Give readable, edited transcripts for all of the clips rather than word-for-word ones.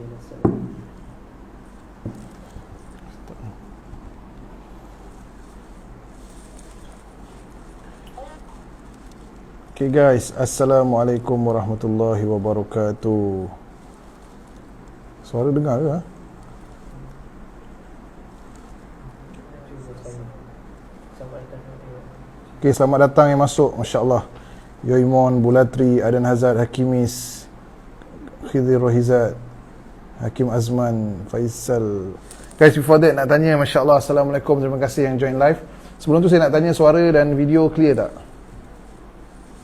Okay guys, Assalamualaikum warahmatullahi wabarakatuh. Suara dengar ke? Okay, selamat datang yang masuk, Masya Allah. Yoimon, Bulatri, Adan Hazard, Hakimis, Khidir Rohizat, Hakim Azman, Faisal. Guys, before that nak tanya, Masya Allah, Assalamualaikum, terima kasih yang join live. Sebelum tu saya nak tanya, suara dan video clear tak?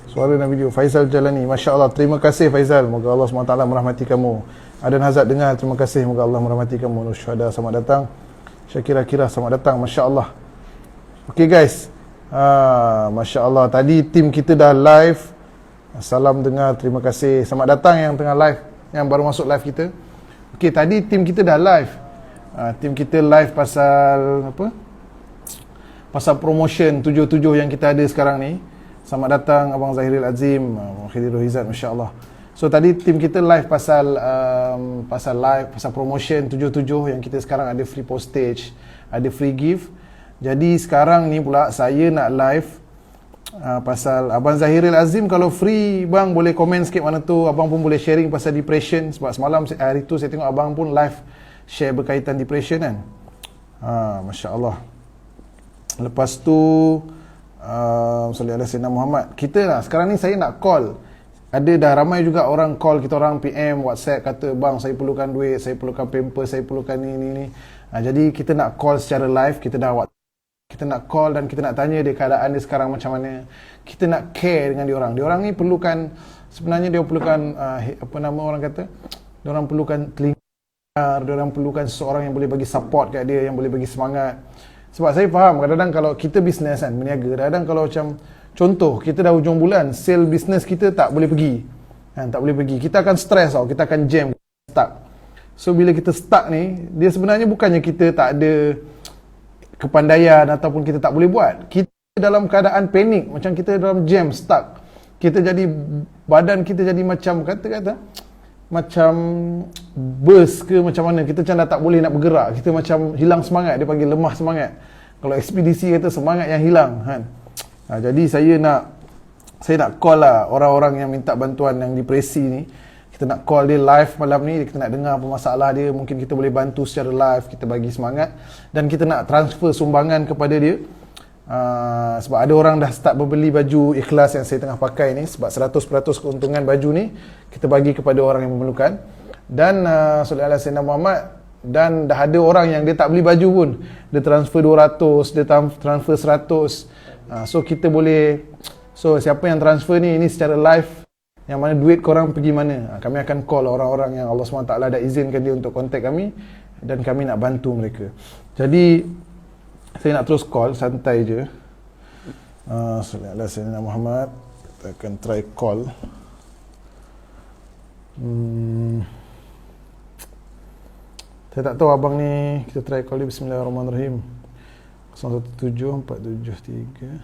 Suara dan video. Faisal Jalani, Masya Allah, terima kasih Faisal, moga Allah SWT merahmati kamu. Adan Hazard dengar, terima kasih, moga Allah merahmati kamu. Nur Syuhada, selamat datang. Syakira Kira, selamat datang, Masya Allah. Okay guys, Masya Allah, tadi tim kita dah live. Salam dengar, terima kasih. Selamat datang yang tengah live, yang baru masuk live kita. Okay, tadi tim kita dah live. Tim kita live pasal apa? Pasal promotion 77 yang kita ada sekarang ni. Selamat datang Abang Zahiril Azim, Khidir Rohizat, Masya Allah. So tadi tim kita live pasal pasal promotion 77 yang kita sekarang ada free postage, ada free gift. Jadi sekarang ni pula saya nak live pasal Abang Zahiril Azim. Kalau free bang, boleh komen sikit mana tu. Abang pun boleh sharing pasal depression. Sebab semalam hari tu saya tengok abang pun live share berkaitan depression kan. Masya Allah. Lepas tu Sallallahu alaihi wasallam Muhammad. Kita lah sekarang ni saya nak call. Ada dah ramai juga orang call kita, orang PM, WhatsApp kata bang saya perlukan duit, saya perlukan paper, saya perlukan ni. Jadi kita nak call secara live. Kita nak call dan kita nak tanya dia keadaan dia sekarang macam mana. Kita nak care dengan diorang. Diorang ni perlukan, sebenarnya dia perlukan apa nama orang kata, diorang perlukan telinga, diorang perlukan seseorang yang boleh bagi support kat dia, yang boleh bagi semangat. Sebab saya faham kadang-kadang kalau kita bisnes kan, berniaga, kadang-kadang kalau macam contoh kita dah hujung bulan, sale bisnes kita tak boleh pergi kan, tak boleh pergi, kita akan stres tau, kita akan jam, stuck. So bila kita stuck ni, dia sebenarnya bukannya kita tak ada kepandaian ataupun kita tak boleh buat. Kita dalam keadaan panik, macam kita dalam jam, stuck. Kita jadi, badan kita jadi macam kata macam burst ke macam mana, kita macam dah tak boleh nak bergerak, kita macam hilang semangat, dia panggil lemah semangat. Kalau ekspedisi kata semangat yang hilang kan. Jadi saya nak call lah orang-orang yang minta bantuan yang depresi ni. Kita nak call dia live malam ni, kita nak dengar apa masalah dia, mungkin kita boleh bantu secara live, kita bagi semangat dan kita nak transfer sumbangan kepada dia. Sebab ada orang dah start berbeli baju ikhlas yang saya tengah pakai ni, sebab 100% keuntungan baju ni kita bagi kepada orang yang memerlukan. Dan Sallallahu alaihi wasallam Muhammad, dan dah ada orang yang dia tak beli baju pun, dia transfer 200, dia transfer 100. So kita boleh, so siapa yang transfer ni, ini secara live, yang mana duit korang pergi mana, kami akan call orang-orang yang Allah SWT dah izinkan dia untuk kontak kami, dan kami nak bantu mereka. Jadi saya nak terus call, santai je. Sallallahu alaihi wasallam Muhammad. Kita akan try call. Saya tak tahu abang ni, kita try call dia. Bismillahirrahmanirrahim. 017 473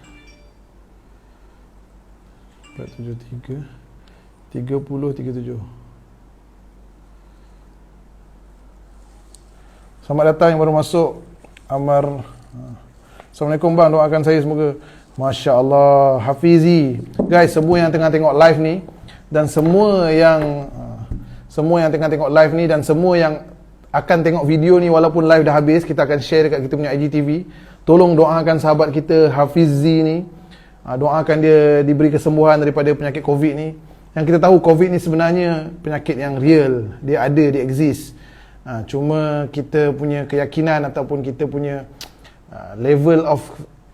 3037. Selamat datang yang baru masuk, Amar. Assalamualaikum bang, doakan saya semoga. Masya Allah, Hafizi. Guys, semua yang tengah tengok live ni, dan semua yang tengah tengok live ni, dan semua yang akan tengok video ni walaupun live dah habis, kita akan share dekat kita punya IGTV. Tolong doakan sahabat kita Hafizi ni, doakan dia diberi kesembuhan daripada penyakit COVID ni. Yang kita tahu COVID ni sebenarnya penyakit yang real, dia ada, dia exist. Cuma kita punya keyakinan ataupun kita punya level of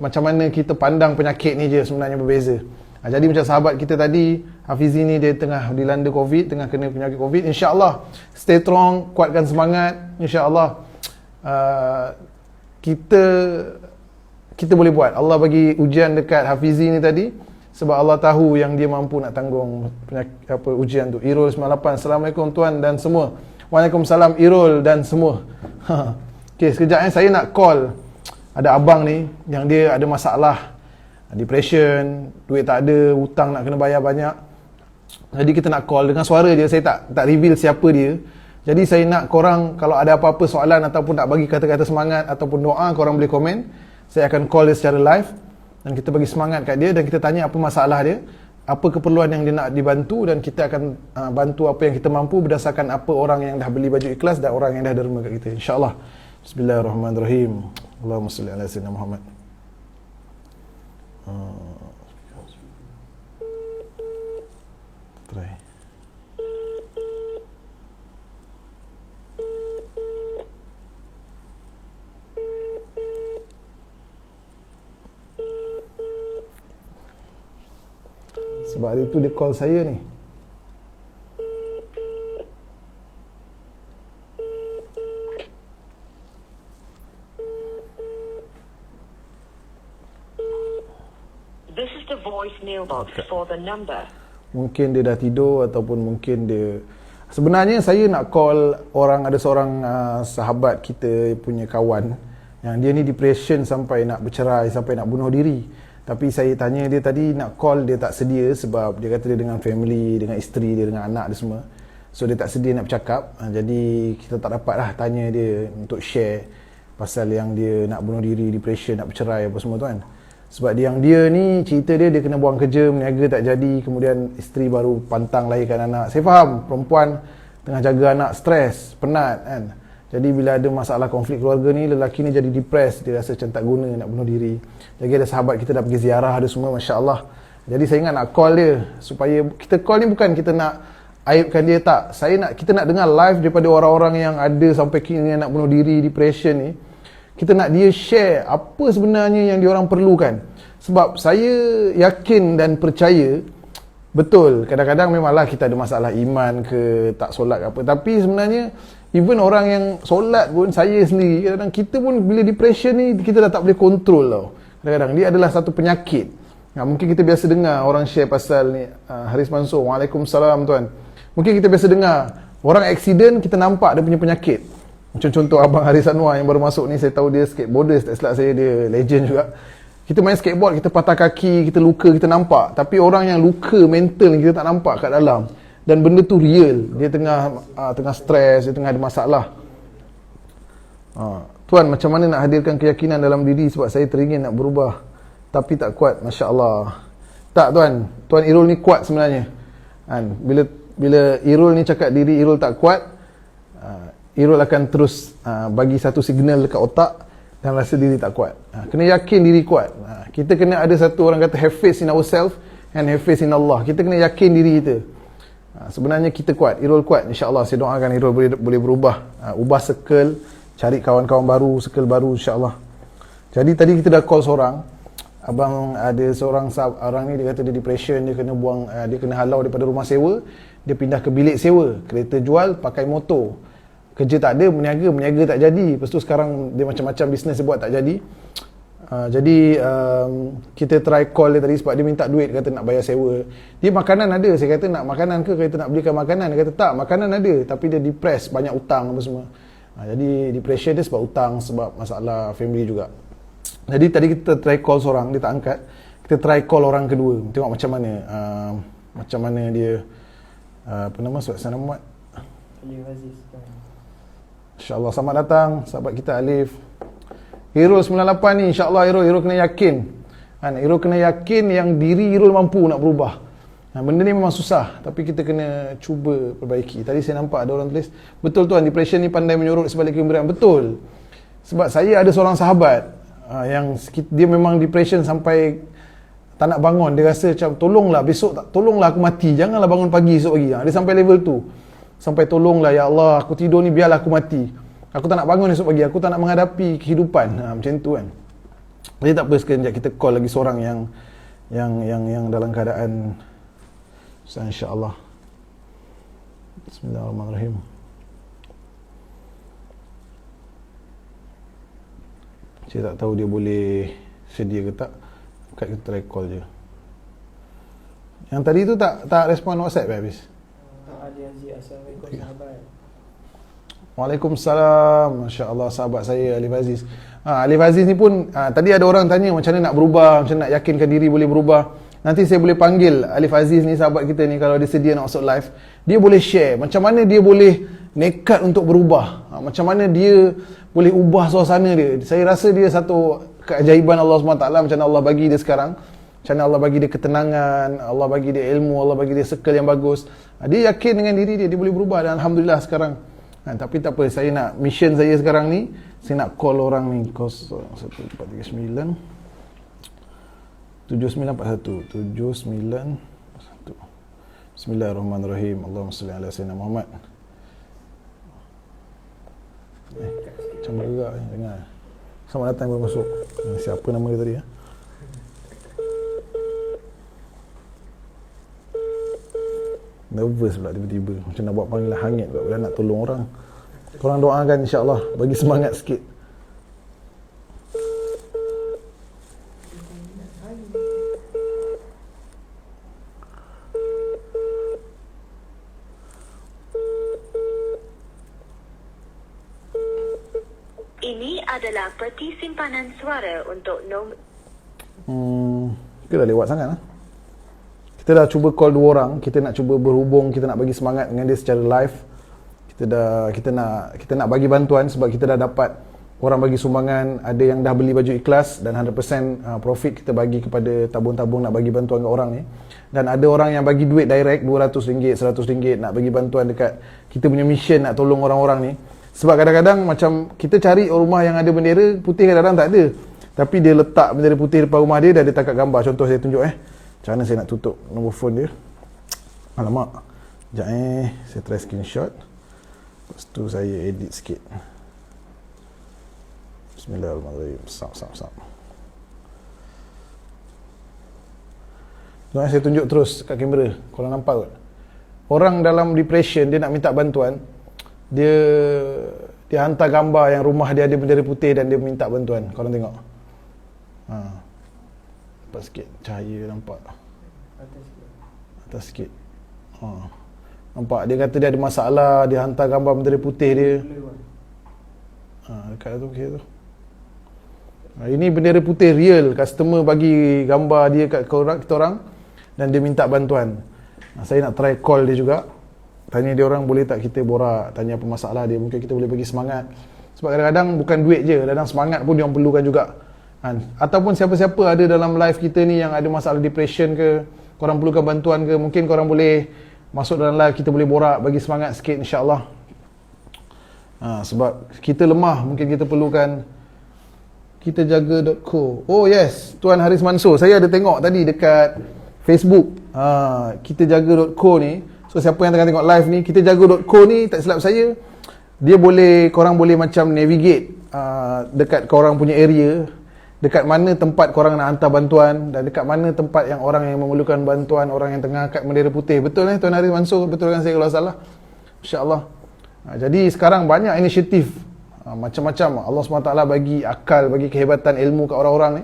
macam mana kita pandang penyakit ni je sebenarnya berbeza. Jadi macam sahabat kita tadi, Hafizi ni, dia tengah dilanda COVID, tengah kena penyakit COVID. InsyaAllah stay strong, kuatkan semangat. InsyaAllah kita boleh buat. Allah bagi ujian dekat Hafizi ni tadi sebab Allah tahu yang dia mampu nak tanggung ujian tu. Irul 98, Assalamualaikum tuan dan semua. Waalaikumsalam Irul dan semua. Okay, sekejap saya nak call. Ada abang ni yang dia ada masalah depression, duit tak ada, hutang nak kena bayar banyak. Jadi kita nak call dengan suara dia, saya tak reveal siapa dia. Jadi saya nak korang kalau ada apa-apa soalan ataupun nak bagi kata-kata semangat ataupun doa, korang boleh komen. Saya akan call dia secara live dan kita bagi semangat kat dia dan kita tanya apa masalah dia, apa keperluan yang dia nak dibantu, dan kita akan bantu apa yang kita mampu berdasarkan apa orang yang dah beli baju ikhlas dan orang yang dah derma kat kita, insya-Allah. Bismillahirrahmanirrahim. Allahumma salli ala sayyidina Muhammad. Try. Sebab hari tu dia call saya ni. This is the voice mailbox for the number. Mungkin dia dah tidur ataupun mungkin dia... Sebenarnya saya nak call orang, ada seorang sahabat kita punya kawan yang dia ni depression sampai nak bercerai, sampai nak bunuh diri. Tapi saya tanya dia tadi nak call, dia tak sedia sebab dia kata dia dengan family, dengan isteri dia, dengan anak dia semua. So dia tak sedia nak bercakap. Jadi kita tak dapat lah tanya dia untuk share pasal yang dia nak bunuh diri, depression, nak bercerai apa semua tu kan. Sebab dia ni cerita dia kena buang kerja, meniaga tak jadi, kemudian isteri baru pantang lahirkan anak. Saya faham perempuan tengah jaga anak, stres, penat kan. Jadi bila ada masalah konflik keluarga ni, lelaki ni jadi depressed, dia rasa macam tak guna nak bunuh diri. Jadi ada sahabat kita dah pergi ziarah ada semua, masya-Allah. Jadi saya ingat nak call dia supaya kita call ni bukan kita nak aibkan dia, tak. Kita nak dengar live daripada orang-orang yang ada sampai kini nak bunuh diri, depression ni. Kita nak dia share apa sebenarnya yang diorang perlukan. Sebab saya yakin dan percaya, betul, kadang-kadang memanglah kita ada masalah iman ke, tak solat ke apa. Tapi sebenarnya, even orang yang solat pun, saya sendiri, kadang-kadang kita pun bila depression ni, kita dah tak boleh kontrol tau. Kadang-kadang dia adalah satu penyakit. Mungkin kita biasa dengar orang share pasal ni, Haris Mansur, Waalaikumsalam tuan. Mungkin kita biasa dengar, orang accident kita nampak dia punya penyakit. Macam contoh Abang Haris Anwar yang baru masuk ni, saya tahu dia skateboarder, tak silap saya, dia legend juga. Kita main skateboard, kita patah kaki, kita luka, kita nampak. Tapi orang yang luka mental ni kita tak nampak kat dalam. Dan benda tu real. Dia tengah stres, dia tengah ada masalah. Tuan, macam mana nak hadirkan keyakinan dalam diri sebab saya teringin nak berubah tapi tak kuat, masya-Allah. Tak tuan, Tuan Irul ni kuat sebenarnya. Bila Irul ni cakap diri Irul tak kuat, Irul akan terus bagi satu signal dekat otak dan rasa diri tak kuat. Kena yakin diri kuat. Kita kena ada satu, orang kata have faith in ourselves and have faith in Allah. Kita kena yakin diri kita. Sebenarnya kita kuat, Irul kuat, insya-Allah. Saya doakan Irul boleh berubah, ubah circle, cari kawan-kawan baru, circle baru, insya-Allah. Jadi tadi kita dah call seorang, abang ada seorang orang ni, dia kata dia depression, dia kena buang, dia kena halau daripada rumah sewa, dia pindah ke bilik sewa, kereta jual, pakai motor. Kerja tak ada, meniaga tak jadi. Lepas tu sekarang dia macam-macam bisnes dia buat tak jadi. Jadi kita try call dia tadi sebab dia minta duit, kata nak bayar sewa. Dia makanan ada, saya kata nak makanan ke, kita nak belikan makanan. Dia kata tak, makanan ada, tapi dia depressed, banyak utang apa semua. Jadi depression dia sebab utang, sebab masalah family juga. Jadi tadi kita try call seorang, dia tak angkat. Kita try call orang kedua, tengok macam mana dia apa nama Salam Muhammad Alif Aziz. InsyaAllah, selamat datang sahabat kita Alif. Irul 98 ni, insyaAllah Irul kena yakin. Irul kena yakin yang diri Irul mampu nak berubah. Benda ni memang susah, tapi kita kena cuba perbaiki. Tadi saya nampak ada orang tulis, betul tuan, depression ni pandai menyurut sebalik kegembiraan. Betul. Sebab saya ada seorang sahabat yang dia memang depression sampai tak nak bangun. Dia rasa macam, tolonglah besok, tolonglah aku mati, janganlah bangun pagi esok pagi. Dia sampai level tu. Sampai tolonglah ya Allah, aku tidur ni biarlah aku mati. Aku tak nak bangun esok pagi, aku tak nak menghadapi kehidupan. Macam tu kan. Jadi tak apa, sekejap kita call lagi seorang yang dalam keadaan susah, insya-Allah. Bismillahirrahmanirrahim. Saya tak tahu dia boleh sedia ke tak. Kat kita try call je. Yang tadi tu tak respon WhatsApp habis. Assalamualaikum sahabat. Waalaikumsalam. Masya-Allah, sahabat saya Alif Aziz. Alif Aziz ni pun tadi ada orang tanya macam mana nak berubah, macam nak yakinkan diri boleh berubah. Nanti saya boleh panggil Alif Aziz ni, sahabat kita ni, kalau dia sedia nak masuk live, dia boleh share macam mana dia boleh nekat untuk berubah. Macam mana dia boleh ubah suasana dia. Saya rasa dia satu keajaiban Allah SWT, macam mana Allah bagi dia sekarang. Macam mana Allah bagi dia ketenangan, Allah bagi dia ilmu, Allah bagi dia circle yang bagus. Dia yakin dengan diri dia, dia boleh berubah dan Alhamdulillah sekarang. Tapi tak apa, saya nak, mission saya sekarang ni, saya nak call orang ni, 0439 7941 7941. Bismillahirrahmanirrahim. Allahumma salli ala sayyidina Muhammad. Macam bergerak ni, dengar. Selamat datang baru masuk. Siapa nama dia tadi ya? Nervous pula tiba-tiba. Macam nak buat panggilan hangit pula, bila nak tolong orang. Korang doakan insya-Allah, bagi semangat sikit. Ini adalah peti simpanan suara untuk nombor... Kita dah lewat sangat lah. Kita dah cuba call 2 orang, kita nak cuba berhubung, kita nak bagi semangat dengan dia secara live. Kita nak bagi bantuan sebab kita dah dapat orang bagi sumbangan, ada yang dah beli baju ikhlas dan 100% profit kita bagi kepada tabung-tabung nak bagi bantuan ke orang ni. Dan ada orang yang bagi duit direct RM200, RM100 nak bagi bantuan dekat kita punya mission nak tolong orang-orang ni. Sebab kadang-kadang macam kita cari rumah yang ada bendera putih, kadang-kadang tak ada. Tapi dia letak bendera putih depan rumah dia dan dia tangkap gambar. Contoh saya tunjuk macam mana saya nak tutup nombor phone dia. Alamak. Sekejap saya try screenshot. Lepas tu saya edit sikit. Bismillahirrahmanirrahim. Sap. Saya tunjuk terus kat kamera. Korang nampak kot? Orang dalam depression, dia nak minta bantuan. Dia hantar gambar yang rumah dia ada bendera putih dan dia minta bantuan. Korang tengok. Nampak sikit. Cahaya nampak. Atas sikit. Nampak? Dia kata dia ada masalah. Dia hantar gambar bendera putih dia. Dekat tu, okay tu. Ini bendera putih real. Customer bagi gambar dia kat kita orang dan dia minta bantuan. Saya nak try call dia juga. Tanya dia orang, boleh tak kita borak, tanya apa masalah dia, mungkin kita boleh bagi semangat. Sebab kadang-kadang bukan duit je, kadang semangat pun dia orang perlukan juga. Ataupun siapa-siapa ada dalam live kita ni yang ada masalah depression ke, korang perlukan bantuan ke, mungkin korang boleh masuk dalam live, kita boleh borak, bagi semangat sikit insya-Allah. Sebab kita lemah, mungkin kita perlukan kita jaga.co. Oh yes, Tuan Haris Mansur, saya ada tengok tadi dekat Facebook. Kita jaga.co ni. So siapa yang tengah tengok live ni, kita jaga.co ni, tak silap saya, dia boleh, korang boleh macam navigate dekat korang punya area, dekat mana tempat korang nak hantar bantuan dan dekat mana tempat yang orang yang memerlukan bantuan, orang yang tengah kat bendera putih. Betul Tuan Haris Mansur? Betul kan saya kalau salah? InsyaAllah. Jadi sekarang banyak inisiatif macam-macam. Allah SWT bagi akal, bagi kehebatan ilmu kat orang-orang ni.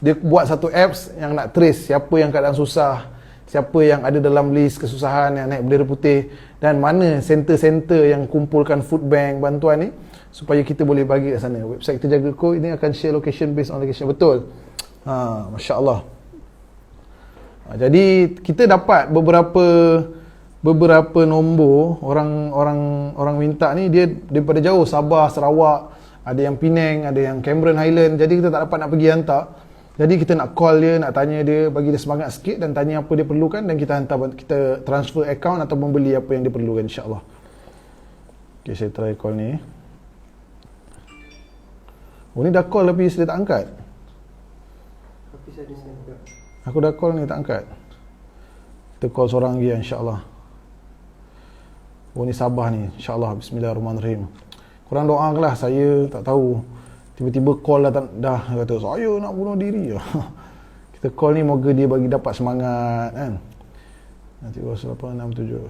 Dia buat satu apps yang nak trace siapa yang keadaan susah, siapa yang ada dalam list kesusahan yang naik bendera putih, dan mana center-center yang kumpulkan food bank, bantuan ni, supaya kita boleh bagi kat sana. Website kita jaga.co ini akan share location based on location. Betul. Masya Allah. Jadi kita dapat beberapa nombor orang minta ni, dia daripada jauh, Sabah, Sarawak, ada yang Penang, ada yang Cameron Highland. Jadi kita tak dapat nak pergi hantar. Jadi kita nak call dia, nak tanya dia, bagi dia semangat sikit dan tanya apa dia perlukan, dan kita hantar, kita transfer account atau membeli apa yang dia perlukan insya-Allah. Okay, saya try call ni. Oh, ni dah call tapi saya tak angkat. Tapi saya angkat. Aku dah call ni tak angkat. Kita call seorang lagi insya-Allah. Oh, ni Sabah ni. Insya-Allah. Bismillahirrahmanirrahim. Korang doakanlah, saya tak tahu. Tiba-tiba call dah kata saya nak bunuh diri. Kita call ni moga dia bagi dapat semangat kan. Nanti 0867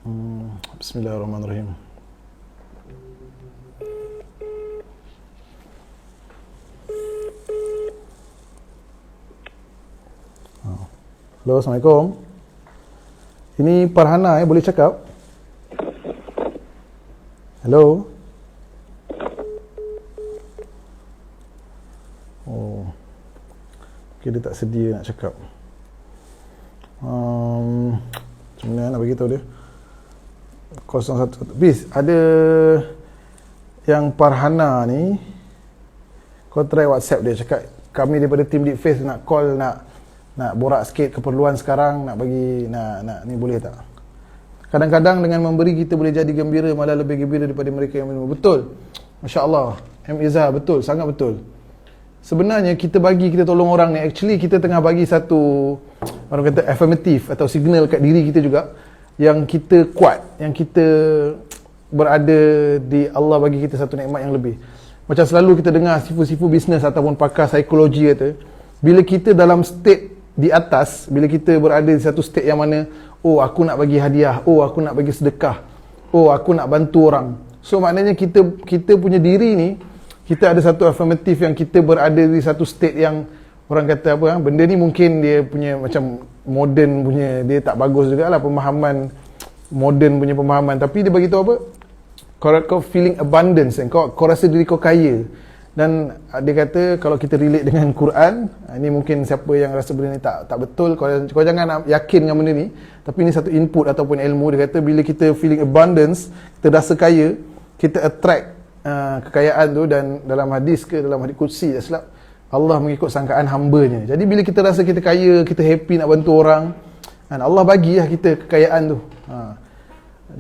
88. Bismillahirrahmanirrahim. Halo, Assalamualaikum. Ini Farhana boleh cakap? Hello. Dia tak sedia nak cakap. Macam mana nak bagi tahu dia? 01. Bis, ada yang Farhana ni, kau try WhatsApp dia, cakap kami daripada tim Deep Face nak call, nak borak sikit keperluan sekarang, nak bagi nak ni, boleh tak? Kadang-kadang dengan memberi kita boleh jadi gembira, malah lebih gembira daripada mereka yang menerima. Betul. Masya-Allah. M. Izzah, betul, sangat betul. Sebenarnya kita tolong orang ni, actually kita tengah bagi satu, orang kata affirmative atau signal kat diri kita juga, yang kita kuat, yang kita berada di, Allah bagi kita satu nikmat yang lebih. Macam selalu kita dengar sifu-sifu bisnes ataupun pakar psikologi kata, bila kita dalam state di atas, bila kita berada di satu state yang mana, oh aku nak bagi hadiah, oh aku nak bagi sedekah, oh aku nak bantu orang. So maknanya kita punya diri ni, kita ada satu affirmative yang kita berada di satu state yang orang kata apa, benda ni mungkin dia punya macam modern punya, dia tak bagus jugalah pemahaman, modern punya pemahaman, tapi dia bagi tahu apa, kau feeling abundance, kau rasa diri kau kaya. Dan dia kata kalau kita relate dengan Quran, ini mungkin siapa yang rasa benda ni tak betul, kau jangan yakin dengan benda ni, tapi ini satu input ataupun ilmu. Dia kata bila kita feeling abundance, kita rasa kaya, kita attract kekayaan tu. Dan dalam hadis qudsi tak silap, Allah mengikut sangkaan hamba-Nya. Jadi bila kita rasa kita kaya, kita happy nak bantu orang, dan Allah bagilah kita kekayaan tu.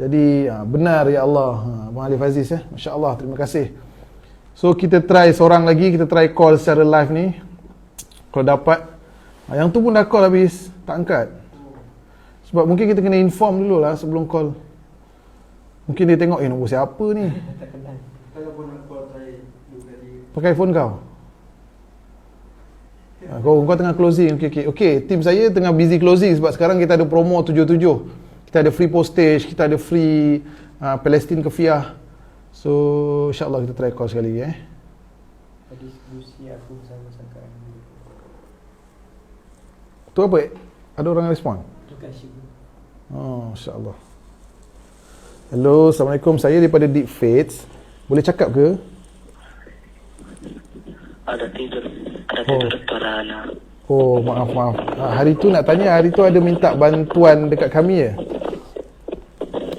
Jadi benar ya Allah. Abang Alif Aziz ya, masya-Allah, terima kasih. So kita try seorang lagi, kita try call secara live ni. Kalau dapat, yang tu pun dah call habis, tak angkat. Sebab mungkin kita kena inform dulu lah sebelum call. Mungkin dia tengok, nombor siapa ni? Tak kenal. Kalau pun nak call try dulu tadi. Pakai phone kau? Kau tengah closing. Okay, tim saya tengah busy closing sebab sekarang kita ada promo 77. Kita ada free postage, kita ada free Palestine Kefiah. So insyaAllah kita try call sekali lagi Diskusi aku sama sangkaan. Tu apa? Ada orang respon? Bukan syukur. Oh, insyaAllah. Hello, Assalamualaikum. Saya daripada Deep Fates. Boleh cakap ke? Ada tidur Farhana. Oh, maaf. Hari tu nak tanya, hari tu ada minta bantuan dekat kami ya?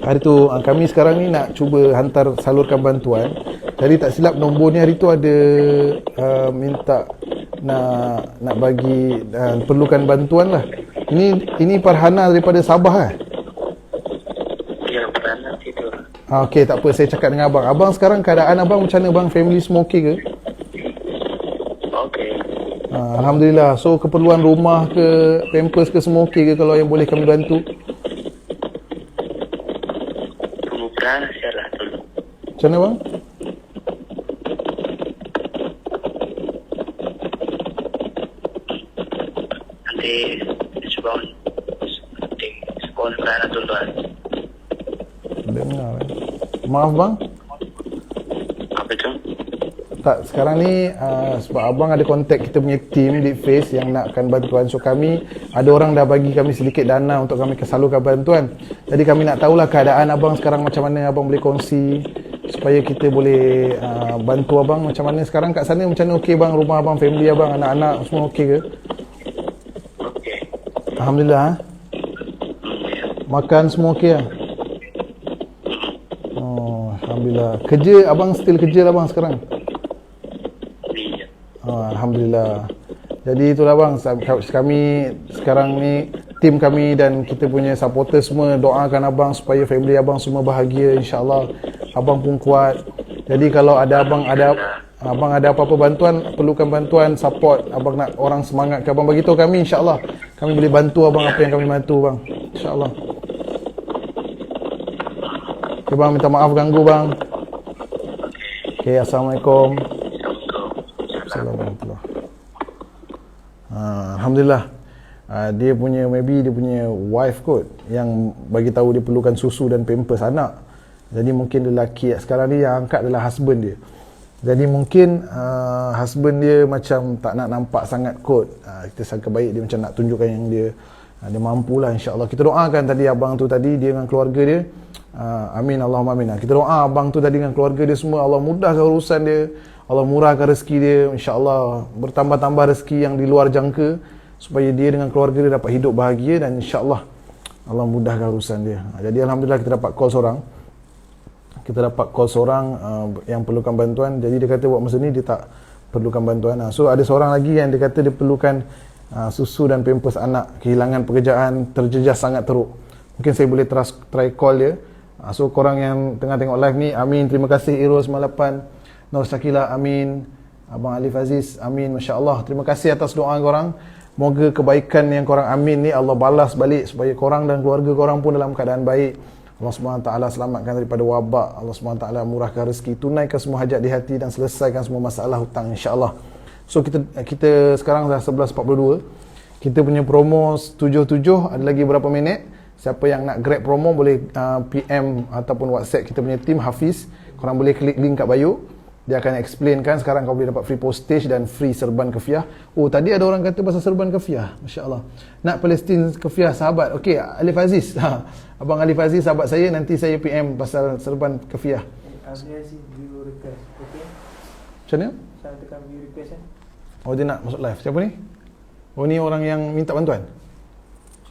Hari tu kami sekarang ni nak cuba salurkan bantuan. Jadi tak silap nombor ni hari tu ada minta nak bagi perlukan bantuan lah. Ini Farhana daripada Sabah Ya, Farhana tidur. Okey, tak apa, saya cakap dengan abang. Abang sekarang keadaan abang macam mana bang? Family semua okey ke? Okey. Alhamdulillah. So keperluan rumah ke, pampers ke, semua okey ke kalau yang boleh kami bantu? Bukan salah dulu. Macam mana bang? Nanti sebelum Farhana duluan. Dengar. Maaf bang. Apa itu? Tak, sekarang ni sebab abang ada kontak kita punya team Deep Face yang nakkan bantuan. So kami, ada orang dah bagi kami sedikit dana untuk kami salurkan bantuan. Jadi kami nak tahulah keadaan abang sekarang macam mana. Abang boleh kongsi supaya kita boleh bantu abang macam mana sekarang kat sana. Macam mana okey bang, rumah abang, family abang, anak-anak semua okey ke? Okey. Alhamdulillah. Makan semua okey lah? Oh, Alhamdulillah. Kerja, abang still kerja lah bang sekarang? Iya. Alhamdulillah. Jadi itulah bang, kami sekarang ni, tim kami dan kita punya supporter semua doakan abang supaya family abang semua bahagia, insyaAllah. Abang pun kuat. Jadi kalau ada abang ada apa-apa bantuan, perlukan bantuan, support, abang nak orang semangat ke, abang bagi tahu kami, insyaAllah kami boleh bantu abang apa yang kami bantu bang, insyaAllah. Okay bang, minta maaf ganggu bang. Okay, Assalamualaikum. Assalamualaikum. Alhamdulillah. Dia punya, maybe dia punya wife kot yang bagi tahu dia perlukan susu dan pampers anak. Jadi mungkin lelaki sekarang ni yang angkat adalah husband dia. Jadi mungkin husband dia macam tak nak nampak sangat kot. Kita sangka baik dia macam nak tunjukkan yang dia mampulah, insya-Allah. Kita doakan tadi abang tu tadi, dia dengan keluarga dia. Amin, Allahumma amin. Kita doa abang tu tadi dengan keluarga dia semua, Allah mudahkan urusan dia, Allah murahkan rezeki dia, insya-Allah bertambah-tambah rezeki yang di luar jangka supaya dia dengan keluarga dia dapat hidup bahagia dan insya-Allah Allah mudahkan urusan dia. Jadi alhamdulillah kita dapat call seorang. Yang perlukan bantuan. Jadi dia kata buat masa ni dia tak perlukan bantuan. So ada seorang lagi yang dia kata dia perlukan susu dan pampers anak, kehilangan pekerjaan, terjejas sangat teruk. Mungkin saya boleh try call dia. So korang yang tengah tengok live ni, amin, terima kasih Iros 98, Nur Syakila, amin, Abang Alif Aziz, amin, Masya Allah. Terima kasih atas doa korang. Moga kebaikan yang korang amin ni Allah balas balik supaya korang dan keluarga korang pun dalam keadaan baik. Allah SWT selamatkan daripada wabak. Allah SWT murahkan rezeki, tunaikan semua hajat di hati dan selesaikan semua masalah hutang, insya-Allah. So kita sekarang dah 11.42. Kita punya promo 77, ada lagi berapa minit. Siapa yang nak grab promo boleh PM ataupun WhatsApp kita punya team Hafiz. Korang boleh klik link kat bio. Dia akan explain kan sekarang kau boleh dapat free postage dan free serban kefiah. Oh, tadi ada orang kata pasal serban kefiah. Masya-Allah. Nak Palestin kefiah sahabat. Okey, Alif Aziz. Abang Alif Aziz sahabat saya, nanti saya PM pasal serban kefiah. Alif Aziz view request. Okey. Macam mana? Saya tekan view request eh. Oh, dia nak masuk live. Siapa ni? Oh, ni orang yang minta bantuan.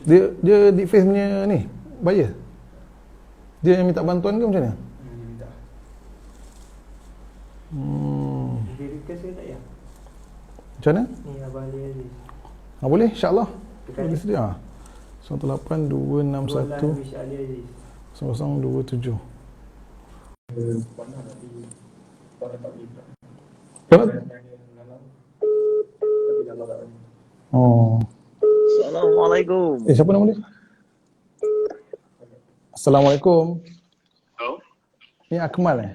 Dia di face punya ni, buyer. Dia yang minta bantuan ke macam mana? Minta. View request ke tak ya? Macam mana? Ni Abang Alif Aziz. Boleh, insya-Allah. Tekan Boleh ni. sedia. 18261 Wish Ali Aziz. 0027. Oh. Assalamualaikum. Siapa nama dia? Assalamualaikum. Hello? Ni Akmal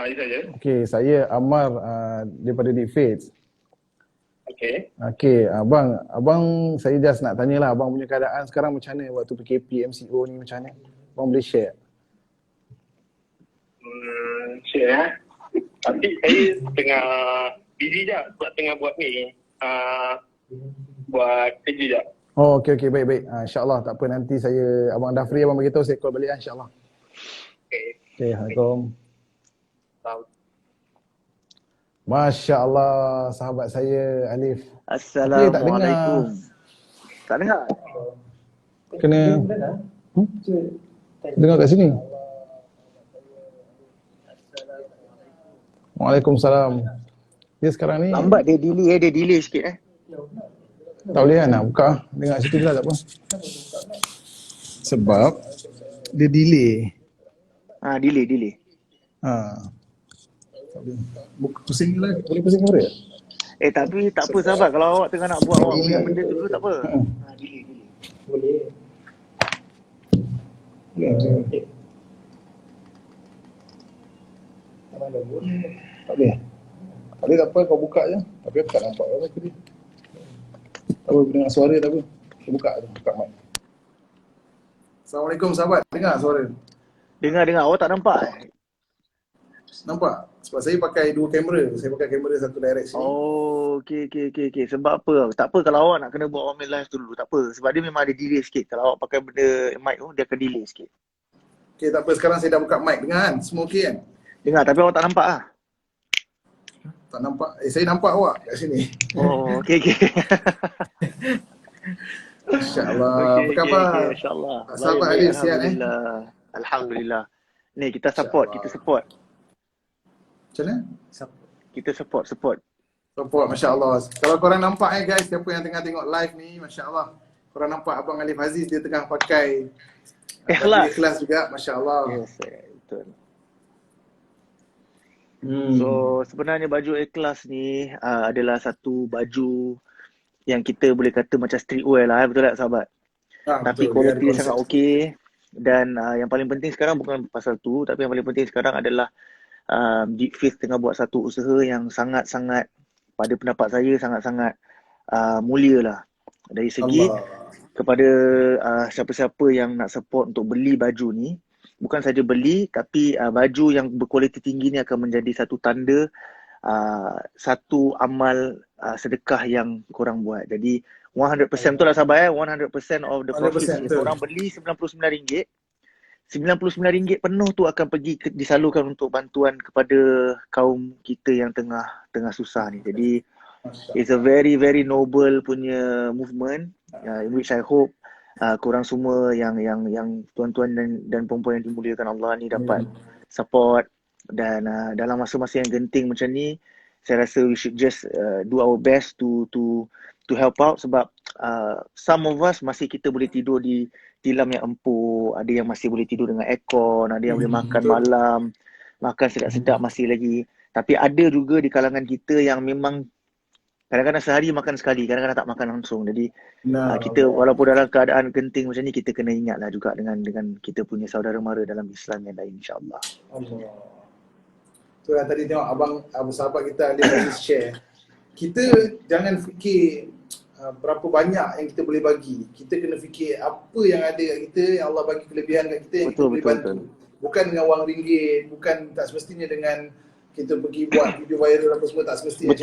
Ini saja. Okey, saya Ammar daripada Deep Faith. Okey. Okey, abang saya just nak tanyalah abang punya keadaan sekarang macam mana waktu PKP MCO ni, macam mana? Abang boleh share? Share. Tapi saya tengah busy je sebab tengah buat ni. Buat kerja je. Oh, okey, baik. InsyaAllah, tak apa, nanti abang dah free, abang beritahu, saya call balik insyaAllah. Okey. Okey, Assalamualaikum. Faham. Masya Allah, sahabat saya Alif. Assalamualaikum. Tak dengar? Kena Cuba tanya. dengar kat sini. Waalaikumsalam. Dia sekarang ni Lambat dia delay sikit tak boleh kan nak buka. Dengar situ je lah, tak apa. Sebab dia delay. Delay. Tak boleh. Pusing lah, boleh pusing kamera? Tapi tak apa sahabat, kalau awak tengah nak buat awak punya benda tu dulu tak apa. Delay. Boleh. Boleh. Tak boleh. Tak boleh, tak apa, kau buka je. Tapi aku tak nampak apa tadi. Tak apa, dengar suara tak apa. Kau buka mic. Assalamualaikum sahabat, dengar suara? Dengar, awak tak nampak? Nampak? Sebab saya pakai dua kamera. Saya pakai kamera satu direct sini. Oh, okey. Sebab apa? Tak apa kalau awak nak kena buat online live tu dulu, tak apa. Sebab dia memang ada delay sikit. Kalau awak pakai benda mic tu, dia akan delay sikit. Okey, tak apa, sekarang saya dah buka mic. Dengar kan? Semua okey kan? Dengar, tapi awak tak nampak lah. Tak nampak? Saya nampak awak kat sini. Oh, okey. InsyaAllah. Apa khabar? InsyaAllah. Sahabat Baik, Alif, sihat Alhamdulillah. Ni kita support. Macam mana? Kita support. Support, Masya Allah. Kalau korang nampak guys, siapa yang tengah tengok live ni, Masya Allah. Korang nampak Abang Alif Aziz, dia tengah pakai ikhlas juga, Masya Allah. Yes, betul. So sebenarnya baju ikhlas ni adalah satu baju yang kita boleh kata macam streetwear lah, betul tak sahabat? Tapi kualiti dia sangat okey. Dan yang paling penting sekarang bukan pasal tu, tapi yang paling penting sekarang adalah Deep Faith tengah buat satu usaha yang sangat-sangat, pada pendapat saya, sangat-sangat mulia lah. Dari segi kepada siapa-siapa yang nak support untuk beli baju ni, bukan saja beli, tapi baju yang berkualiti tinggi ni akan menjadi satu tanda, satu amal sedekah yang korang buat. Jadi 100% betul lah sahabat 100% of the profit yang korang beli RM99, RM99 penuh tu akan pergi disalurkan untuk bantuan kepada kaum kita yang tengah susah ni. Jadi it's a very very noble punya movement in which I hope korang semua yang tuan-tuan dan perempuan yang dimuliakan Allah ni dapat support dan dalam masa-masa yang genting macam ni, saya rasa we should just do our best to help out sebab some of us masih kita boleh tidur di tilam yang empuk, ada yang masih boleh tidur dengan aircon, ada yang boleh makan malam, makan sedap-sedap masih lagi. Tapi ada juga di kalangan kita yang memang kadang-kadang sehari makan sekali, kadang-kadang tak makan langsung. Jadi kita walaupun dalam keadaan genting macam ni, kita kena ingatlah juga dengan kita punya saudara mara dalam Islam yang lain, insya-Allah. Allah. Tu lah tadi tengok abang sahabat kita Ali Aziz share. Kita jangan fikir berapa banyak yang kita boleh bagi. Kita kena fikir apa yang ada kat kita, yang Allah bagi kelebihan kat kita yang kita boleh bantu. Bukan dengan wang ringgit, bukan tak semestinya dengan kita pergi buat video viral apa semua, tak semestinya.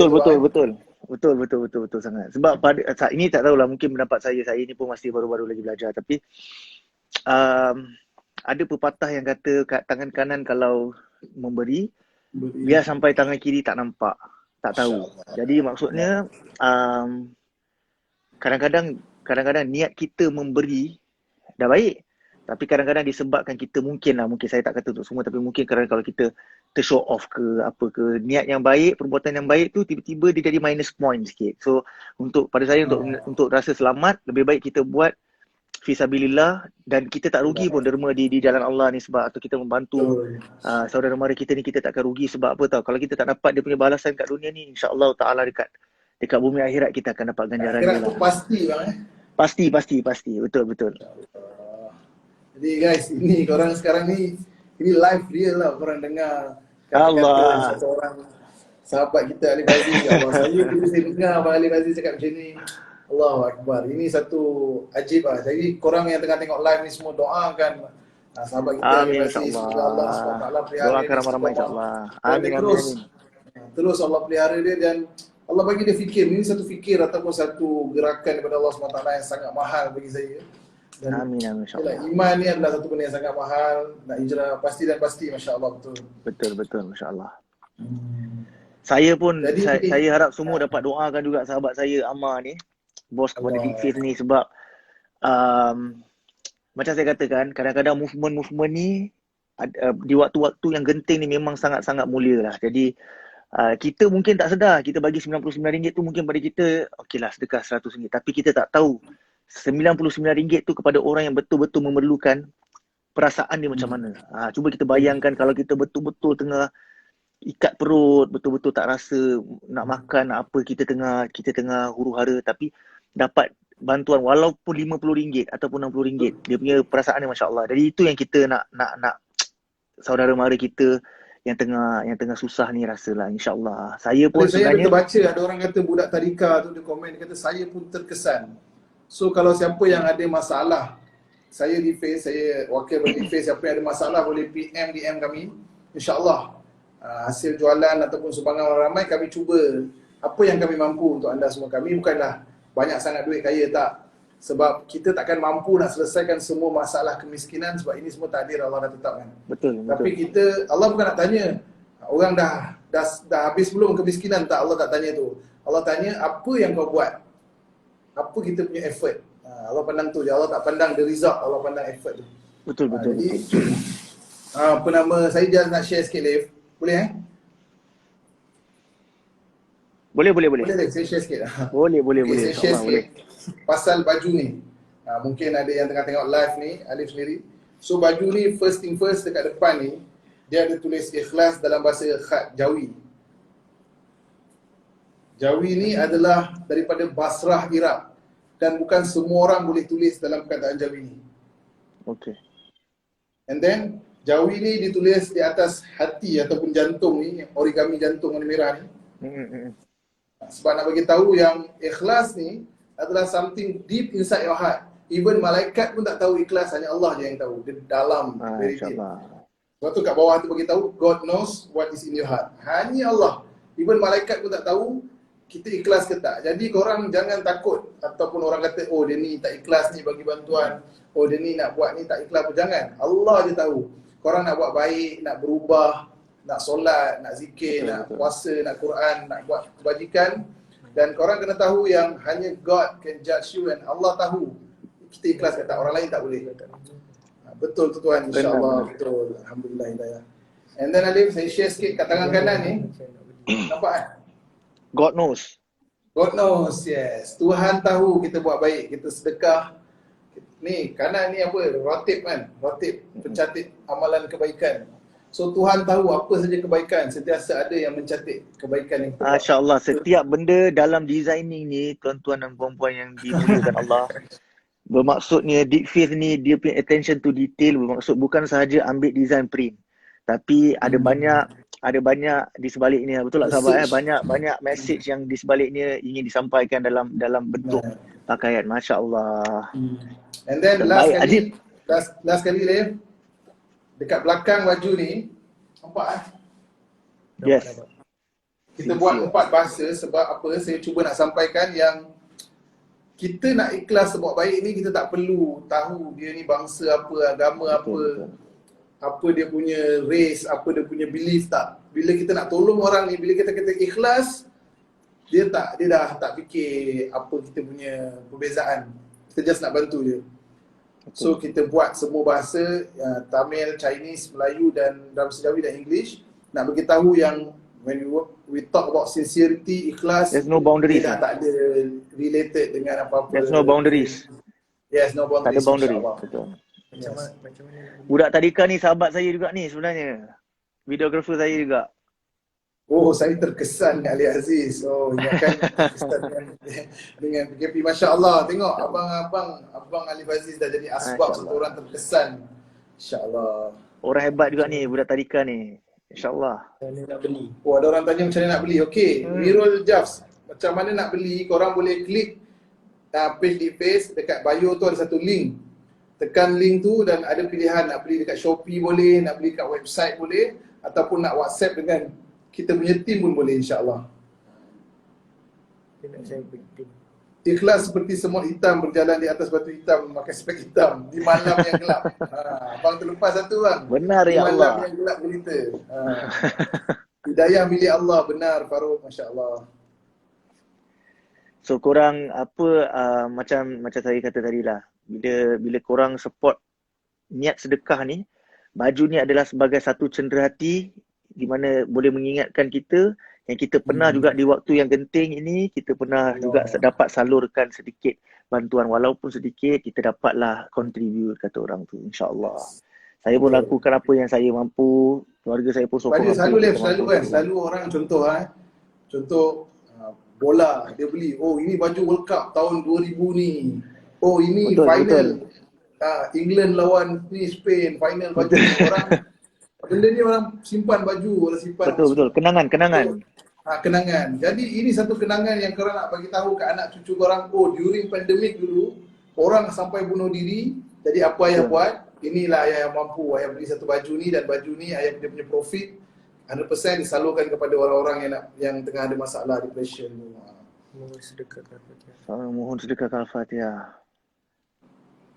Betul sangat. Sebab pada saat ini tak tahulah, mungkin pendapat saya ni pun masih baru-baru lagi belajar, tapi ada pepatah yang kata kat tangan kanan kalau memberi, biar sampai tangan kiri tak nampak, tak tahu. Jadi maksudnya kadang-kadang niat kita memberi dah baik, tapi kadang-kadang disebabkan kita mungkin saya tak kata untuk semua, tapi mungkin kadang kalau kita show off ke apa ke, niat yang baik, perbuatan yang baik tu tiba-tiba dia jadi minus point sikit. So pada saya untuk rasa selamat, lebih baik kita buat fisabilillah dan kita tak rugi pun derma di jalan Allah ni, sebab atau kita membantu saudara mara kita ni, kita takkan rugi. Sebab apa tahu, kalau kita tak dapat dia punya balasan kat dunia ni, insya-Allah taala dekat bumi akhirat kita akan dapat ganjaran dia lah. Pasti bang Pasti. Betul. Jadi guys, ini korang sekarang ni, ini live real lah korang dengar Allah. satu orang sahabat kita Alif Aziz. Allah, saya dengar Abang Alif Aziz cakap macam ni. Allahu Akbar. Ini satu ajib lah. Jadi korang yang tengah tengok live ni semua doakan sahabat kita Alif Aziz. Semoga Allah SWT pelihara dia. Doakan ramai-ramai insya-Allah. Amin. Terus Allah pelihara dia dan Allah bagi dia fikir. Ini satu fikir ataupun satu gerakan daripada Allah SWT yang sangat mahal bagi saya. Dan amin insya-Allah. Iman ni adalah satu benda yang sangat mahal. Nak hijrah pasti masya-Allah betul masya-Allah. Saya pun saya harap semua dapat doakan juga sahabat saya Amar ni, bos kepada Big Face ni, sebab macam saya katakan, kadang-kadang movement ni di waktu-waktu yang genting ni memang sangat-sangat mulia lah. Jadi kita mungkin tak sedar, kita bagi RM99 tu mungkin pada kita okeylah sedekah RM100, tapi kita tak tahu RM99 tu kepada orang yang betul-betul memerlukan, perasaan dia macam mana. Cuba kita bayangkan kalau kita betul-betul tengah ikat perut, betul-betul tak rasa nak makan nak apa, kita tengah huru-hara, tapi dapat bantuan walaupun RM50 ataupun RM60, dia punya perasaan dia masya-Allah. Jadi itu yang kita nak saudara mara kita yang tengah susah ni rasalah, insya-Allah. Saya sebenarnya baca ada orang kata budak tadika tu dia komen, dia kata saya pun terkesan. So kalau siapa yang ada masalah, saya di Face, saya wakil bagi Face, siapa yang ada masalah boleh DM kami. InsyaAllah hasil jualan ataupun sumbangan orang ramai kami cuba apa yang kami mampu untuk anda semua. Kami bukanlah banyak sangat duit kaya, tak. Sebab kita takkan mampu nak selesaikan semua masalah kemiskinan, sebab ini semua takdir Allah dah tetapkan. Betul. Tapi kita, Allah bukan nak tanya orang dah habis belum kemiskinan, tak. Allah tak tanya tu. Allah tanya apa yang kau buat, apa kita punya effort. Allah pandang tu je. Allah tak pandang the result, Allah pandang effort tu. Betul. Jadi saya just nak share sikit, Leif. Boleh Boleh, saya share sikit. Boleh. Saya share sikit pasal baju ni. Mungkin ada yang tengah tengok live ni, Alif sendiri. So baju ni first thing first, dekat depan ni dia ada tulis ikhlas dalam bahasa khat Jawi. Jawi ni adalah daripada Basrah, Iraq, dan bukan semua orang boleh tulis dalam perkataan Jawi ni. Okay. And then Jawi ni ditulis di atas hati ataupun jantung ni, origami jantung warna merah ni. Sebab nak bagi tahu yang ikhlas ni adalah something deep inside your heart. Even malaikat pun tak tahu ikhlas, hanya Allah je yang tahu. Dia dalam, very deep. Sebab tu kat bawah tu bagi tahu, God knows what is in your heart. Hanya Allah. Even malaikat pun tak tahu kita ikhlas ke tak. Jadi korang jangan takut ataupun orang kata, oh dia ni tak ikhlas ni bagi bantuan, oh dia ni nak buat ni tak ikhlas pun. Jangan. Allah je tahu. Korang nak buat baik, nak berubah, nak solat, nak zikir, nak puasa, nak Quran, nak buat kebajikan, dan korang kena tahu yang hanya God can judge you, and Allah tahu kita ikhlas kata, orang lain tak boleh. Betul tu tuan, insyaAllah. Betul, Alhamdulillah hidayah. And then Alif, saya share sikit kat tangan kanan ni. Nampak kan? God knows. God knows, yes. Tuhan tahu kita buat baik, kita sedekah. Ni, kanan ni apa? Ratib kan? Ratib, pencatat amalan kebaikan. So Tuhan tahu apa saja kebaikan, sentiasa ada yang mencatat kebaikan yang kita buat. Masya Allah, setiap benda dalam designing ni, tuan-tuan dan puan-puan yang dimuliakan Allah, bermaksudnya Deep Faith ni dia punya attention to detail, bermaksud bukan sahaja ambil design print, tapi ada banyak di sebaliknya. Betul tak sahabat? Banyak message yang di sebaliknya ingin disampaikan dalam bentuk pakaian. Masya Allah. And then Terbaik, last kali Leif, dekat belakang baju ni, nampak Yes. kita buat 4 bahasa sebab apa? Saya cuba nak sampaikan yang kita nak ikhlas buat baik ni, kita tak perlu tahu dia ni bangsa apa, agama apa, apa dia punya race, apa dia punya belief, tak. Bila kita nak tolong orang ni, bila kita kata ikhlas, dia dah tak fikir apa kita punya perbezaan. Kita just nak bantu dia. So kita buat semua bahasa, Tamil, Chinese, Melayu dan dalam Sejawi dan English, nak beritahu yang when we talk about sincerity, ikhlas, There's no boundaries. dia tak ada related dengan apa-apa. There's no boundaries. Yes, no Tak boundaries. ada boundary. insyaAllah. Betul. Macam mana? Budak tadika ni sahabat saya juga ni sebenarnya. Videographer saya juga. Oh, saya terkesan dengan Ali Aziz. Oh, ingatkan terkesan dengan PKP. Masya Allah, tengok abang Ali Aziz dah jadi asbab satu orang terkesan. Insya Allah. Orang hebat juga ni budak tadika ni. InsyaAllah. Mana nak beli? Oh, ada orang tanya macam mana nak beli. Okey, Mirul Jafs, macam mana nak beli? Korang boleh klik page di Face, dekat bio tu ada satu link. Tekan link tu dan ada pilihan nak beli dekat Shopee boleh, nak beli kat website boleh, ataupun nak WhatsApp dengan kita punya team pun boleh, insyaAllah. Dia nak saya beli. Ikhlas seperti semut hitam berjalan di atas batu hitam memakai spek hitam di malam yang gelap. Abang terlepas satu bang. Benar di ya malam Allah. yang gelap gulita. Hidayah milik Allah, benar Farouk, Masya Allah. So korang macam saya kata tadi lah, bila korang support niat sedekah ni, baju ni adalah sebagai satu cenderahati di mana boleh mengingatkan kita yang kita pernah juga di waktu yang genting ini, kita pernah juga dapat salurkan sedikit bantuan, walaupun sedikit kita dapatlah contribute kata orang tu, insyaAllah. Saya pun lakukan apa yang saya mampu, keluarga saya pun sokong. Selalu orang contoh bola dia beli, oh ini baju World Cup tahun 2000 ni, oh ini betul, final England lawan ni Spain final baju orang benda ni orang simpan baju, orang simpan betul kenangan kenangan. Jadi ini satu kenangan yang korang nak bagi tahu ke anak cucu korang, oh during pandemic dulu orang sampai bunuh diri, jadi apa ayah buat, inilah ayah yang mampu, ayah beli satu baju ni, dan baju ni ayah dia punya profit 100% disalurkan kepada orang-orang yang tengah ada masalah depression. Mohon sedekahkan Al-Fatihah. Mohon sedekahkan Al-Fatihah.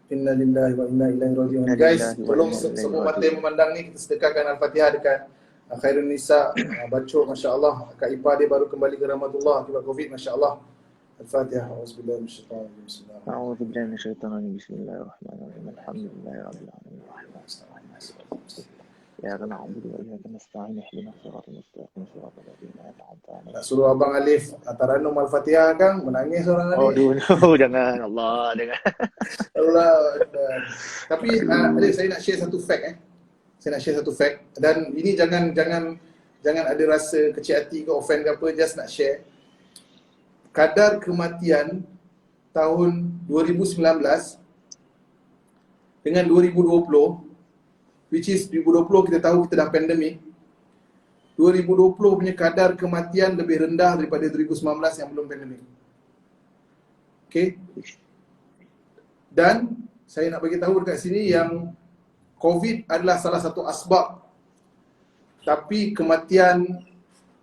Inna lillahi wa inna ilaihi raji'un. Guys, tolong semua mata yang memandang ni, kita sedekahkan Al-Fatihah dekat Khairun Nisa, bacok, Masya Allah. Kak Ipah dia baru kembali ke rahmatullah akibat Covid, Masya Allah. Al-Fatihah. Auzubillahi minasyaitanir rajim. A'udzubillahi minasyaitanir rajim. Bismillahirrahmanirrahim. Alhamdulillahirabbil alamin. Ya na'budu wa iyyaka nasta'in. Ihdinas siratal mustaqim. Siratal ladzina an'amta 'alaihim. Nak suruh Abang Alif taranum Al-Fatihah kan, menangis orang Alif. Oh, jangan. Allah, jangan. Allah. Tapi Alif, saya nak share satu fact Saya nak share satu fact, dan ini jangan ada rasa kecil hati ke offend ke apa, just nak share. Kadar kematian tahun 2019 dengan 2020, which is 2020 kita tahu kita dah pandemik. 2020 punya kadar kematian lebih rendah daripada 2019 yang belum pandemik. Okay? Dan saya nak bagi tahu dekat sini yang Covid adalah salah satu asbab, tapi kematian,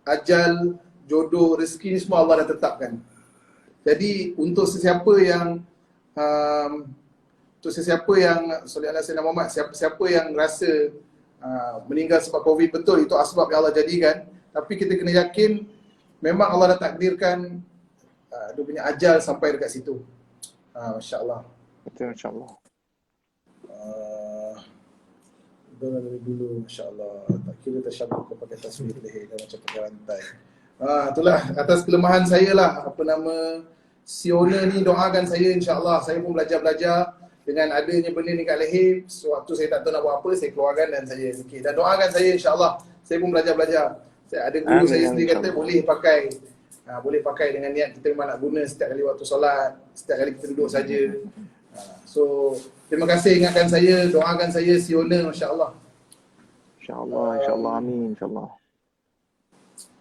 ajal, jodoh, rezeki ni semua Allah dah tetapkan. Jadi untuk sesiapa yang Sayyidina Muhammad, siapa yang rasa meninggal sebab Covid, betul itu asbab yang Allah jadikan, tapi kita kena yakin memang Allah dah takdirkan dia punya ajal sampai dekat situ. Masya Allah. Betul, insyaAllah. Doa dari dulu, Masya Allah. Tak kira tersyabuk kau pakai tasbih leher dan macam pakai rantai. Itulah atas kelemahan saya lah. Apa nama, si owner ni doakan saya, Insya Allah. Saya pun belajar-belajar dengan adanya benda ni kat leher. Sewaktu saya tak tahu nak buat apa, saya keluarkan dan saya fikir. Dan doakan saya, Insya Allah. Saya pun belajar-belajar. Saya ada guru Amin, saya amin, sendiri kata insyaAllah. boleh pakai. Boleh pakai dengan niat kita memang nak guna setiap kali waktu solat, setiap kali kita duduk saja. So, terima kasih ingatkan saya, doakan saya si owner, Masya Allah. InsyaAllah, insyaAllah. Amin, insyaAllah.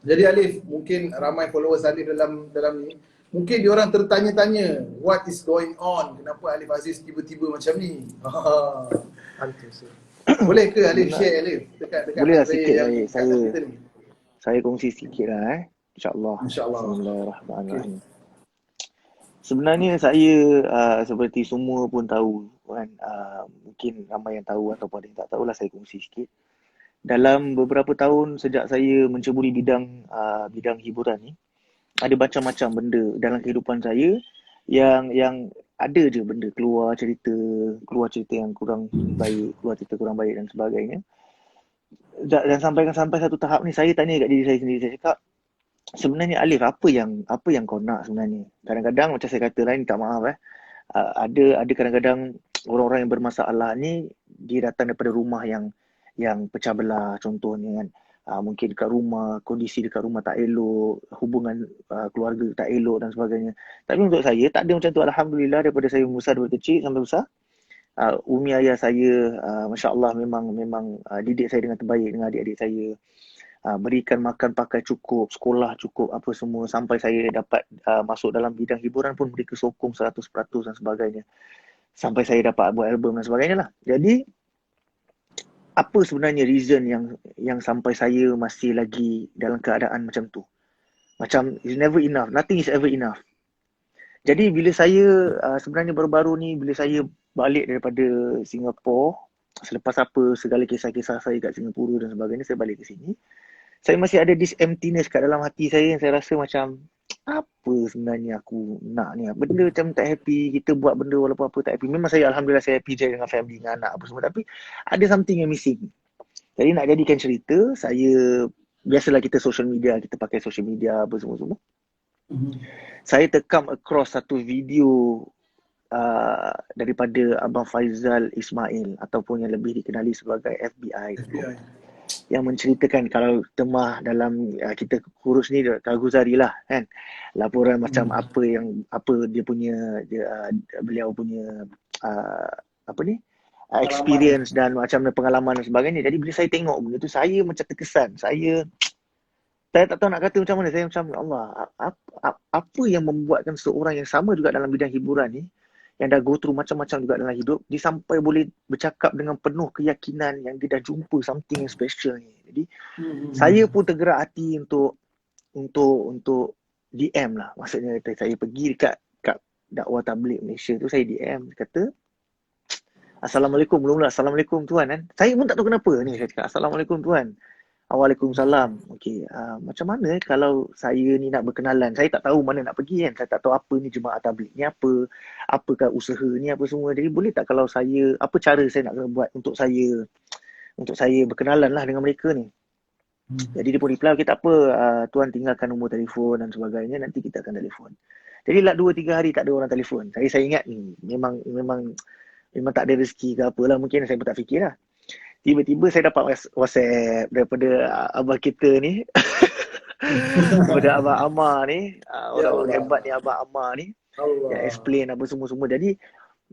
Jadi Alif, mungkin ramai followers Alif dalam ni, mungkin diorang tertanya-tanya, what is going on? Kenapa Alif Aziz tiba-tiba macam ni? Hantu sih. Boleh ke Alif share Alif dekat Boleh lah saya sikit yang lah, kat kita ni? saya kongsi sikit lah InsyaAllah. InsyaAllah. Bismillahirrahmanirrahim. Sebenarnya saya seperti semua pun tahu kan, mungkin ramai yang tahu ataupun ada yang tak tahulah, saya kongsi sikit. Dalam beberapa tahun sejak saya menceburi bidang hiburan ni, ada macam-macam benda dalam kehidupan saya yang ada je benda keluar cerita yang kurang baik, dan sebagainya. Dan sampai satu tahap ni saya tanya kat diri saya sendiri, saya cakap, sebenarnya Alif, apa yang kau nak sebenarnya? Kadang-kadang macam saya kata lah, minta maaf ada kadang-kadang orang-orang yang bermasalah ni dia datang daripada rumah yang pecah belah, contohnya kan. Mungkin dekat rumah, kondisi dekat rumah tak elok, hubungan keluarga tak elok dan sebagainya. Tapi untuk saya tak ada macam tu, alhamdulillah. Daripada saya besar, daripada kecil sampai besar, umi ayah saya Masya Allah memang didik saya dengan terbaik dengan adik-adik saya. Berikan makan pakai cukup, sekolah cukup, apa semua, sampai saya dapat masuk dalam bidang hiburan pun mereka sokong 100% dan sebagainya, sampai saya dapat buat album dan sebagainya lah. Jadi apa sebenarnya reason yang sampai saya masih lagi dalam keadaan macam tu? Macam it's never enough, nothing is ever enough. Jadi bila saya sebenarnya baru-baru ni, bila saya balik daripada Singapura, selepas segala kisah-kisah saya kat Singapura dan sebagainya, saya balik ke sini, saya masih ada this emptiness kat dalam hati saya yang saya rasa macam, apa sebenarnya aku nak ni? Benda macam tak happy, kita buat benda walaupun apa tak happy. Memang saya alhamdulillah saya happy je dengan family, dengan anak apa semua, tapi ada something yang missing. Jadi nak jadikan cerita, saya biasalah kita social media, kita pakai social media apa semua-semua. Saya terkam across satu video daripada Abang Faizal Ismail, ataupun yang lebih dikenali sebagai FBI. Yang menceritakan, kalau temah dalam kita kurus ni, Kaguzari lah kan, laporan macam apa dia punya beliau punya experience dan macam pengalaman dan sebagainya. Jadi bila saya tengok benda tu, saya macam terkesan. Saya tak tahu nak kata macam mana. Saya macam, Allah, apa yang membuatkan seorang yang sama juga dalam bidang hiburan ni, yang dah go through macam-macam juga dalam hidup, dia sampai boleh bercakap dengan penuh keyakinan yang dia dah jumpa something yang special ni. Jadi saya pun tergerak hati untuk DM lah. Maksudnya saya pergi dekat dakwah tabligh Malaysia tu, saya DM, kata, Assalamualaikum, mula-mula Assalamualaikum tuan kan. Saya pun tak tahu kenapa ni, saya cakap Assalamualaikum tuan. Waalaikumsalam. Okey, macam mana kalau saya ni nak berkenalan? Saya tak tahu mana nak pergi kan. Saya tak tahu apa ni jemaah tabligh ni, apakah usaha ni, apa semua. Jadi boleh tak kalau saya, apa cara saya nak kena buat untuk saya berkenalan lah dengan mereka ni. Jadi dia pun reply, okay, tak apa, tuan tinggalkan nombor telefon dan sebagainya, nanti kita akan telefon. Jadi lah 2-3 hari tak ada orang telefon. Saya ingat ni memang tak ada rezeki ke apalah, mungkin saya pun tak fikir lah. Tiba-tiba saya dapat WhatsApp daripada abang kita ni, daripada Abang Amar ni, orang hebat ni, Abang Amar ni, yang explain apa semua-semua. Jadi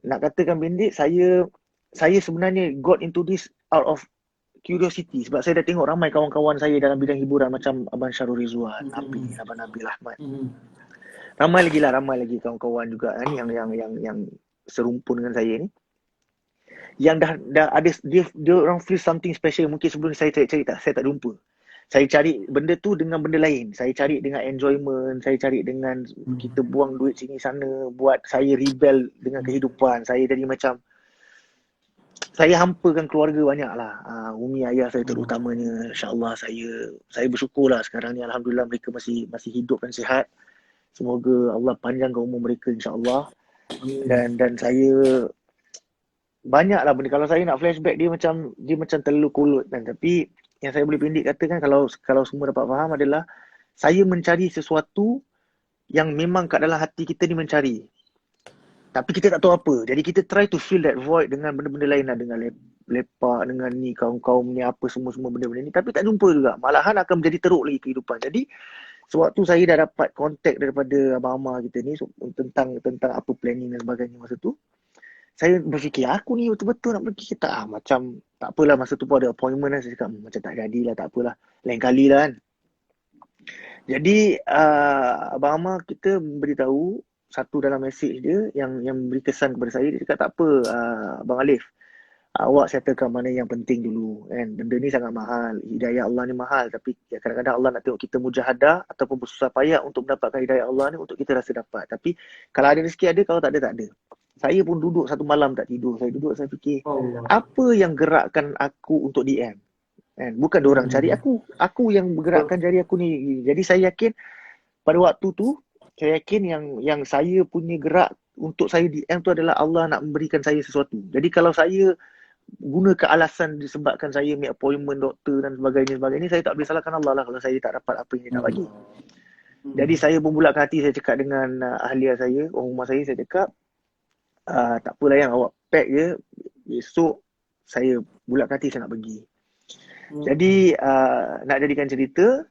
nak katakan pendek, saya sebenarnya got into this out of curiosity, sebab saya dah tengok ramai kawan-kawan saya dalam bidang hiburan macam Abang Syarul Rizwan, Abang Nabil Ahmad. Ramai lagi kawan-kawan juga kan, yang serumpun dengan saya ni, yang dah ada, dia orang feel something special. Mungkin sebelum ni saya cari saya tak jumpa. Saya cari benda tu dengan benda lain. Saya cari dengan enjoyment, saya cari dengan kita buang duit sini sana, buat saya rebel dengan kehidupan. Saya jadi macam, saya hampakan keluarga banyak lah. Umi ayah saya terutamanya, insyaAllah saya bersyukur lah sekarang ni, alhamdulillah mereka masih hidup dan sihat. Semoga Allah panjangkan umur mereka, insyaAllah. Dan saya banyaklah benda. Kalau saya nak flashback dia macam terlalu kolot kan. Tapi yang saya boleh pendek katakan kalau semua dapat faham adalah saya mencari sesuatu yang memang kat dalam hati kita ni mencari. Tapi kita tak tahu apa. Jadi kita try to fill that void dengan benda-benda lain lah. Dengan lepak, dengan ni, kaum-kaum ni, apa semua benda-benda ni. Tapi tak jumpa juga. Malahan akan menjadi teruk lagi kehidupan. Jadi sewaktu saya dah dapat kontak daripada Abang Amar kita ni tentang apa planning dan sebagainya masa tu, saya berfikir aku ni betul-betul nak pergi ke tak? Macam tak apalah, masa tu pun ada appointment lah. Saya cakap macam tak jadilah, tak apalah. Lain kali lah kan. Jadi Abang Amar kita beritahu satu dalam mesej dia yang beri kesan kepada saya. Dia cakap tak apa Abang Alif, awak settlekan mana yang penting dulu kan. Benda ni sangat mahal. Hidayah Allah ni mahal. Tapi kadang-kadang Allah nak tengok kita mujahadah ataupun bersusah payah untuk mendapatkan hidayah Allah ni untuk kita rasa dapat. Tapi kalau ada rezeki ada, kalau tak ada tak ada. Saya pun duduk satu malam tak tidur. Saya fikir apa yang gerakkan aku untuk DM kan? Bukan diorang cari aku. Aku yang bergerakkan jari aku ni. Jadi saya yakin pada waktu tu, saya yakin yang saya punya gerak untuk saya DM tu adalah Allah nak memberikan saya sesuatu. Jadi kalau saya gunakan alasan disebabkan saya make appointment doktor dan sebagainya, saya tak boleh salahkan Allah lah kalau saya tak dapat apa yang dia nak bagi. Jadi saya pun bulatkan hati, saya cakap dengan ahliah saya, orang rumah saya cakap, tak apalah yang awak pack je, besok saya bulatkan hati saya nak pergi. Jadi nak jadikan cerita,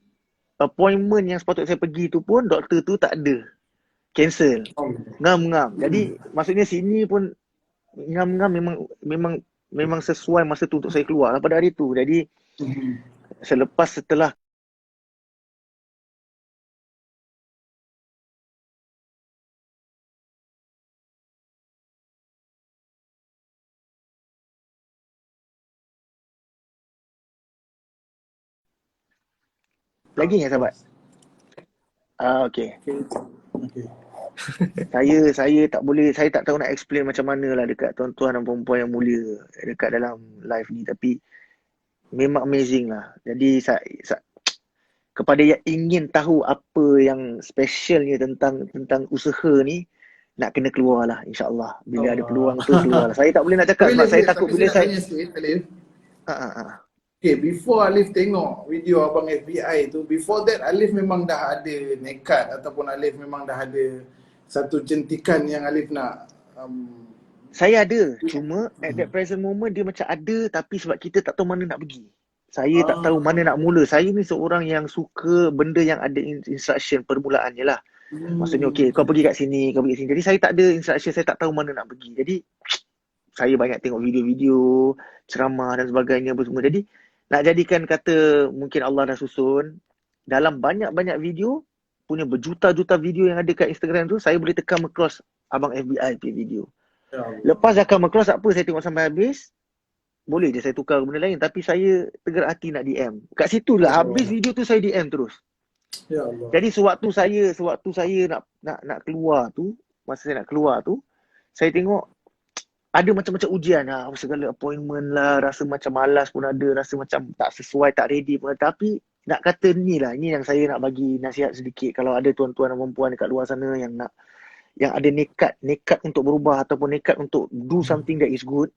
appointment yang sepatutnya saya pergi tu pun doktor tu tak ada, cancel, ngam-ngam. Jadi maksudnya sini pun ngam-ngam memang sesuai masa tu untuk saya keluar lah pada hari tu. Jadi setelah lagi ya sahabat. Okay. Saya tak boleh, saya tak tahu nak explain macam mana lah dekat tuan-tuan dan perempuan yang mulia dekat dalam live ni. Tapi memang amazing lah. Jadi kepada yang ingin tahu apa yang specialnya tentang usaha ni, nak kena keluar lah insyaAllah. Bila ada peluang tu keluar lah. Saya tak boleh nak cakap sebab saya takut bila saya Okay, before Alif tengok video Abang FBI tu, before that Alif memang dah ada nekat ataupun Alif memang dah ada satu jentikan yang Alif nak saya ada, cuma at that present moment dia macam ada tapi sebab kita tak tahu mana nak pergi. Saya tak tahu mana nak mula. Saya ni seorang yang suka benda yang ada instruction permulaan je lah. Maksudnya okay, kau pergi kat sini, kau pergi kat sini. Jadi saya tak ada instruction, saya tak tahu mana nak pergi. Jadi saya banyak tengok video-video, ceramah dan sebagainya apa semua. Jadi nak jadikan kata mungkin Allah dah susun, dalam banyak-banyak video, punya berjuta-juta video yang ada kat Instagram tu, saya boleh tekan across Abang FBI punya video. Lepas dah come across, apa saya tengok sampai habis, boleh je saya tukar benda lain. Tapi saya tergerak hati nak DM. Kat situ lah, habis video tu saya DM terus. Ya Allah. Jadi sewaktu saya nak keluar tu, masa saya nak keluar tu, saya tengok ada macam-macam ujian lah, segala appointment lah, rasa macam malas pun ada, rasa macam tak sesuai, tak ready pun ada. Tapi nak kata ni lah, ni yang saya nak bagi nasihat sedikit. Kalau ada tuan-tuan dan perempuan dekat luar sana yang ada nekat untuk berubah ataupun nekat untuk do something that is good,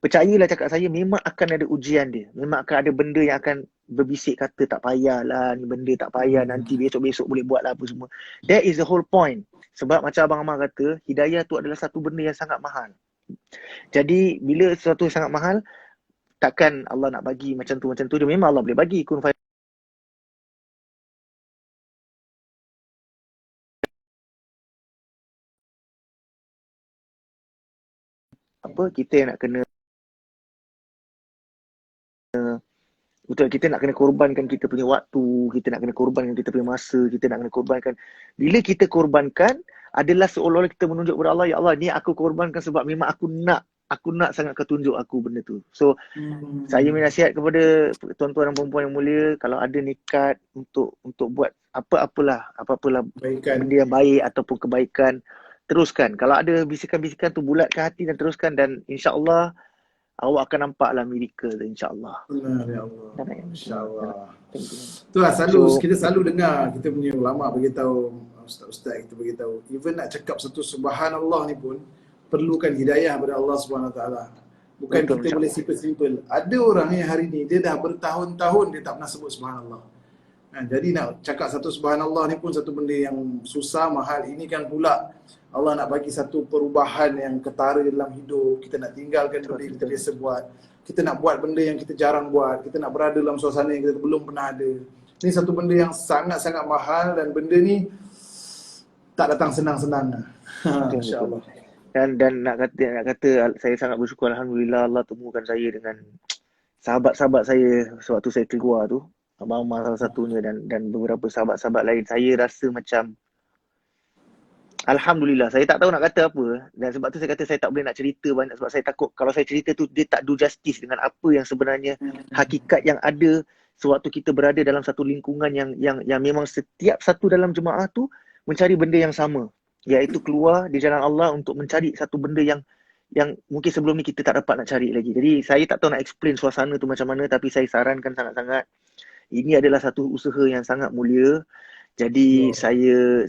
percayalah cakap saya, memang akan ada ujian dia. Memang akan ada benda yang akan berbisik kata tak payahlah, ni benda tak payah, nanti besok-besok boleh buat lah apa semua. That is the whole point. Sebab macam Abang Amar kata, hidayah tu adalah satu benda yang sangat mahal. Jadi bila sesuatu sangat mahal, takkan Allah nak bagi macam tu. Dia memang Allah boleh bagi. Apa kita yang nak kena, betul, kita nak kena korbankan kita punya waktu, kita nak kena korbankan kita punya masa, kita nak kena korbankan. Bila kita korbankan, adalah seolah-olah kita menunjuk kepada Allah, ya Allah, ni aku korbankan sebab memang aku nak sangat kau tunjuk aku benda tu. So saya menasihat kepada tuan-tuan dan perempuan yang mulia, kalau ada nekat untuk buat apa-apalah benda yang baik ataupun kebaikan, teruskan. Kalau ada bisikan-bisikan tu, bulatkan hati dan teruskan, dan insya-Allah awak akan nampaklah miracle tu, insya-Allah. Benar ya Allah. Insya-Allah. Itulah kita selalu dengar kita punya ulama beritahu ustaz-ustaz kita beritahu. Even nak cakap satu subhanallah ni pun perlukan hidayah daripada Allah Subhanahu Wa Taala. Bukan Betul, kita boleh simple-simple. Ada orang yang hari ni dia dah bertahun-tahun dia tak pernah sebut subhanallah. Jadi nak cakap satu subhanallah ni pun satu benda yang susah, mahal. Ini kan pula Allah nak bagi satu perubahan yang ketara dalam hidup. Kita nak tinggalkan benda yang kita biasa buat. Kita nak buat benda yang kita jarang buat. Kita nak berada dalam suasana yang kita belum pernah ada. Ini satu benda yang sangat-sangat mahal dan benda ni tak datang senang-senang. InsyaAllah. Dan nak kata saya sangat bersyukur, alhamdulillah Allah temukan saya dengan sahabat-sahabat saya sewaktu saya keluar tu. Abang Amar salah satunya dan beberapa sahabat-sahabat lain. Saya rasa macam alhamdulillah, saya tak tahu nak kata apa. Dan sebab tu saya kata saya tak boleh nak cerita banyak sebab saya takut kalau saya cerita tu dia tak do justice dengan apa yang sebenarnya hakikat yang ada sewaktu kita berada dalam satu lingkungan yang memang setiap satu dalam jemaah tu mencari benda yang sama, iaitu keluar di jalan Allah untuk mencari satu benda yang mungkin sebelum ni kita tak dapat nak cari lagi. Jadi saya tak tahu nak explain suasana tu macam mana, tapi saya sarankan sangat-sangat ini adalah satu usaha yang sangat mulia. Jadi saya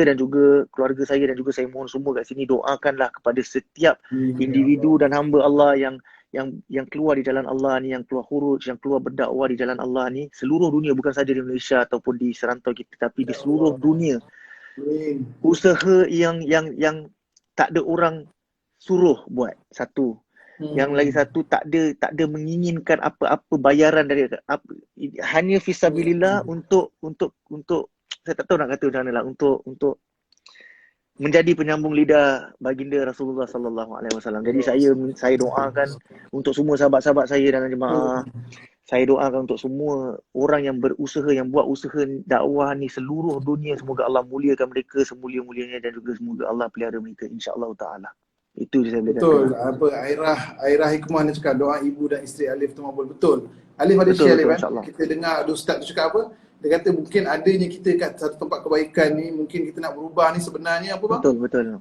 dan juga keluarga saya dan juga saya mohon semua kat sini doakanlah kepada setiap individu dan hamba Allah yang keluar di jalan Allah ni, yang keluar khuruj, yang keluar berdakwah di jalan Allah ni, seluruh dunia, bukan saja di Malaysia ataupun di serantau kita, tapi di seluruh dunia. Usaha yang tak ada orang suruh buat, satu. Yang lagi satu tak ada menginginkan apa-apa bayaran dari hanya fisabilillah untuk saya tak tahu nak kata macam mana lah, untuk menjadi penyambung lidah baginda Rasulullah sallallahu alaihi wasallam. Jadi saya doakan untuk semua sahabat-sahabat saya dalam jemaah. Saya doakan untuk semua orang yang berusaha, yang buat usaha dakwah ni seluruh dunia, semoga Allah muliakan mereka semulia-mulianya dan juga semoga Allah pelihara mereka insya-Allah taala. Itu je saya boleh kata. Betul. Apa Airah Hikmah ni cakap doa ibu dan isteri Alif tu mabul. Betul. Alif ada share Alif kan? Kita dengar ada ustaz tu cakap apa? Dia kata mungkin adanya kita kat satu tempat kebaikan ni, mungkin kita nak berubah ni sebenarnya apa bang? Betul.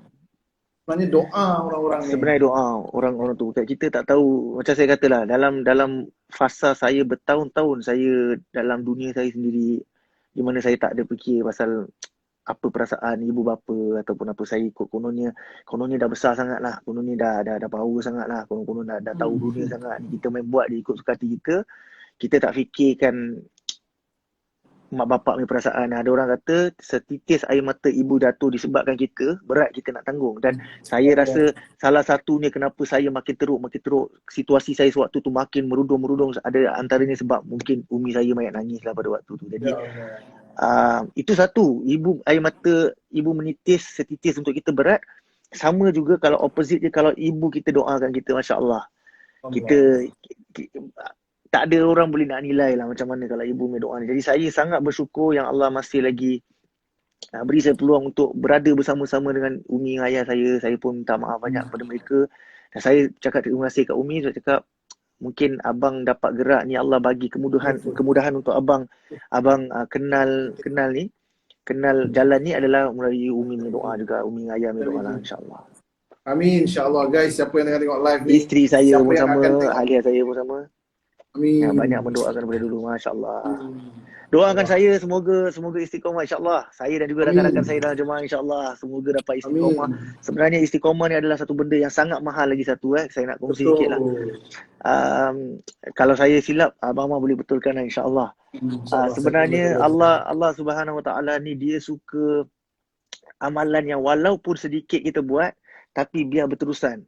Sebenarnya doa orang-orang ni. Sebenarnya doa orang-orang tu. Kita tak tahu, macam saya katalah, dalam fasa saya bertahun-tahun saya dalam dunia saya sendiri, di mana saya tak ada fikir pasal apa perasaan ibu bapa ataupun apa. Saya ikut kononnya dah besar sangat lah, kononnya dah power sangat lah, konon dah tahu dunia sangat. Kita main buat dia ikut suka hati kita tak fikirkan mak bapak punya perasaan. Ada orang kata setitis air mata ibu jatuh disebabkan kita, berat kita nak tanggung. Dan saya rasa salah satunya kenapa saya makin teruk, situasi saya sewaktu tu makin merudung, ada antaranya sebab mungkin umi saya banyak nangis lah pada waktu tu. Jadi itu satu, air mata ibu menitis setitis untuk kita berat. Sama juga kalau opposite je, kalau ibu kita doakan kita, masya-Allah. Kita tak ada orang boleh nak nilai lah macam mana kalau ibu punya doa ni. Jadi saya sangat bersyukur yang Allah masih lagi beri saya peluang untuk berada bersama-sama dengan umi dan ayah saya. Saya pun minta maaf banyak kepada mereka. Dan saya cakap terima kasih kat umi. Saya cakap mungkin abang dapat gerak ni, Allah bagi kemudahan untuk abang kenal jalan ni adalah melalui umi punya doa juga, umi dan ayah punya doa lah, insya-Allah. Amin, insya-Allah guys. Siapa yang tengok live ni, isteri saya pun sama, ahli saya pun sama. Amin. Banyak mendoakan daripada dulu, masya-Allah. Doakan saya semoga istiqamah, insya-Allah. Saya dan juga rakan-rakan saya dalam jemaah, insya-Allah semoga dapat istiqamah. Sebenarnya istiqamah ni adalah satu benda yang sangat mahal lagi satu. Saya nak kongsi sikit lah. Kalau saya silap, Abang Amar boleh betulkan lah, insya-Allah. Sebenarnya Allah Subhanahu Wa Taala ni dia suka amalan yang walaupun sedikit kita buat tapi biar berterusan.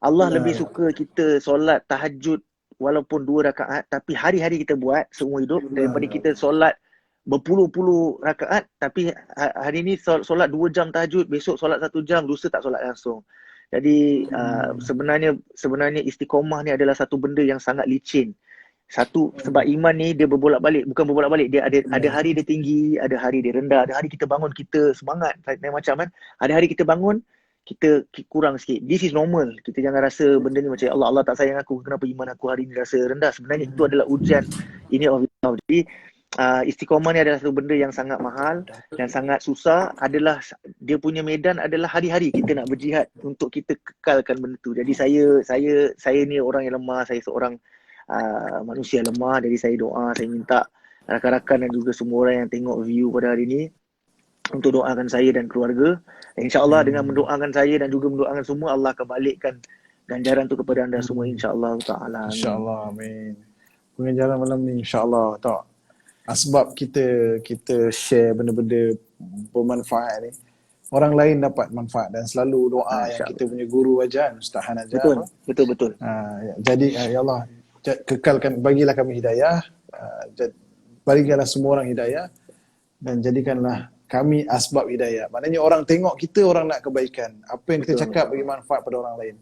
Allah lebih suka kita solat tahajud walaupun 2 rakaat tapi hari-hari kita buat seumur hidup daripada kita solat berpuluh-puluh rakaat tapi hari ni solat 2 jam tahajud, besok solat 1 jam, lusa tak solat langsung. Jadi sebenarnya istiqamah ni adalah satu benda yang sangat licin. Satu, sebab iman ni dia bukan berbolak-balik, dia ada hari dia tinggi, ada hari dia rendah, ada hari kita bangun kita semangat macam kan. Ada hari kita bangun kita kurang sikit. This is normal. Kita jangan rasa benda ni macam Allah tak sayang aku, kenapa iman aku hari ni rasa rendah. Sebenarnya itu adalah ujian ini of Allah. Jadi istiqamah ni adalah satu benda yang sangat mahal dan sangat susah. Dia punya medan adalah hari-hari kita nak berjihad untuk kita kekalkan benda tu. Jadi saya ni orang yang lemah, saya seorang manusia lemah. Jadi saya doa, saya minta rakan-rakan dan juga semua orang yang tengok view pada hari ni, untuk doakan saya dan keluarga. InsyaAllah dengan mendoakan saya dan juga mendoakan semua, Allah akan balikkan ganjaran tu kepada anda semua, insyaAllah ta'ala. Amin. InsyaAllah, amin. Pengajaran malam ni insyaAllah tak. Sebab kita share benda-benda bermanfaat ni, orang lain dapat manfaat, dan selalu doa yang kita punya guru ajar, Ustaz Han ajar. Betul. Jadi ya Allah, kekalkan, bagilah kami hidayah, berikanlah semua orang hidayah, dan jadikanlah kami asbab hidayah. Maknanya orang tengok kita, orang nak kebaikan. Apa yang kita cakap bagi manfaat pada orang lain.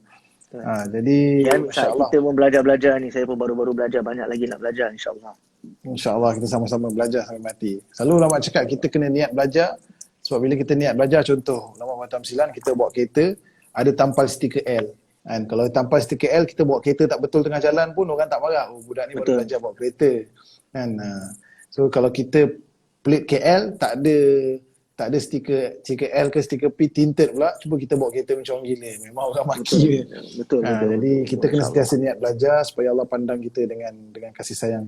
Jadi insyaAllah kita pun belajar ni, saya pun baru-baru belajar, banyak lagi nak belajar insyaAllah. InsyaAllah kita sama-sama belajar sampai mati. Selalu ulama cakap kita kena niat belajar. Sebab bila kita niat belajar, contoh ulama Batam Silan, kita bawa kereta ada tampal stiker L. Kan, kalau tampal stiker L, kita bawa kereta tak betul tengah jalan pun orang tak marah. Oh, budak ni baru belajar bawa kereta. Kan. So kalau kita plate KL tak ada stiker L ke stiker P tinted pula, cuba kita bawa kereta macam orang gila, memang orang maki. Betul. Jadi kita kena sentiasa niat belajar supaya Allah pandang kita dengan kasih sayang.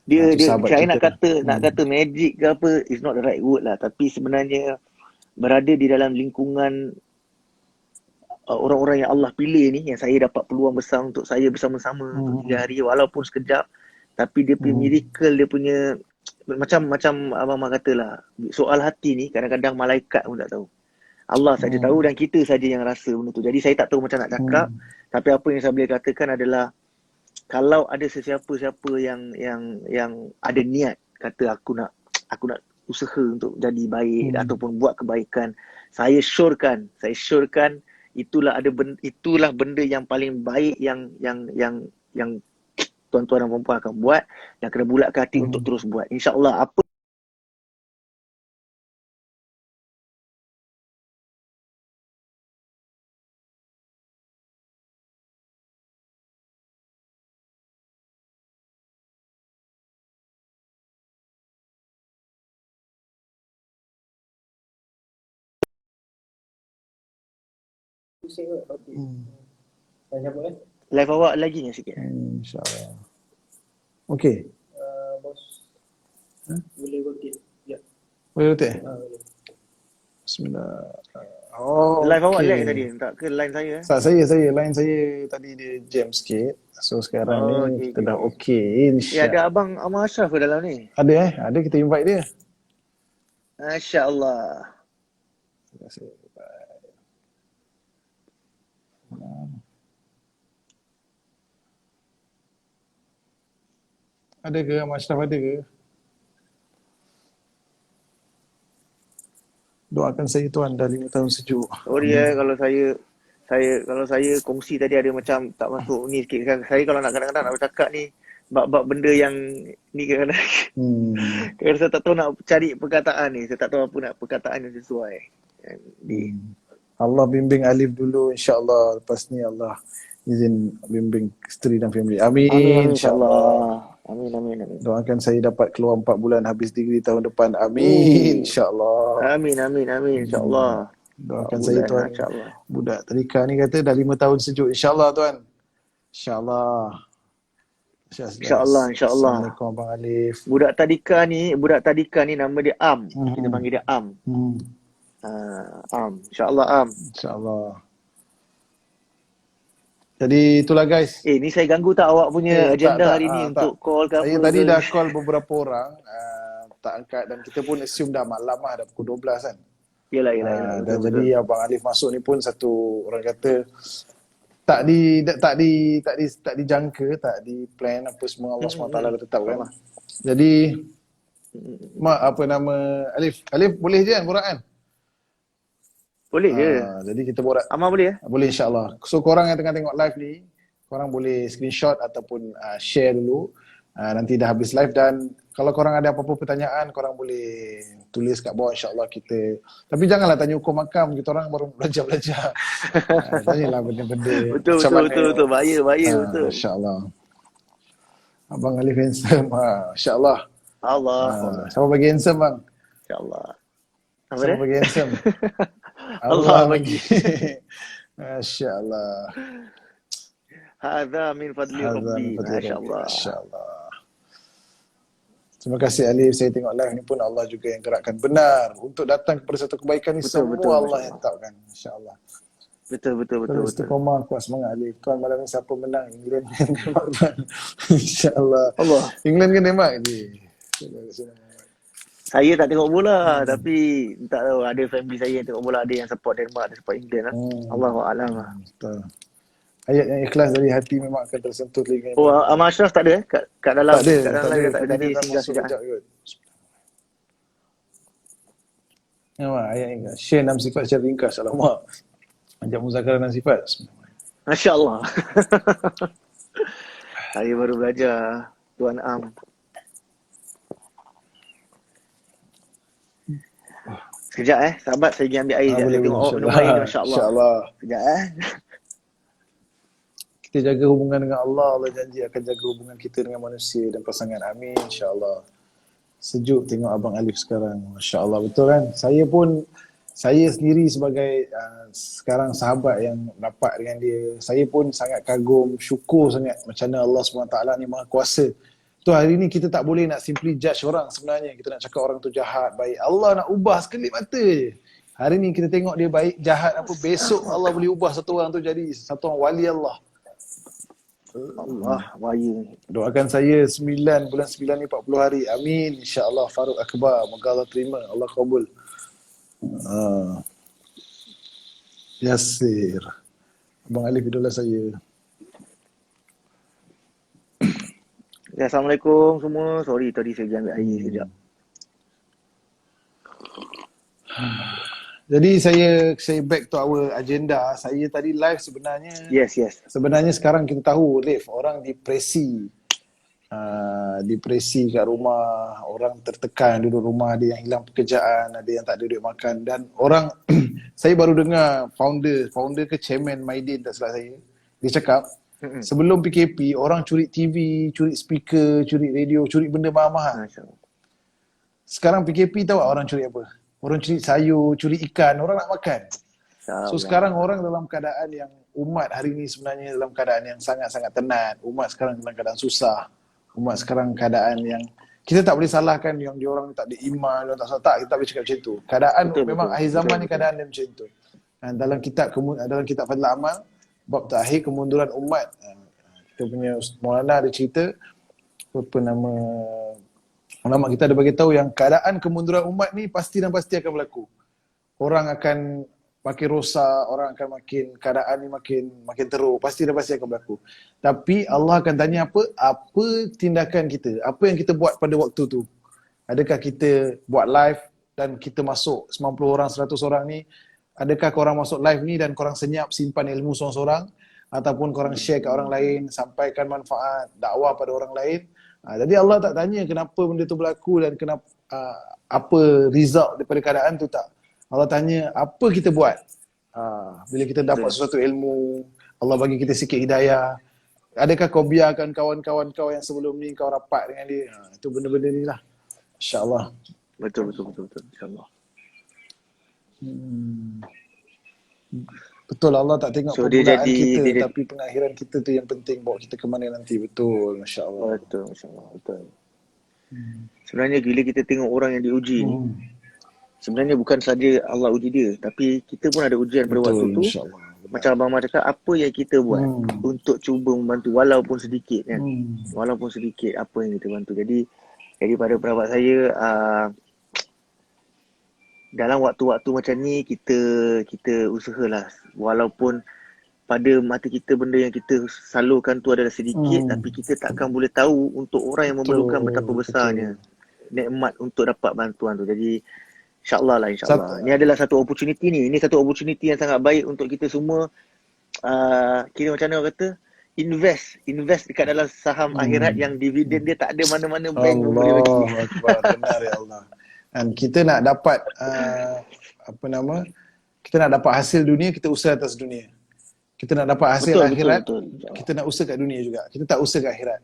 Dia saya nak kata magic ke apa, is not the right word lah, tapi sebenarnya berada di dalam lingkungan orang-orang yang Allah pilih ni, yang saya dapat peluang besar untuk saya bersama-sama untuk 3 hari walaupun sekejap, tapi dia punya miracle, dia punya macam abang katalah, soal hati ni kadang-kadang malaikat pun tak tahu. Allah saja tahu dan kita saja yang rasa benda tu. Jadi saya tak tahu macam nak cakap, tapi apa yang saya boleh katakan adalah, kalau ada sesiapa-siapa yang ada niat kata aku nak usaha untuk jadi baik ataupun buat kebaikan, saya syorkan itulah benda yang paling baik yang tuan-tuan dan puan-puan akan buat, dan kena bulatkan hati untuk terus buat. InsyaAllah apa live awak lagi ni sikit. InsyaAllah. Okey. Bos. Boleh rotate. Ya. Boleh rotate? Boleh. Bismillah. Live awak lag tadi, tak ke line saya? Saya line saya tadi dia jam sikit. So sekarang ni kita dah okey, ada abang Ashraf ke dalam ni? Ada kita invite dia. Masya-Allah. Terima kasih. Ada ke Ashraf, ada ke? Doakan saya tuan, dah 5 tahun sejuk. Sorry kalau saya kongsi tadi ada macam tak masuk ni sikit kan. Saya kalau nak kadang-kadang nak bercakap ni bab benda yang ni kadang-kadang kadang saya tak tahu nak cari perkataan ni. Saya tak tahu apa nak perkataan yang sesuai. Allah bimbing Alif dulu insya-Allah, lepas ni Allah izin bimbing isteri dan family. Amin insya-Allah. Amin. Doakan saya dapat keluar 4 bulan habis degree tahun depan. Amin insya-Allah. Amin insya-Allah. Doakan saya tuan. Budak tadika ni kata dah 5 tahun sejuk. InsyaAllah tuan. InsyaAllah. Assalamualaikum Abang Alif. Budak tadika ni nama dia Am. Kita panggil dia Am. Am. InsyaAllah Am. InsyaAllah. Jadi itulah guys. Ni saya ganggu tak awak punya agenda hari ni untuk call ke apa? Saya tadi dah call beberapa orang. Tak angkat, dan kita pun assume dah malam dah pukul 12 kan. Yelah. Dan betul. Jadi Abang Alif masuk ni pun satu orang kata tak dijangka, tak di plan apa semua, Allah SWT dah tetapkan. Jadi apa nama Alif boleh je kan borak kan? Boleh je. Jadi kita borak. Amal boleh ya? Boleh insyaAllah. So korang yang tengah tengok live ni, korang boleh screenshot ataupun share dulu. Nanti dah habis live, dan kalau korang ada apa-apa pertanyaan, korang boleh tulis kat bawah, insyaAllah kita. Tapi janganlah tanya hukum makam, kita orang baru belajar. Tanyalah benda-benda. Betul. Bahaya betul. InsyaAllah. Abang Alif handsome. InsyaAllah. Allah. Siapa bagi handsome bang? InsyaAllah. Siapa bagi handsome? Allah bagi. InsyaAllah. Hadza min fadli Rabbi. Masya-Allah. InsyaAllah. Terima kasih Alif, saya tengok live ni pun Allah juga yang gerakkan. Benar, untuk datang kepada satu kebaikan ni Betul, semua betul, Allah Masya yang Allah. tahu kan. Insya-Allah. Betul. Terus istiqomah, kuat semangat Alif. Tuan malam ni siapa menang? England kan tembak tuan. Insya-Allah. Allah. England kan tembak je. Saya tak tengok bola tapi tak tahu ada family saya yang tengok bola, ada yang support Denmark, ada support England lah. Allahu a'lam lah. Betul. Ayat yang ikhlas dari hati memang akan tersentuh telinga. Oh, Ahmad Ashraf tak ada kat dalam tak ada, kat dalam tak live ada. tak ada. Tadi Tadi dah singgah masuk sekejap. sekejap kot. Nampak ayat ini. Share 6 sifat secara ringkas. Alamak. Ajak muzakarah 6 sifat. Masya Allah. Saya baru belajar Tuan Am. Sekejap sahabat, saya pergi ambil air sekejap. Saya tengok awak minum air ni, Masya Allah. InsyaAllah. Sekejap Kita jaga hubungan dengan Allah. Allah janji akan jaga hubungan kita dengan manusia dan pasangan. Amin. InsyaAllah. Sejuk tengok Abang Alif sekarang. Masya Allah. Betul kan? Saya sendiri sebagai sekarang sahabat yang rapat dengan dia, saya pun sangat kagum, syukur sangat macam mana Allah SWT ni Maha Kuasa. Tu hari ni kita tak boleh nak simply judge orang sebenarnya. Kita nak cakap orang tu jahat, baik. Allah nak ubah sekelip mata je. Hari ni kita tengok dia baik, jahat apa, besok Allah boleh ubah satu orang tu jadi satu orang wali Allah. Allah, wahyu. Doakan saya 9 bulan 9 ni 40 hari. Amin. InsyaAllah Farouk Akbar. Moga Allah terima. Allah kabul. Yasir. Abang Alif idola saya. Ya, Assalamualaikum semua. Sorry tadi saya pergi ambil air sekejap. Jadi saya back to our agenda. Saya tadi live sebenarnya. Yes. Sebenarnya sekarang kita tahu, Alif, orang depresi. Depresi kat rumah, orang tertekan duduk rumah, ada yang hilang pekerjaan, ada yang tak ada duit makan, dan orang saya baru dengar founder ke chairman Maidin tak salah saya, dia cakap sebelum PKP orang curi TV, curi speaker, curi radio, curi benda mahal-mahal. Sekarang PKP tahu tak orang curi apa? Orang curi sayur, curi ikan, orang nak makan. So sekarang orang dalam keadaan yang, umat hari ni sebenarnya dalam keadaan yang sangat-sangat tenat. Umat sekarang dalam keadaan susah. Umat sekarang keadaan yang kita tak boleh salahkan yang diorang tak ada iman, diorang tak salah, kita tak boleh cakap macam tu. Keadaan memang akhir zaman ni keadaan dia macam tu. Dan dalam kitab Fadlul Amal bab terakhir kemunduran umat, kita punya Maulana ada cerita, apa nama, ulama kita ada bagi tahu yang keadaan kemunduran umat ni pasti dan pasti akan berlaku. Orang akan makin rosak, orang akan keadaan ni makin teruk, pasti dan pasti akan berlaku. Tapi Allah akan tanya apa tindakan kita, apa yang kita buat pada waktu tu. Adakah kita buat live dan kita masuk 90 orang, 100 orang ni, adakah korang masuk live ni dan korang senyap simpan ilmu seorang-seorang, ataupun korang share kat orang lain, sampaikan manfaat, dakwah pada orang lain. Jadi Allah tak tanya kenapa benda tu berlaku dan kenapa apa result daripada keadaan tu, tak. Allah tanya apa kita buat. Bila kita dapat sesuatu ilmu, Allah bagi kita sikit hidayah, adakah kau biarkan kawan-kawan kau yang sebelum ni kau rapat dengan dia? Itu benda-benda ni lah. InsyaAllah. Betul. InsyaAllah. Betul, Allah tak tengok So, permulaan dia kita, tapi pengakhiran kita tu yang penting, bawa kita ke mana nanti. Betul, Masya Allah. Betul, Masya Allah. Betul. Sebenarnya bila kita tengok orang yang diuji ni, sebenarnya bukan saja Allah uji dia, tapi kita pun ada ujian pada waktu tu. Macam Abang Ahmad cakap, apa yang kita buat untuk cuba membantu walaupun sedikit kan. Walaupun sedikit apa yang kita bantu. Jadi pada pendapat saya, dalam waktu-waktu macam ni kita usahalah, walaupun pada mata kita benda yang kita salurkan tu adalah sedikit, tapi kita takkan boleh tahu untuk orang yang memerlukan betapa besarnya nikmat untuk dapat bantuan tu. Jadi InsyaAllah lah, insyaAllah. Ini adalah satu opportunity ni. Ini satu opportunity yang sangat baik untuk kita semua. Kira macam mana orang kata, invest dekat dalam saham akhirat yang dividen dia tak ada mana-mana bank pun boleh bagi. Allah Akbar, benar ya Allah. Dan kita nak dapat kita nak dapat hasil dunia, kita usaha atas dunia. Kita nak dapat hasil akhirat, betul. Kita nak usaha kat dunia juga. Kita tak usaha kat akhirat.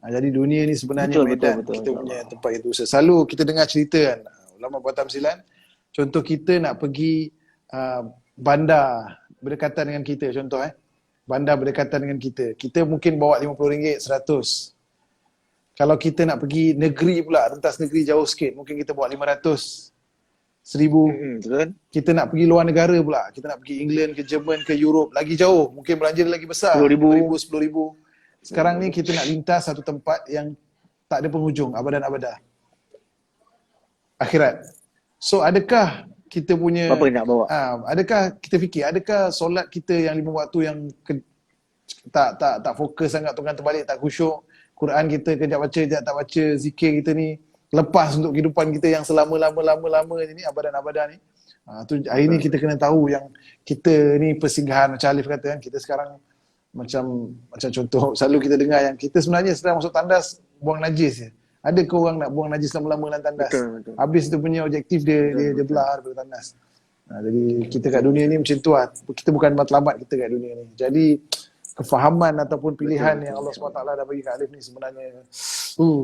Jadi dunia ni sebenarnya medan kita punya tempat kita usaha. Selalu kita dengar cerita kan, ulama buat tamsilan, contoh kita nak pergi bandar berdekatan dengan kita, contoh bandar berdekatan dengan kita mungkin bawa RM50, 100. Kalau kita nak pergi negeri pula, rentas negeri jauh sikit, mungkin kita bawa 500, 1000. Betul. Kita nak pergi luar negara pula, kita nak pergi England ke Jerman ke Europe, lagi jauh, mungkin belanja dia lagi besar, 10,000. 10,000. Sekarang ni kita nak lintas satu tempat yang tak ada penghujung, abadan abada. Akhirat. So adakah kita punya Apa nak bawa? adakah kita fikir, adakah solat kita yang 5 waktu yang tak fokus sangat, tunggang terbalik, tak khusyuk, Quran kita kejap baca, kejap tak baca, zikir kita ni lepas untuk kehidupan kita yang selama-lama ni, abadan-abadan ni. Tu hari ni kita kena tahu yang kita ni persinggahan, macam Alif kata kan, kita sekarang macam contoh selalu kita dengar yang kita sebenarnya sedang masuk tandas buang najis je. Ada ke orang nak buang najis lama-lama dalam tandas? Betul. Habis tu punya objektif dia belah daripada tandas. Jadi kita kat dunia ni macam tu lah. Kita bukan matlamat kita kat dunia ni. Jadi kefahaman ataupun pilihan yang Allah SWT dah bagi kat Alif ni sebenarnya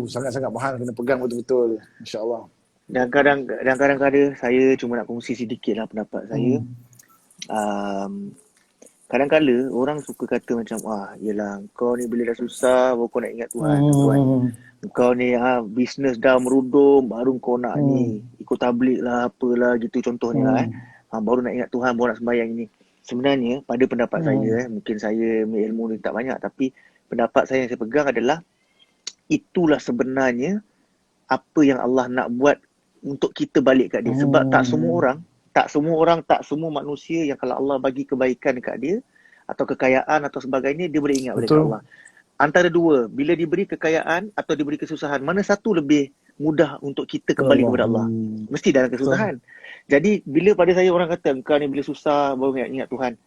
sangat-sangat mahal, kena pegang betul-betul, insya-Allah. Dan kadang-kadang saya cuma nak kongsi sedikit lah pendapat saya. Kadang-kadang orang suka kata macam, yelah kau ni bila dah susah baru kau nak ingat Tuhan. Kau ni bisnes dah merudum baru kau nak ni ikut tabligh lah apalah gitu contohnya lah baru nak ingat Tuhan, baru nak sembahyang ini. Sebenarnya pada pendapat saya, mungkin saya ilmu ni tak banyak, tapi pendapat saya yang saya pegang adalah itulah sebenarnya apa yang Allah nak buat untuk kita balik kat dia. Sebab tak semua manusia yang kalau Allah bagi kebaikan dekat dia atau kekayaan atau sebagainya, dia boleh ingat balik kat Allah. Antara dua, bila diberi kekayaan atau diberi kesusahan, mana satu lebih mudah untuk kita kembali kepada Allah? Mesti dalam kesusahan. Jadi bila pada saya orang kata engkau ni bila susah baru ingat Tuhan,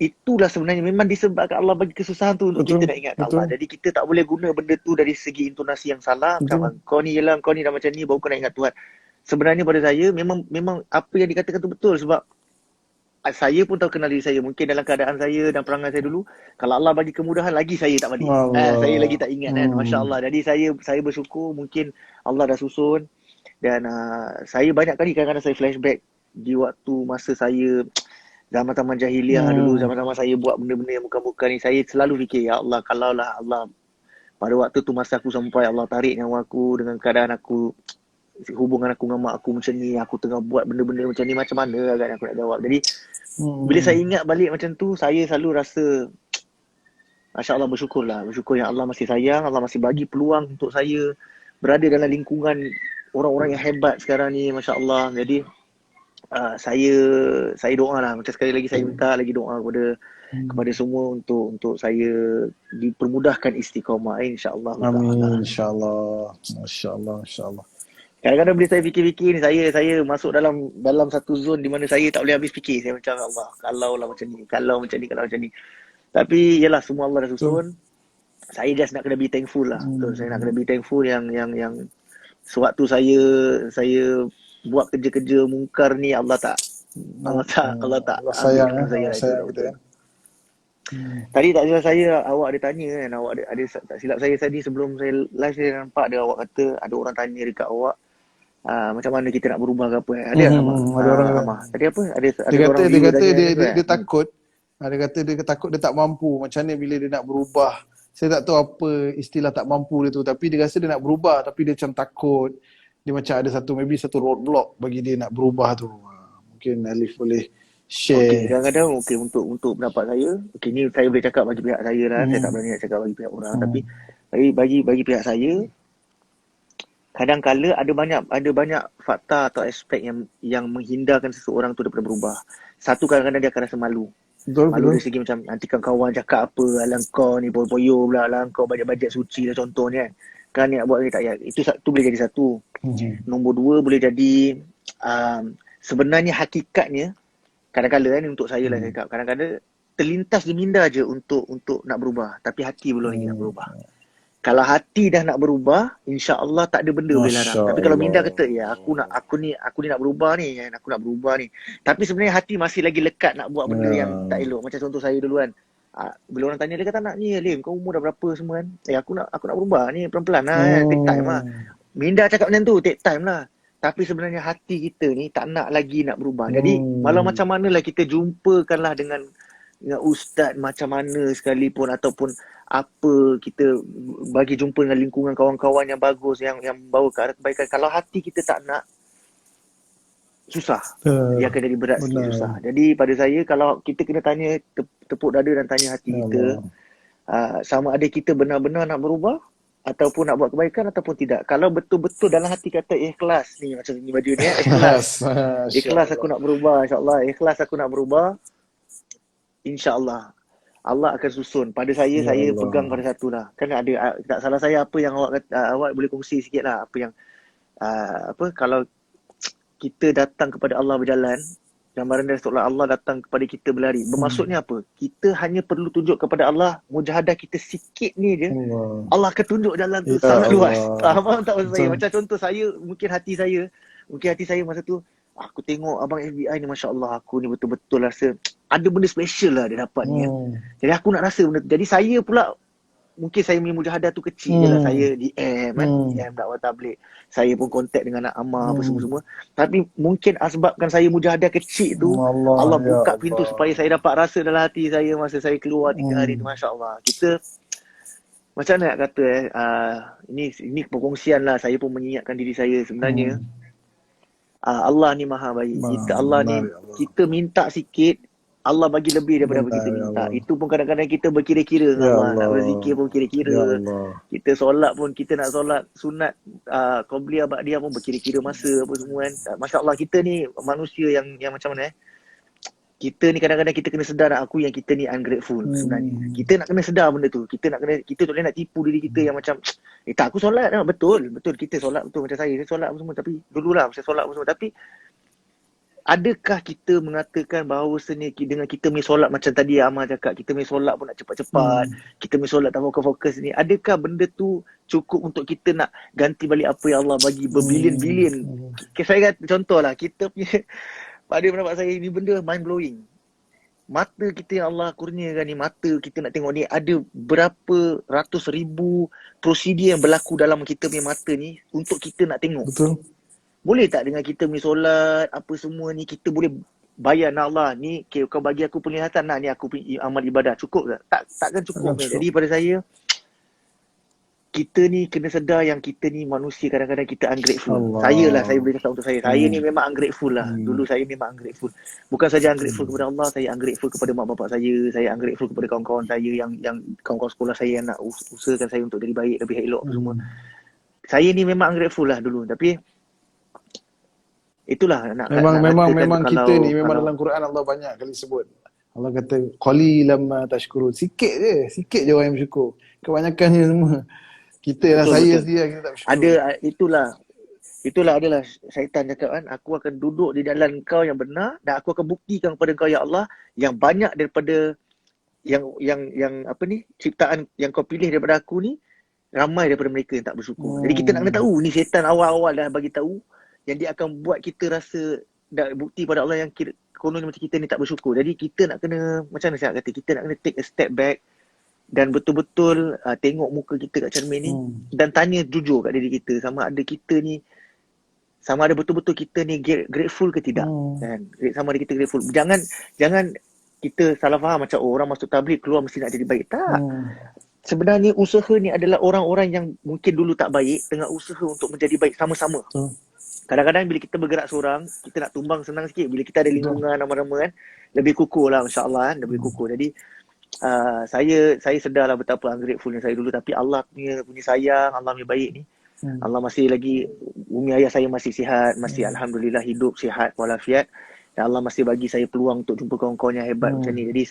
itulah sebenarnya memang disebabkan Allah bagi kesusahan tu untuk kita nak ingat Allah. Jadi kita tak boleh guna benda tu dari segi intonasi yang salah. Macam kau ni dah macam ni baru kau nak ingat Tuhan. Sebenarnya pada saya memang apa yang dikatakan tu betul, sebab saya pun tahu kenal diri saya. Mungkin dalam keadaan saya dan perangai saya dulu, kalau Allah bagi kemudahan lagi saya tak balik. Saya lagi tak ingat kan. Masya Allah. Jadi saya bersyukur mungkin Allah dah susun. Dan saya banyak kali kadang-kadang saya flashback di waktu masa saya zaman-zaman jahiliah dulu, zaman-zaman saya buat benda-benda yang bukan-bukan ni, saya selalu fikir, ya Allah, kalaulah Allah pada waktu tu masa aku sampai Allah tarik nyawa aku dengan keadaan aku, hubungan aku dengan mak aku macam ni, aku tengah buat benda-benda macam ni, macam mana agaknya aku nak jawab. Jadi bila saya ingat balik macam tu, saya selalu rasa Masya Allah, bersyukur yang Allah masih sayang, Allah masih bagi peluang untuk saya berada dalam lingkungan orang-orang yang hebat sekarang ni, Masya Allah. Jadi saya doa lah, macam sekali lagi saya minta lagi doa kepada semua untuk saya dipermudahkan istiqamah, insya-Allah. Amin, insya-Allah. Masya-Allah, insya-Allah. Kadang-kadang bila saya fikir-fikir ni, saya masuk dalam satu zon di mana saya tak boleh habis fikir. Saya macam, Allah, kalau macam ni. Tapi yalah, semua Allah dah susun. Saya just nak kena be thankful lah. Saya nak kena be thankful yang sewaktu saya buat kerja-kerja mungkar ni, Allah tak sayang saya kita kan. Tadi tak silap saya, awak ada tanya kan, awak ada tak silap saya tadi sebelum saya live, saya nampak ada awak kata ada orang tanya dekat awak macam mana kita nak berubah ke apa. Ada ada orang tadi apa? Dia kata dia takut. Dia kata dia takut dia tak mampu. Macam mana bila dia nak berubah? Saya tak tahu apa istilah tak mampu dia tu, tapi dia rasa dia nak berubah tapi dia macam takut. Dia macam ada satu roadblock bagi dia nak berubah tu. Mungkin Alif boleh share. Kadang-kadang untuk pendapat saya, ni saya boleh cakap bagi pihak saya lah. Saya tak berani nak cakap bagi pihak orang, tapi bagi pihak saya, kadang-kala ada banyak fakta atau aspek yang menghindarkan seseorang tu daripada berubah. Satu, kadang-kadang dia akan rasa malu. Malu dari segi macam nanti kan kawan cakap apa, alang kau ni poyo-poyo pula, alang kau bajet-bajet suci lah contohnya kan ni nak buat ni tak payah. Itu boleh jadi satu. Nombor dua, boleh jadi sebenarnya hakikatnya kadang-kadang ni untuk saya lah saya cakap, kadang-kadang terlintas di minda je untuk nak berubah, tapi hati belum lagi nak berubah. Kalau hati dah nak berubah, insya-Allah tak ada benda boleh larang. Tapi kalau minda kata aku ni nak berubah ni, aku nak berubah ni, tapi sebenarnya hati masih lagi lekat nak buat benda yang tak elok. Macam contoh saya dulu kan, bila orang tanya dia kata nak ni, Lim kau umur dah berapa semua kan, aku nak berubah ni pelan-pelan lah, take time lah. Minda cakap macam tu, take time lah. Tapi sebenarnya hati kita ni tak nak lagi nak berubah. Jadi walau macam manalah kita jumpakanlah dengan dengan ustaz macam mana sekalipun, ataupun apa, kita bagi jumpa dengan lingkungan kawan-kawan yang bagus, yang bawa ke arah kebaikan. Kalau hati kita tak nak, susah. Dia akan jadi berat sikit, susah. Jadi pada saya, kalau kita kena tanya, tepuk dada dan tanya hati kita, sama ada kita benar-benar nak berubah ataupun nak buat kebaikan ataupun tidak. Kalau betul-betul dalam hati kata ikhlas ni, macam ni baju ni, ikhlas. Ikhlas aku nak berubah, insya-Allah. Ikhlas aku nak berubah, insya-Allah Allah akan susun. Pada saya, saya pegang pada satu lah. Kan ada, tak salah saya apa yang awak kata, awak boleh kongsi sikit lah. Apa yang, kalau kita datang kepada Allah berjalan, gambaran dari seolah Allah datang kepada kita berlari. Bermaksudnya apa? Kita hanya perlu tunjuk kepada Allah, mujahadah kita sikit ni je, Allah akan tunjuk jalan tu sangat luas. Faham tak maksud saya? Macam contoh saya, mungkin hati saya masa tu, aku tengok abang FBI ni, Masya Allah, aku ni betul-betul rasa ada benda special lah dia dapat ni. Jadi aku nak rasa benda tu. Jadi saya pula, mungkin saya punya mujahadah tu kecil je lah. Saya DM DM dakwah tabligh. Saya pun kontak dengan anak Amar apa semua-semua. Tapi mungkin asbabkan saya mujahadah kecil tu, Allah buka pintu supaya saya dapat rasa dalam hati saya masa saya keluar 3 hari tu. Masya Allah. Kita, macam mana nak kata ini perkongsian lah. Saya pun mengingatkan diri saya sebenarnya. Allah ni maha baik. Allah ni, kita minta sikit, Allah bagi lebih daripada apa kita minta. Itu pun kadang-kadang kita berkira-kira dengan Allah. Nak berzikir pun kira-kira. Kita solat pun, kita nak solat sunat, Qobliyah, Ba'diyah pun berkira-kira masa apa semua kan. Masya Allah, kita ni manusia yang macam mana kita ni kadang-kadang kita kena sedar aku yang kita ni ungrateful sebenarnya. Kita nak kena sedar benda tu. Kita tak boleh nak tipu diri kita yang macam, tak aku solat dah. Betul kita solat betul macam saya solat apa semua. Tapi dululah saya solat apa semua. Tapi adakah kita mengatakan bahawasanya dengan kita punya solat macam tadi Amal cakap, kita punya solat pun nak cepat-cepat, kita punya solat tak fokus ni, adakah benda tu cukup untuk kita nak ganti balik apa yang Allah bagi berbilion-bilion? Saya kata contohlah, kita punya pada pendapat saya ni benda mind blowing. Mata kita yang Allah kurniakan ni, mata kita nak tengok ni, ada berapa ratus ribu prosedur yang berlaku dalam kita punya mata ni untuk kita nak tengok. Betul. Boleh tak dengan kita punya solat, apa semua ni, kita boleh bayar, nak Allah ni, kau bagi aku penglihatan, nak ni aku punya amal ibadah, cukup tak? Takkan cukup. Jadi pada saya, kita ni kena sedar yang kita ni manusia, kadang-kadang kita ungrateful. Saya boleh cakap untuk saya. Saya ni memang ungrateful lah. Dulu saya memang ungrateful. Bukan saja ungrateful kepada Allah, saya ungrateful kepada mak bapak saya ungrateful kepada kawan-kawan saya yang kawan-kawan sekolah saya yang nak usahakan saya untuk jadi baik, lebih elok semua. Saya ni memang ungrateful lah dulu. Tapi itulah memang kita ni memang dalam Quran Allah banyak kali sebut. Allah kata qalilan ma tashkurun. Sikit je orang yang bersyukur. Kebanyakannya semua kita lah, saya sendiri kita tak bersyukur. Itulah adalah syaitan cakap kan, aku akan duduk di dalam kau yang benar dan aku akan buktikan kepada kau ya Allah yang banyak daripada yang apa ni, ciptaan yang kau pilih daripada aku ni, ramai daripada mereka yang tak bersyukur. Jadi kita nak kena tahu ni, syaitan awal-awal dah bagi tahu yang dia akan buat kita rasa bukti pada Allah yang konon macam kita ni tak bersyukur. Jadi kita nak kena, macam mana saya kata, kita nak kena take a step back dan betul-betul tengok muka kita kat cermin ni dan tanya jujur kat diri kita, sama ada kita ni, sama ada betul-betul kita ni grateful ke tidak. Kan? Sama ada kita grateful. Jangan kita salah faham macam orang masuk tabligh keluar mesti nak jadi baik. Tak. Sebenarnya usaha ni adalah orang-orang yang mungkin dulu tak baik tengah usaha untuk menjadi baik sama-sama. Kadang-kadang bila kita bergerak seorang, kita nak tumbang senang sikit. Bila kita ada lingkungan nama-nama kan, lebih kukuh lah insya-Allah kan, lebih kukuh. Jadi saya sedar lah betapa ungratefulnya saya dulu. Tapi Allah punya sayang, Allah punya baik ni, Allah masih lagi, umi ayah saya masih sihat, masih Alhamdulillah hidup, sihat, walafiat. Dan Allah masih bagi saya peluang untuk jumpa kawan-kawan yang hebat macam ni. Jadi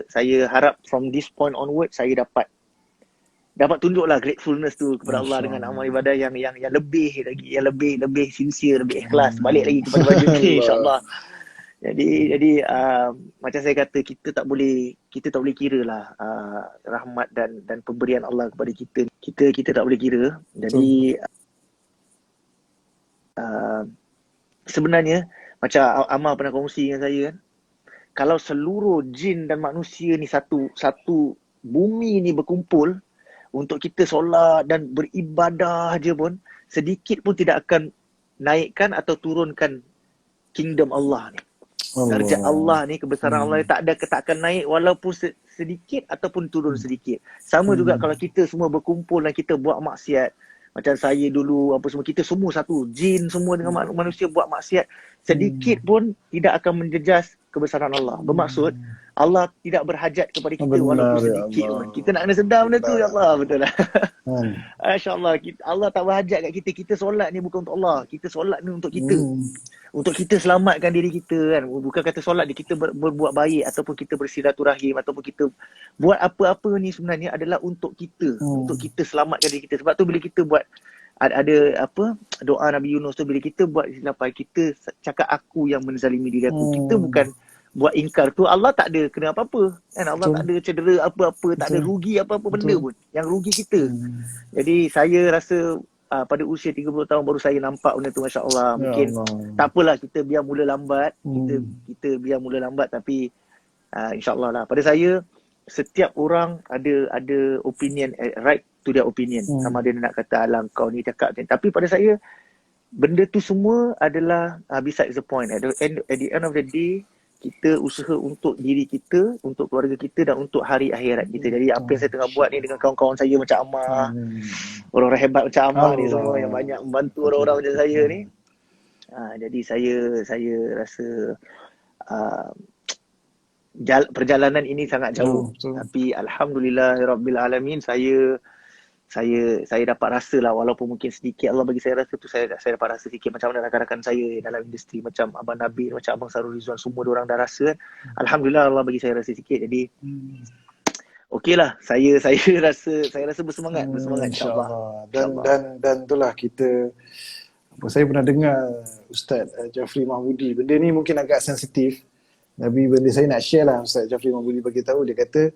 saya harap from this point onward, saya dapat tunjuklah gratefulness tu kepada Allah dengan amal ibadah yang lebih lagi, yang lebih sincere, lebih ikhlas, balik lagi kepada baju ni insya-Allah. Jadi macam saya kata, kita tak boleh kira lah rahmat dan pemberian Allah kepada kita. Kita tak boleh kira. Jadi sebenarnya macam Amar pernah kongsi dengan saya kan, kalau seluruh jin dan manusia ni satu bumi ni berkumpul untuk kita solat dan beribadah je pun, sedikit pun tidak akan naikkan atau turunkan kingdom Allah ni. Darjat Allah ni, kebesaran Allah ni tak akan naik walaupun sedikit ataupun turun sedikit. Sama juga kalau kita semua berkumpul dan kita buat maksiat. Macam saya dulu, apa semua, kita semua satu, jin semua dengan manusia buat maksiat, sedikit pun tidak akan menjejas kebesaran Allah. Bermaksud, Allah tidak berhajat kepada kita walaupun sedikit pun. Kita nak kena sedar benda tu, ya Allah, betul lah. Masya-Allah, Allah tak berhajat kat kita. Kita solat ni bukan untuk Allah. Kita solat ni untuk kita. Untuk kita selamatkan diri kita kan. Bukan kata solat ni kita berbuat baik ataupun kita bersilaturahim ataupun kita buat apa-apa ni sebenarnya adalah untuk kita. Untuk kita selamatkan diri kita. Sebab tu bila kita buat ada apa doa Nabi Yunus tu, bila kita buat kesilapan, kita cakap aku yang menzalimi diri aku. Kita bukan buat ingkar tu, Allah tak ada kena apa-apa kan. Allah tak ada cedera apa-apa, tak ada rugi apa-apa benda pun. Yang rugi kita. Jadi saya rasa pada usia 30 tahun baru saya nampak benda tu, masya-Allah. Mungkin tak apalah, kita biar mula lambat. Kita biar mula lambat, tapi insya-Allah lah. Pada saya, setiap orang ada opinion, right to their opinion. Sama ada nak kata alang kau ni cakap macam. Tapi pada saya, benda tu semua adalah besides the point. At the end of the day, kita usaha untuk diri kita, untuk keluarga kita dan untuk hari akhirat kita. Jadi apa yang saya tengah buat ni dengan kawan-kawan saya macam Ammar, orang-orang hebat macam Ammar ni semua yang banyak membantu orang-orang macam saya ni. Jadi saya rasa perjalanan ini sangat jauh. Tapi alhamdulillah rabbil alamin, saya dapat rasa lah, walaupun mungkin sedikit Allah bagi saya rasa tu, saya dapat rasa sikit macam mana rakan-rakan saya dalam industri, macam Abang Nabil, macam Abang Sarul Rizwan, semua diorang dah rasa kan. Alhamdulillah Allah bagi saya rasa sikit. Jadi okey lah, saya rasa bersemangat insya-Allah. Dan itulah kita, saya pernah dengar Ustaz Jafri Mahmudi, benda ni mungkin agak sensitif, tapi benda saya nak share lah. Ustaz Jafri Mahmudi bagi tahu, dia kata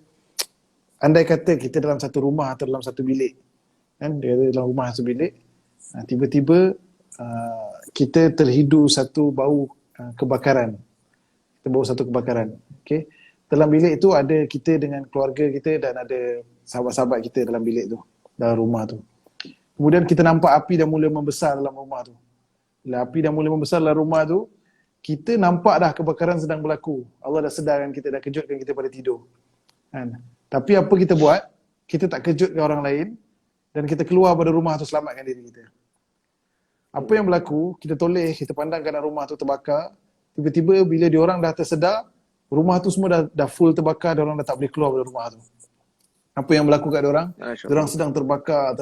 andai kata kita dalam satu rumah atau dalam satu bilik kan, dia ada dalam rumah satu bilik, tiba-tiba kita terhidu satu bau kebakaran. Kita bau satu kebakaran. Okey. Dalam bilik tu ada kita dengan keluarga kita dan ada sahabat-sahabat kita dalam bilik tu, dalam rumah tu. Kemudian kita nampak api dah mula membesar dalam rumah tu. Bila api dah mula membesar dalam rumah tu, kita nampak dah kebakaran sedang berlaku. Allah dah sedarkan kita, dah kejutkan kita pada tidur. Kan? Tapi apa kita buat? Kita tak kejutkan orang lain dan kita keluar pada rumah tu selamatkan diri kita. Apa yang berlaku? Kita toleh, kita pandang keadaan rumah tu terbakar. Tiba-tiba bila diorang dah tersedar, rumah tu semua dah full terbakar, diorang dah tak boleh keluar dari rumah tu. Apa yang berlaku kat diorang? Diorang sedang terbakar.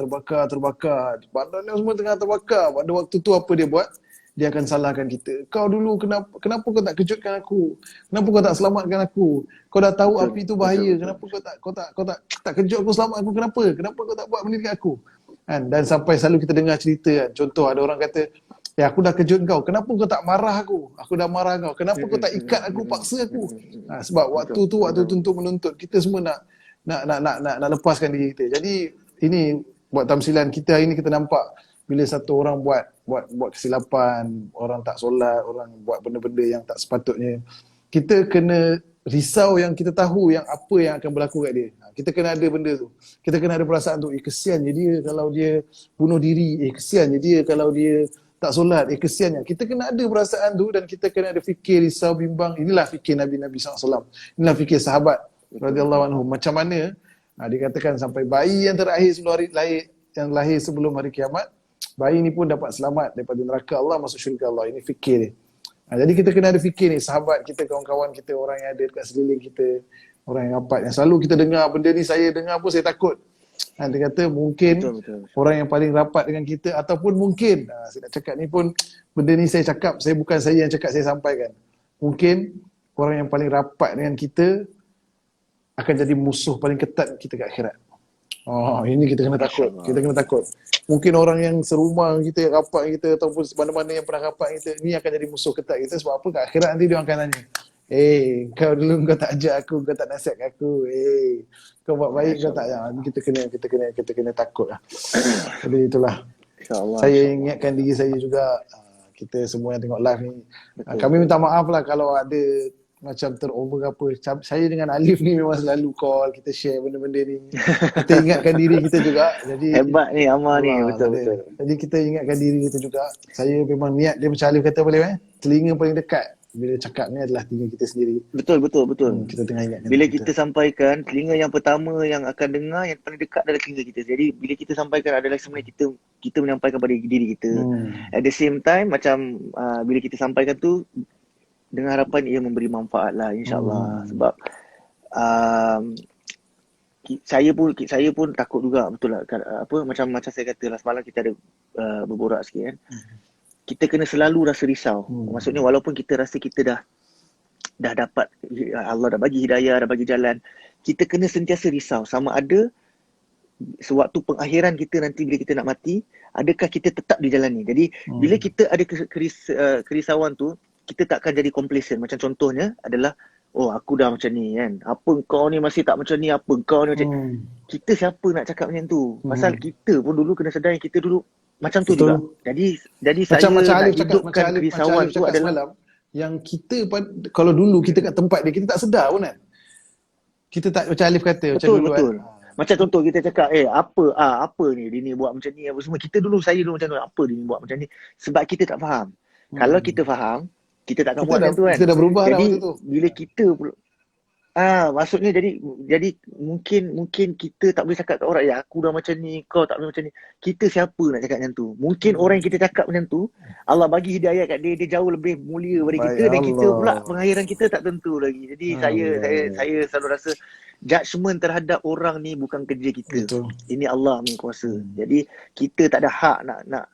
Badannya semua tengah terbakar. Pada waktu tu apa dia buat? Dia akan salahkan kita. Kau dulu kenapa kau tak kejutkan aku? Kenapa kau tak selamatkan aku? Kau dah tahu api tu bahaya. Kenapa kau tak kejut aku, selamat aku? Kenapa kau tak buat benda dekat aku? Kan? Dan sampai selalu kita dengar cerita kan. Contoh ada orang kata, aku dah kejut kau. Kenapa kau tak marah aku? Aku dah marah kau. Kenapa kau tak ikat aku, paksa aku? Sebab waktu tu untuk menuntut. Kita semua nak lepaskan diri kita. Jadi ini buat tamsilan kita hari ni, kita nampak bila satu orang buat kesilapan, orang tak solat, orang buat benda-benda yang tak sepatutnya, kita kena risau yang kita tahu yang apa yang akan berlaku kat dia. Kita kena ada benda tu. Kita kena ada perasaan tu, kesiannya dia kalau dia bunuh diri, kesiannya dia kalau dia tak solat, kesiannya. Kita kena ada perasaan tu dan kita kena ada fikir, risau, bimbang. Inilah fikir Nabi SAW. Inilah fikir sahabat radhiyallahu anhum. Macam mana dikatakan sampai bayi yang terakhir sebelum lahir sebelum hari kiamat, bayi ni pun dapat selamat daripada neraka Allah, masuk syurga Allah. Ini fikir dia. Jadi kita kena ada fikir ni, sahabat kita, kawan-kawan kita, orang yang ada dekat sekeliling kita, orang yang rapat, yang selalu kita dengar benda ni, saya dengar pun saya takut. Dia kata mungkin betul. Orang yang paling rapat dengan kita, ataupun mungkin saya nak cakap ni pun, benda ni saya cakap, bukan saya yang cakap, saya sampaikan. Mungkin orang yang paling rapat dengan kita akan jadi musuh paling ketat kita kat akhirat. Ini kita kena takut. Kita kena takut. Mungkin orang yang serumah kita, yang rapat kita, ataupun mana-mana yang pernah rapat kita, ni akan jadi musuh ketat kita. Sebab apa? Kat akhirat nanti dia akan tanya, kau dulu kau tak ajak aku, kau tak nasihat aku, kau buat baik, kau tak. Kita kena takut lah. Jadi itulah. Saya ingatkan diri saya juga, kita semua yang tengok live ni, kami minta maaf lah kalau ada macam terover apa. Saya dengan Alif ni memang selalu call, kita share benda-benda ni. Kita ingatkan diri kita juga. Jadi hebat ni Ammar ni, betul. Jadi kita ingatkan diri kita juga. Saya memang niat dia macam Alif kata, boleh telinga paling dekat. Bila cakap ni adalah telinga kita sendiri. Betul. Kita tengah ingatkan Bila kita sampaikan, telinga yang pertama yang akan dengar, yang paling dekat adalah telinga kita. Jadi bila kita sampaikan adalah sebenarnya kita menyampaikan pada diri kita. At the same time, macam bila kita sampaikan tu, dengan harapan ia memberi manfaat lah, insyaAllah. Sebab saya pun takut juga, betul lah. Macam saya kata lah, semalam kita ada berborak sikit kan. Kita kena selalu rasa risau. Maksudnya walaupun kita rasa kita dah dapat, Allah dah bagi hidayah, dah bagi jalan, kita kena sentiasa risau sama ada sewaktu pengakhiran kita nanti bila kita nak mati, adakah kita tetap di jalan ni. Jadi bila kita ada kerisauan tu, kita tak akan jadi complacent. Macam contohnya adalah, oh aku dah macam ni kan, apa kau ni masih tak macam ni, apa kau ni macam kita siapa nak cakap macam tu. Pasal kita pun dulu kena sedar yang kita dulu macam tu juga. Jadi saya macam nak Alif cakap, hidupkan kerisauan tu adalah semalam, yang kita kalau dulu kita kat tempat dia, kita tak sedar pun kan. Kita tak, macam Alif kata, macam dulu betul. kan. Macam contoh kita cakap, apa ni dia ni buat macam ni apa semua. Saya dulu macam tu, apa dia ni buat macam ni. Sebab kita tak faham. Kalau kita faham, kita tak akan buat macam tu kan. Kita dah berubah jadi, dah waktu tu. Bila kita pula maksudnya jadi mungkin kita tak boleh cakap kat orang, aku dah macam ni, kau tak boleh macam ni. Kita siapa nak cakap macam tu? Mungkin orang yang kita cakap macam tu, Allah bagi hidayah kat dia jauh lebih mulia daripada kita, dan kita pula pengakhiran kita tak tentu lagi. Jadi saya selalu rasa judgement terhadap orang ni bukan kerja kita. Betul. Ini Allah punya kuasa. Jadi kita tak ada hak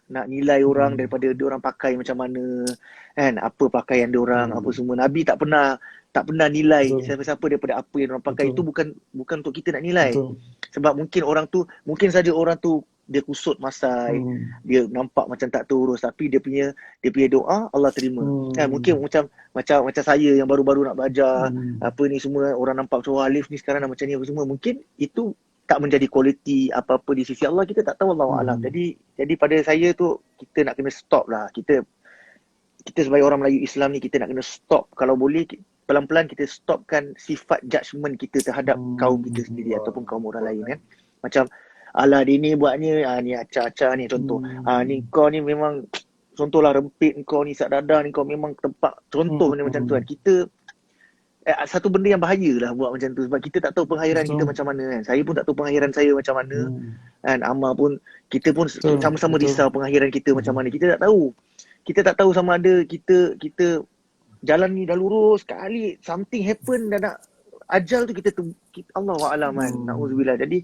nak nilai orang daripada dia orang pakai macam mana kan, apa pakaian dia orang, apa semua. Nabi tak pernah nilai siapa-siapa daripada apa yang orang pakai. Itu bukan untuk kita nak nilai. Sebab mungkin saja orang tu dia kusut masai, dia nampak macam tak terurus, tapi dia punya doa Allah terima. Kan mungkin macam saya yang baru-baru nak belajar apa ni semua, orang nampak macam Alif ni sekarang dah macam ni apa semua, mungkin itu tak menjadi kualiti apa-apa di sisi Allah, kita tak tahu, Allah alam. Jadi pada saya tu, kita nak kena stop lah. Kita sebagai orang Melayu Islam ni, kita nak kena stop. Kalau boleh pelan-pelan kita stopkan sifat judgement kita terhadap kaum kita sendiri ataupun kaum orang lain kan. Macam alah dia ni buatnya, ni acah-acah ni contoh. Ni kau ni memang, contohlah rempit kau ni, sak dadah ni kau memang tempat, contoh ni macam tu kan. Kita satu benda yang bahaya lah buat macam tu, sebab kita tak tahu pengakhiran kita macam mana kan. Saya pun tak tahu pengakhiran saya macam mana kan. Amal pun, kita pun sama-sama risau pengakhiran kita macam mana. Kita tak tahu sama ada kita jalan ni dah lurus, sekali something happen dan nak ajal tu kita Allahu a'lam kan. Nauzubillah. Jadi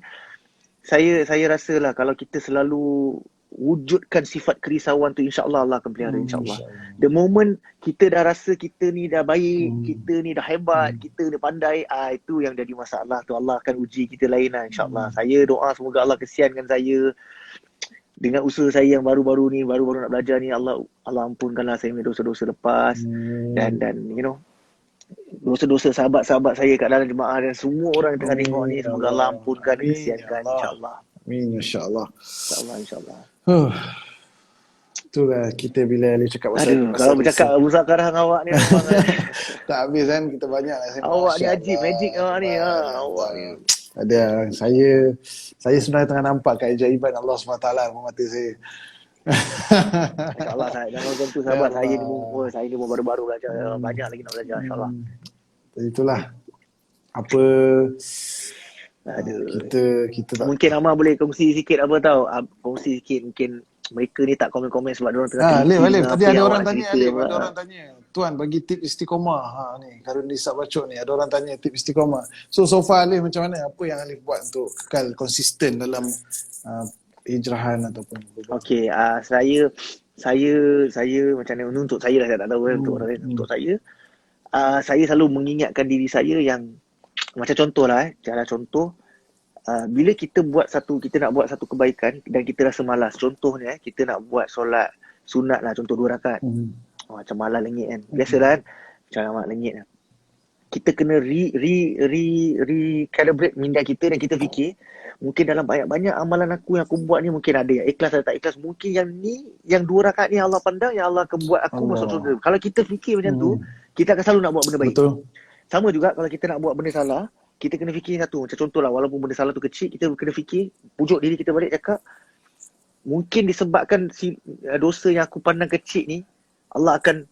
saya rasalah kalau kita selalu wujudkan sifat kerisauan tu, insya-Allah Allah akan pelihara, insya-Allah. The moment kita dah rasa kita ni dah baik, kita ni dah hebat, kita ni pandai, itu yang jadi masalah tu. Allah akan uji kita lain lah, insya-Allah. Saya doa semoga Allah kesiankan saya dengan usaha saya yang baru-baru nak belajar ni. Allah ampunkanlah saya punya dosa-dosa lepas dan dosa-dosa sahabat-sahabat saya kat dalam jemaah dan semua orang yang tengah tengok ni, semoga Allah ampunkan dan kesiankan, insya-Allah. Amin, insya-Allah. InsyaAllah. Itulah kita bila Alif cakap pasal kalau bercakap muzakarah dengan awak ni memang tak habis kan, kita banyak lah. Awak ni ajib, magic awak ni. Awak ni. Ada, saya sebenarnya tengah nampak keajaiban Allah SWT dalam mata saya. InsyaAllah saya jangan tentu sahabat saya ni pun baru-baru belajar. Banyak lagi nak belajar, insyaAllah. Itulah apa kita tak, mungkin Amal boleh kongsi sikit apa tahu. Kongsi sikit mungkin mereka ni tak komen-komen sebab diorang tengah Alif, tadi ada orang tanya, Tuan bagi tip istiqomah. Ni Karun Nisa Bacok ni, ada orang tanya tip istiqomah. So far Alif macam mana? Apa yang Alif buat untuk kekal konsisten dalam hijrahan ataupun okey, saya macam mana untuk saya lah, saya tak tahu untuk orang lain. Untuk saya selalu mengingatkan diri saya yang macam contohlah cara contoh, bila kita nak buat satu kebaikan dan kita rasa malas, contohnya kita nak buat solat sunat lah, contoh 2 rakaat. Macam malas lengit kan, biasalah kan, macam amat lengit lah. Kita kena recalibrate minda kita dan kita fikir, mungkin dalam banyak-banyak amalan aku yang aku buat ni, mungkin ada yang ikhlas ada tak ikhlas, mungkin yang 2 rakaat ni Allah pandang, yang Allah akan buat aku masuk surga. Kalau kita fikir macam tu, kita akan selalu nak buat benda baik. Betul. Sama juga kalau kita nak buat benda salah, kita kena fikir satu. Macam contohlah, walaupun benda salah tu kecil, kita kena fikir, pujuk diri kita balik cakap, mungkin disebabkan dosa yang aku pandang kecil ni, Allah akan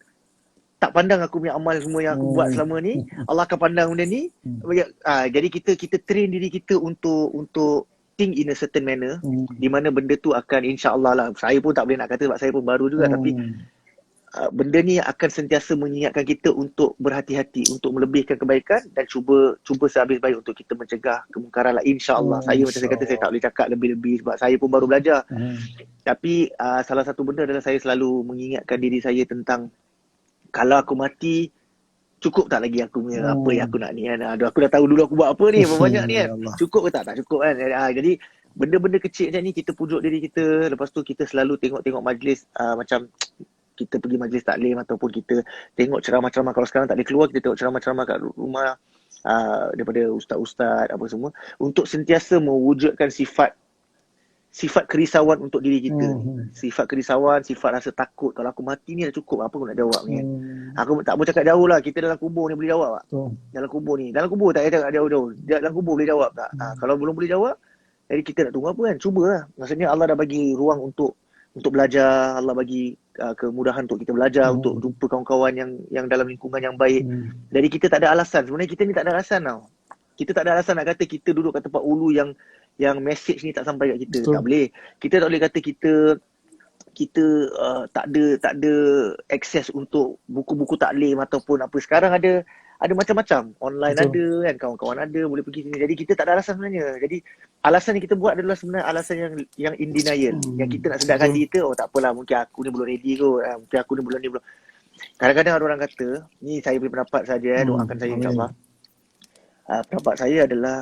tak pandang aku punya amal semua yang aku buat selama ni. Allah akan pandang benda ni. Jadi kita train diri kita untuk think in a certain manner, di mana benda tu akan insya-Allah lah. Saya pun tak boleh nak kata sebab saya pun baru juga, tapi benda ni akan sentiasa mengingatkan kita untuk berhati-hati, untuk melebihkan kebaikan dan cuba sehabis baik untuk kita mencegah kemungkaran lah, insya-Allah. Saya macam saya kata, saya tak boleh cakap lebih-lebih sebab saya pun baru belajar. Tapi salah satu benda adalah saya selalu mengingatkan diri saya tentang kalau aku mati, cukup tak lagi aku punya apa yang aku nak ni kan. Aduh, aku dah tahu dulu aku buat apa ni, berapa banyak ni kan. Cukup ke tak? Tak cukup kan. Jadi benda-benda kecil macam ni kita pujuk diri kita. Lepas tu kita selalu tengok majlis macam kita pergi majlis taklim ataupun kita tengok ceramah-ceramah. Kalau sekarang tak boleh keluar, kita tengok ceramah-ceramah kat rumah daripada ustaz-ustaz apa semua, untuk sentiasa mewujudkan sifat kerisauan untuk diri kita. Sifat kerisauan, sifat rasa takut. Kalau aku mati ni dah cukup, apa aku nak jawab ni kan. Aku tak boleh cakap jauh lah. Kita dalam kubur ni boleh jawab tak? Dalam kubur tak payah cakap jauh-jauh. Dalam kubur boleh jawab tak? Kalau belum boleh jawab, jadi kita nak tunggu apa kan? Cubalah. Maksudnya Allah dah bagi ruang untuk belajar. Allah bagi kemudahan untuk kita belajar, untuk jumpa kawan-kawan yang dalam lingkungan yang baik. Jadi kita tak ada alasan. Sebenarnya kita ni tak ada alasan tau. Kita tak ada alasan nak kata kita duduk kat tempat ulu yang message ni tak sampai kat kita. Tak boleh. Kita tak boleh kata kita tak ada akses untuk buku-buku taklim ataupun apa. Sekarang ada macam-macam. Online ada kan, kawan-kawan ada, boleh pergi sini. Jadi kita tak ada alasan sebenarnya. Jadi alasan yang kita buat adalah sebenarnya alasan yang in denial. Yang kita nak sedarkan diri kita, tak apalah, mungkin aku ni belum ready kot. Mungkin aku ni belum ni belum. Kadang-kadang ada orang kata, ni saya punya pendapat saja, doakan saya insya-Allah. Pendapat saya adalah,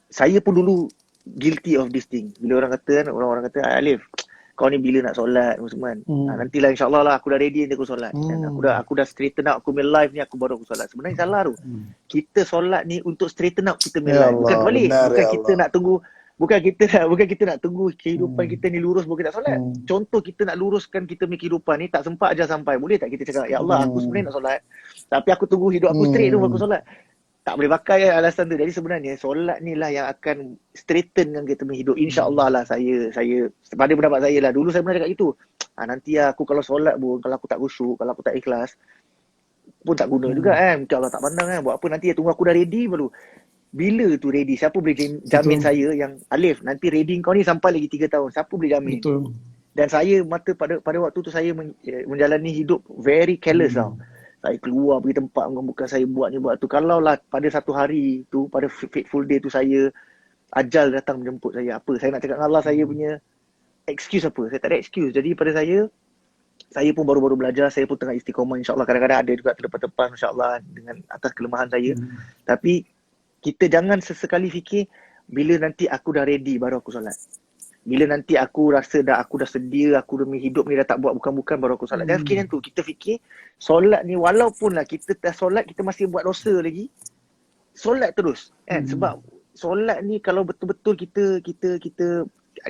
saya pun dulu guilty of this thing. Bila orang kata kan, orang-orang kata, Alif, kau ni bila nak solat Musman? Nantilah insya-Allah lah, aku dah ready nanti aku solat. Aku dah straighten out aku punya life ni, aku baru aku solat. Sebenarnya salah tu. Kita solat ni untuk straighten out kita punya life. Bukan balik. Bukan kita nak tunggu, bukan kita nak tunggu kehidupan kita ni lurus baru kita nak solat. Contoh kita nak luruskan kita punya kehidupan ni, tak sempat aja sampai. Boleh tak kita cakap, ya Allah, aku sebenarnya nak solat, tapi aku tunggu hidup aku straight tu baru aku solat. Tak boleh pakai alasan tu. Jadi sebenarnya solat ni lah yang akan straighten dengan kita punya hidup. InsyaAllah lah saya pada pendapat saya lah. Dulu saya pernah cakap itu. Nanti aku kalau solat pun, kalau aku tak khusyuk, kalau aku tak ikhlas, pun tak guna juga kan. Mungkin Allah tak pandang kan. Buat apa nanti, tunggu aku dah ready baru. Bila tu ready? Siapa boleh jamin saya yang Alif, nanti ready kau ni sampai lagi 3 tahun. Siapa boleh jamin? Dan saya pada waktu tu saya menjalani hidup very careless tau. Saya keluar pergi tempat, bukan saya buat ni buat tu. Kalaulah pada satu hari tu, pada fateful day tu saya, ajal datang menjemput saya, apa saya nak cakap dengan Allah, saya punya excuse apa? Saya tak ada excuse. Jadi pada saya pun baru-baru belajar, saya pun tengah istiqamah insya-Allah. Kadang-kadang ada juga terlepas-lepas insya-Allah dengan atas kelemahan saya. Tapi kita jangan sesekali fikir bila nanti aku dah ready baru aku solat. Bila nanti aku rasa aku dah sedia, aku demi hidup ni dah tak buat bukan-bukan baru aku solat. Jangan fikir macam tu. Kita fikir solat ni walaupun lah kita tak solat, kita masih buat dosa lagi, solat terus kan. Sebab solat ni kalau betul-betul kita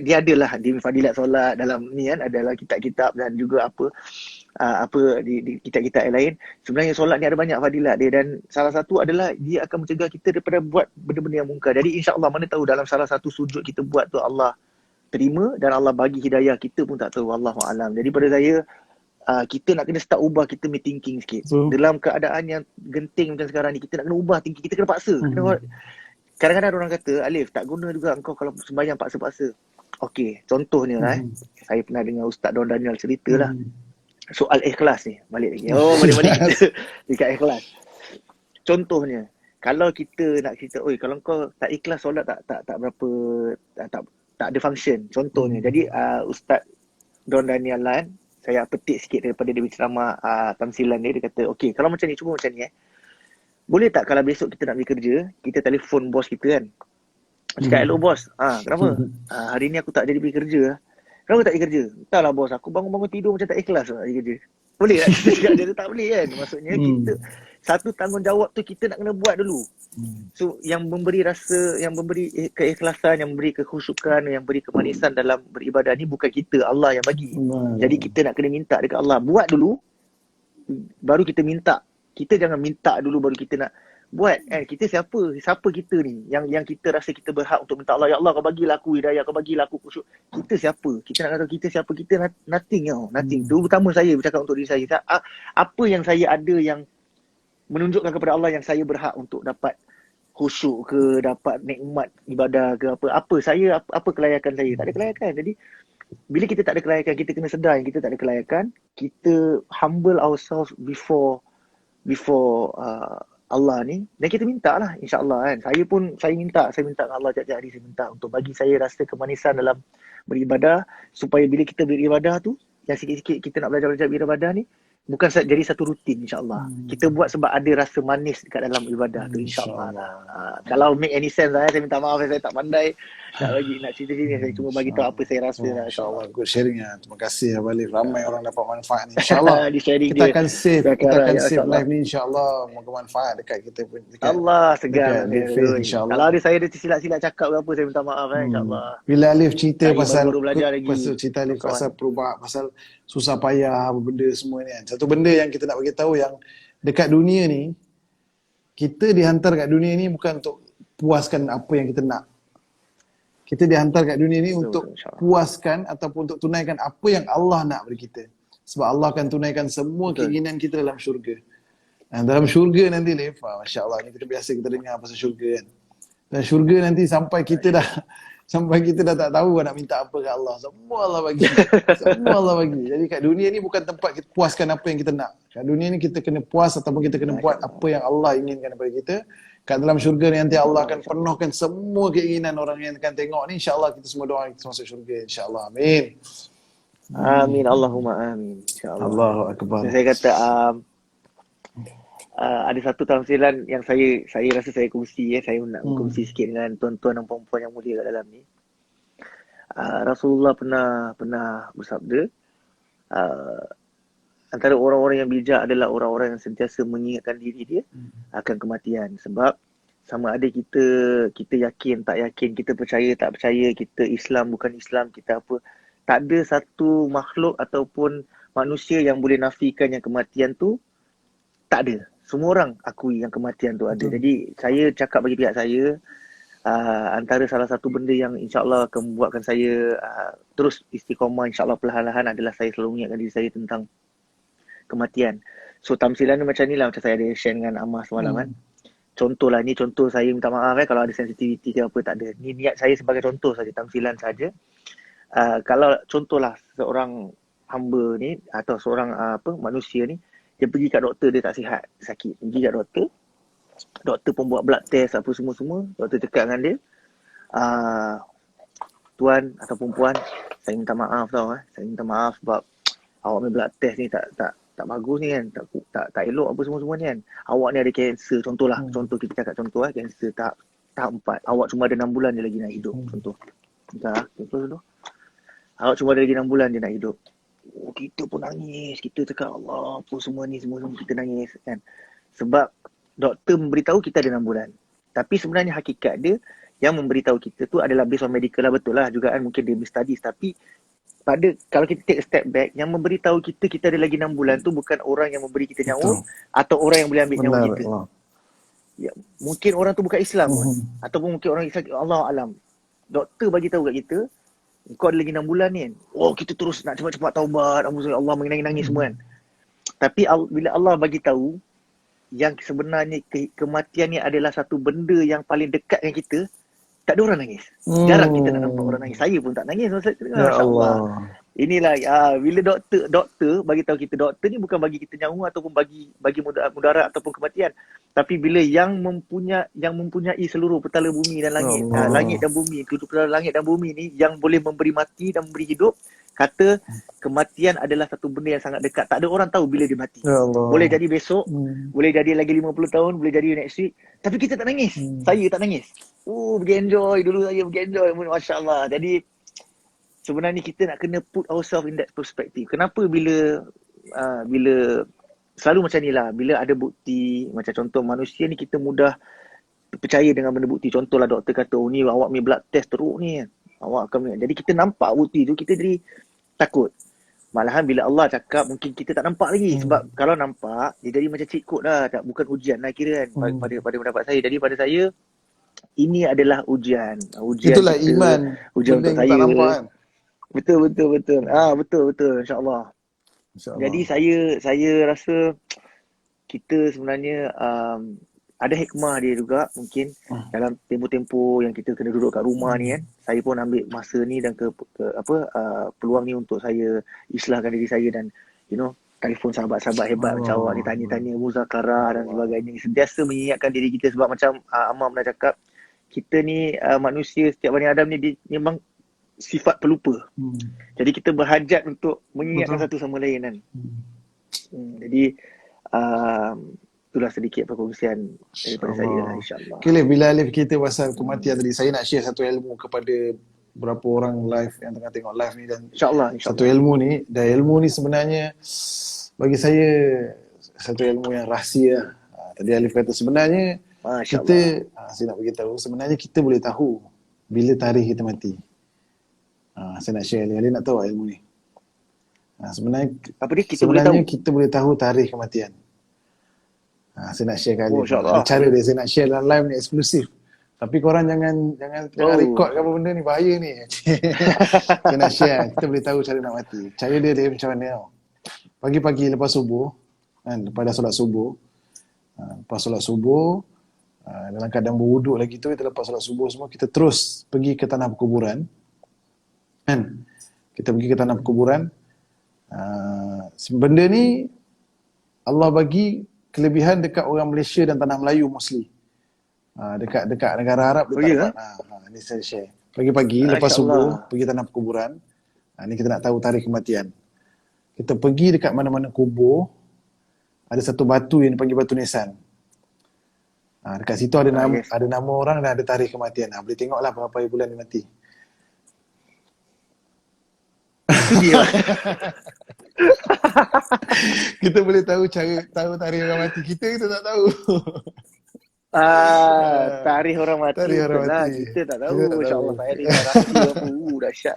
dia adalah di fadilat solat dalam ni kan, adalah kitab-kitab dan juga apa di kitab-kitab yang lain. Sebenarnya solat ni ada banyak fadilat dia, dan salah satu adalah dia akan mencegah kita daripada buat benda-benda yang mungkar. Jadi insya-Allah, mana tahu dalam salah satu sujud kita buat tu Allah terima dan Allah bagi hidayah, kita pun tak tahu. Wallahu alam. Jadi pada saya kita nak kena start ubah kita punya thinking sikit. Dalam keadaan yang genting macam sekarang ni, kita nak kena ubah thinking. Kita kena paksa. Kadang-kadang orang kata, Alif, tak guna juga engkau kalau sembahyang paksa-paksa. Okey, contohnya saya pernah dengar Ustaz Don Daniel cerita lah soal ikhlas ni. Balik lagi. Balik kita dekat ikhlas. Contohnya, kalau kita nak cerita, kalau kau tak ikhlas solat tak berapa, tak ada function. Contohnya, jadi Ustaz Don Daniel Lan, saya petik sikit daripada dia ceramah tamsilan dia kata, okey, kalau macam ni, cuba macam ni boleh tak kalau besok kita nak pergi kerja, kita telefon bos kita kan, cakap, hello bos, kenapa? Hari ni aku tak jadi pergi kerja. Kenapa tak pergi kerja? Entahlah bos, aku bangun-bangun tidur macam tak ikhlas nak pergi kerja. Boleh tak? Dia tak boleh kan. Maksudnya kita, satu tanggungjawab tu kita nak kena buat dulu. So yang memberi rasa, yang memberi keikhlasan, yang memberi kekhusyukan, yang beri kemanisan dalam beribadah ni bukan kita, Allah yang bagi. Jadi kita nak kena minta dekat Allah. Buat dulu, baru kita minta. Kita jangan minta dulu baru kita nak buat kan, kita siapa kita ni yang kita rasa kita berhak untuk minta Allah, ya Allah kau bagilah aku hidayah, kau bagilah aku khusyuk. Kita siapa? Kita nak kata kita siapa? Kita nothing tau, nothing. Terutama saya bercakap untuk diri saya. Apa yang saya ada yang menunjukkan kepada Allah yang saya berhak untuk dapat khusyuk ke, dapat nikmat ibadah ke apa kelayakan saya? Tak ada kelayakan. Jadi bila kita tak ada kelayakan, kita kena sedar yang kita tak ada kelayakan. Kita humble ourselves before Allah ni, dan kita minta lah, insyaAllah kan. Saya minta dengan Allah tiap-tiap hari, saya minta untuk bagi saya rasa kemanisan dalam beribadah, supaya bila kita beribadah tu, yang sikit-sikit kita nak belajar beribadah ni, bukan jadi satu rutin, insyaAllah. Kita buat sebab ada rasa manis dekat dalam ibadah tu, insyaAllah. Kalau make any sense lah, saya minta maaf, saya tak pandai nak cerita sini. Saya cuma bagi tahu apa saya rasa lah, InsyaAllah. Good sharing lah. Terima kasih Abang Alif. Ramai orang dapat manfaat ni. InsyaAllah. kita akan save live ni, insyaAllah. Moga manfaat dekat kita pun. Allah segar. InsyaAllah. Kalau ada saya ada silap-silap cakap ke apa, saya minta maaf insyaAllah. Bila Alif cerita Saya pasal baru belajar lagi. cerita Alif pasal perubahan, pasal susah payah apa benda semua ni kan. Satu benda yang kita nak bagi tahu yang dekat dunia ni, kita dihantar kat dunia ni bukan untuk puaskan apa yang kita nak. Kita dihantar kat dunia ni untuk puaskan ataupun untuk tunaikan apa yang Allah nak bagi kita. Sebab Allah akan tunaikan semua keinginan kita dalam syurga. Dan dalam syurga nanti Alif, Masya Allah ni kita biasa kita dengar pasal syurga kan. Dan syurga nanti sampai kita dah tak tahu nak minta apa kat Allah. Semua Allah bagi. Semua Allah bagi. Jadi kat dunia ni bukan tempat kita puaskan apa yang kita nak. Kat dunia ni kita kena puas ataupun kita kena buat apa yang Allah inginkan daripada kita. Kat dalam syurga ni nanti Allah akan penuhkan semua keinginan orang yang akan tengok ni. InsyaAllah kita semua doa kita masuk syurga. InsyaAllah. Amin. Amin. Allahumma amin. InsyaAllah. Allahu Akbar. Saya kata ada satu tafsiran yang saya rasa saya kongsi saya nak kongsi sikit dengan tuan-tuan dan puan-puan yang mulia kat dalam ni. Rasulullah pernah bersabda, antara orang-orang yang bijak adalah orang-orang yang sentiasa mengingatkan diri dia akan kematian. Sebab sama ada kita yakin tak yakin, kita percaya tak percaya, kita Islam bukan Islam, kita apa, tak ada satu makhluk ataupun manusia yang boleh nafikan yang kematian tu tak ada. Semua orang akui yang kematian tu ada. Jadi saya cakap bagi pihak saya, antara salah satu benda yang insyaAllah akan membuatkan saya terus istiqamah insyaAllah perlahan-lahan adalah saya selalu mengingatkan diri saya tentang kematian. So tamsilan ni macam ni lah, macam saya ada share dengan Amah semalam kan. Contohlah, ni contoh saya, minta maaf kalau ada sensitivity ke apa, tak ada. Ni niat saya sebagai contoh saja, tamsilan saja. Kalau contohlah seorang hamba ni atau seorang manusia ni, dia pergi kat doktor, dia tak sihat, sakit. Pergi kat doktor pun buat blood test apa semua-semua. Doktor cakap dengan dia, tuan ataupun puan, saya minta maaf tau. Saya minta maaf sebab awak punya blood test ni tak bagus ni kan, tak elok apa semua-semua ni kan. Awak ni ada kanser, contohlah. Contoh kita cakap contoh kanser tahap 4. Awak cuma ada 6 bulan je lagi nak hidup. Contoh. Awak cuma ada lagi 6 bulan je nak hidup. Oh, kita pun nangis, kita cakap Allah apa semua semua kita nangis kan. Sebab doktor memberitahu kita ada 6 bulan. Tapi sebenarnya hakikat dia yang memberitahu kita tu adalah based on medical lah, betul lah juga kan, mungkin dia studies. Tapi kalau kita take a step back, yang memberitahu kita ada lagi 6 bulan tu bukan orang yang memberi kita nyawa atau orang yang boleh ambil nyawa kita. Ya, mungkin orang tu bukan Islam pun, ataupun mungkin orang Islam, Allah alam. Doktor bagi tahu kat kita, kau ada lagi 6 bulan ni kan. Oh, kita terus nak cepat-cepat taubat, Allah menangis-nangis semua kan. Tapi bila Allah bagi tahu yang sebenarnya kematian ni adalah satu benda yang paling dekat dengan kita, tak ada orang nangis. Jarang kita nak nampak orang nangis. Saya pun tak nangis masa tu. Masya-Allah. Inilah bila doktor bagi tahu kita, doktor ni bukan bagi kita nyawa ataupun bagi mudarat ataupun kematian, tapi bila yang mempunyai seluruh petala bumi dan langit, langit dan bumi, kelutur petala langit dan bumi ni yang boleh memberi mati dan memberi hidup, kata kematian adalah satu benda yang sangat dekat. Tak ada orang tahu bila dia mati. Boleh jadi besok, boleh jadi lagi 50 tahun, boleh jadi next week. Tapi kita tak nangis. Saya tak nangis. Pergi enjoy dulu, saya pergi enjoy. Masya-Allah. Jadi sebenarnya kita nak kena put ourselves in that perspective. Kenapa bila selalu macam ni lah, bila ada bukti, macam contoh manusia ni kita mudah percaya dengan benda bukti. Contohlah doktor kata, oh ni awak punya blood test teruk ni kan. Awak akan, jadi kita nampak bukti tu, kita jadi takut. Malahan bila Allah cakap mungkin kita tak nampak lagi. Sebab kalau nampak, dia jadi macam cheat code lah. Tak, bukan ujian lah kira kan pada pendapat saya. Jadi pada saya, ini adalah ujian. Ujian Itulah kita, iman. ujian Benda untuk yang saya. tak nampak kan. Betul. Betul. InsyaAllah. InsyaAllah. Jadi saya rasa kita sebenarnya ada hikmah dia juga mungkin dalam tempoh-tempoh yang kita kena duduk kat rumah ni kan. Saya pun ambil masa ni dan peluang ni untuk saya islahkan diri saya dan telefon sahabat-sahabat hebat macam awak ni, tanya-tanya muzakarah dan sebagainya. Sentiasa mengingatkan diri kita sebab macam Amar pernah cakap, kita ni manusia setiap Bani Adam ni memang sifat pelupa. Jadi kita berhajat untuk mengingatkan satu sama lain kan. Jadi itulah sedikit perkongsian daripada saya lah, insyaAllah. Okay, bila Alif kita pasal kematian tadi, saya nak share satu ilmu kepada beberapa orang live yang tengah tengok live ni dan InsyaAllah. satu ilmu ni, dan ilmu ni sebenarnya bagi saya satu ilmu yang rahsia. Tadi Alif kata sebenarnya kita, saya nak beritahu, sebenarnya kita boleh tahu bila tarikh kita mati. Saya nak share ni, Alif nak tahu ilmu ni. Sebenarnya apa dia kita sebenarnya boleh tahu? kita boleh tahu tarikh kematian. Saya nak share kali. InsyaAllah. Cara dia saya nak share dalam live ni eksklusif. Tapi korang jangan record ke apa benda ni, bahaya ni. Saya nak share, kita boleh tahu cara nak mati. Cara dia macam mana tau. Pagi-pagi lepas subuh, kan, lepas dah solat subuh, lepas solat subuh, dalam keadaan berwuduk lagi tu, kita lepas solat subuh semua, kita terus pergi ke tanah perkuburan. Kan? Kita pergi ke tanah perkuburan. Benda ni Allah bagi kelebihan dekat orang Malaysia dan tanah Melayu mostly. Dekat negara Arab dia tak dapat. Ni saya share. Pagi-pagi lepas subuh pergi tanah perkuburan. Ni kita nak tahu tarikh kematian. Kita pergi dekat mana-mana kubur, ada satu batu yang dipanggil batu nisan. Dekat situ ada nama orang dan ada tarikh kematian. Boleh tengoklah berapa bulan dia mati. Kita boleh tahu tarikh orang mati. Kita tak tahu. Tarikh orang mati. Tarikh orang lah. mati. Kita tak tahu. Kita tak InsyaAllah tahu. tarikh rahsia apa. Dahsyat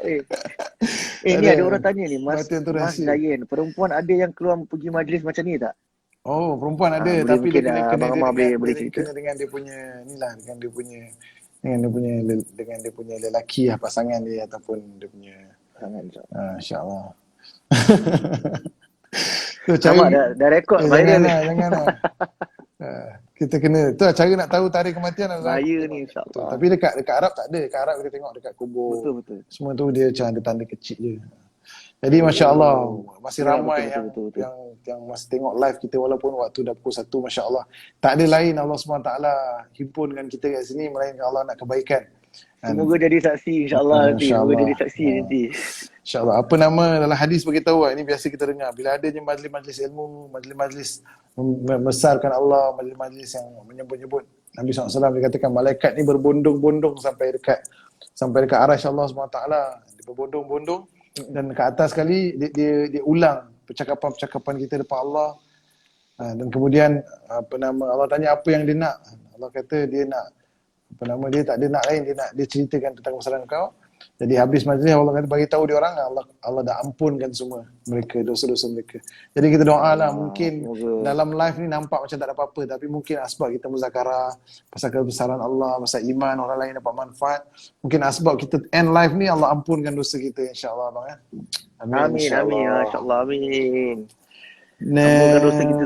ni ada orang tanya ni, Mas Dayan, perempuan ada yang keluar pergi majlis macam ni tak? Oh, perempuan ada, boleh tapi mungkin dia kena Abang-Amar boleh cerita. kena dengan dia punya inilah, dengan dia punya lelaki lah, pasangan dia ataupun dia punya insya-Allah. So, Sama dah rekod viral. Janganlah. Kita kena tu lah, cara nak tahu tarikh kematian adalah Bahaya ni, insya-Allah. Tapi dekat Arab tak ada. Dekat Arab kita tengok dekat kubur. Betul. Semua tu dia macam ada tanda kecil je. Jadi masya-Allah masih ramai betul. yang masih tengok live kita walaupun waktu dah pukul 1, masya-Allah. Tak ada lain Allah SWT himpunkan kita kat sini melainkan Allah nak kebaikan. Semoga jadi saksi insya-Allah nanti. Semoga jadi saksi nanti. InsyaAllah. Apa nama dalam hadis beritahu, ini biasa kita dengar. Bila ada je majlis-majlis ilmu, majlis-majlis membesarkan Allah, majlis-majlis yang menyebut-nyebut Nabi SAW, dia katakan malaikat ni berbondong-bondong sampai dekat arasy Allah SWT. Dia berbondong-bondong dan ke atas sekali dia ulang percakapan-percakapan kita depan Allah. Dan kemudian Allah tanya apa yang dia nak. Allah kata dia nak dia tak ada nak lain, dia ceritakan tentang kesalahan kau. Jadi habis majlis Allah kata bagi tahu dia orang Allah dah ampunkan semua mereka, dosa-dosa mereka. Jadi kita doalah, mungkin dalam live ni nampak macam tak ada apa-apa, tapi mungkin asbab kita muzakarah pasal kebesaran Allah, pasal iman, orang lain dapat manfaat. Mungkin asbab kita end live ni Allah ampunkan dosa kita, insya-Allah bang. Amin. Insya-Allah amin. Ampunkan dosa kita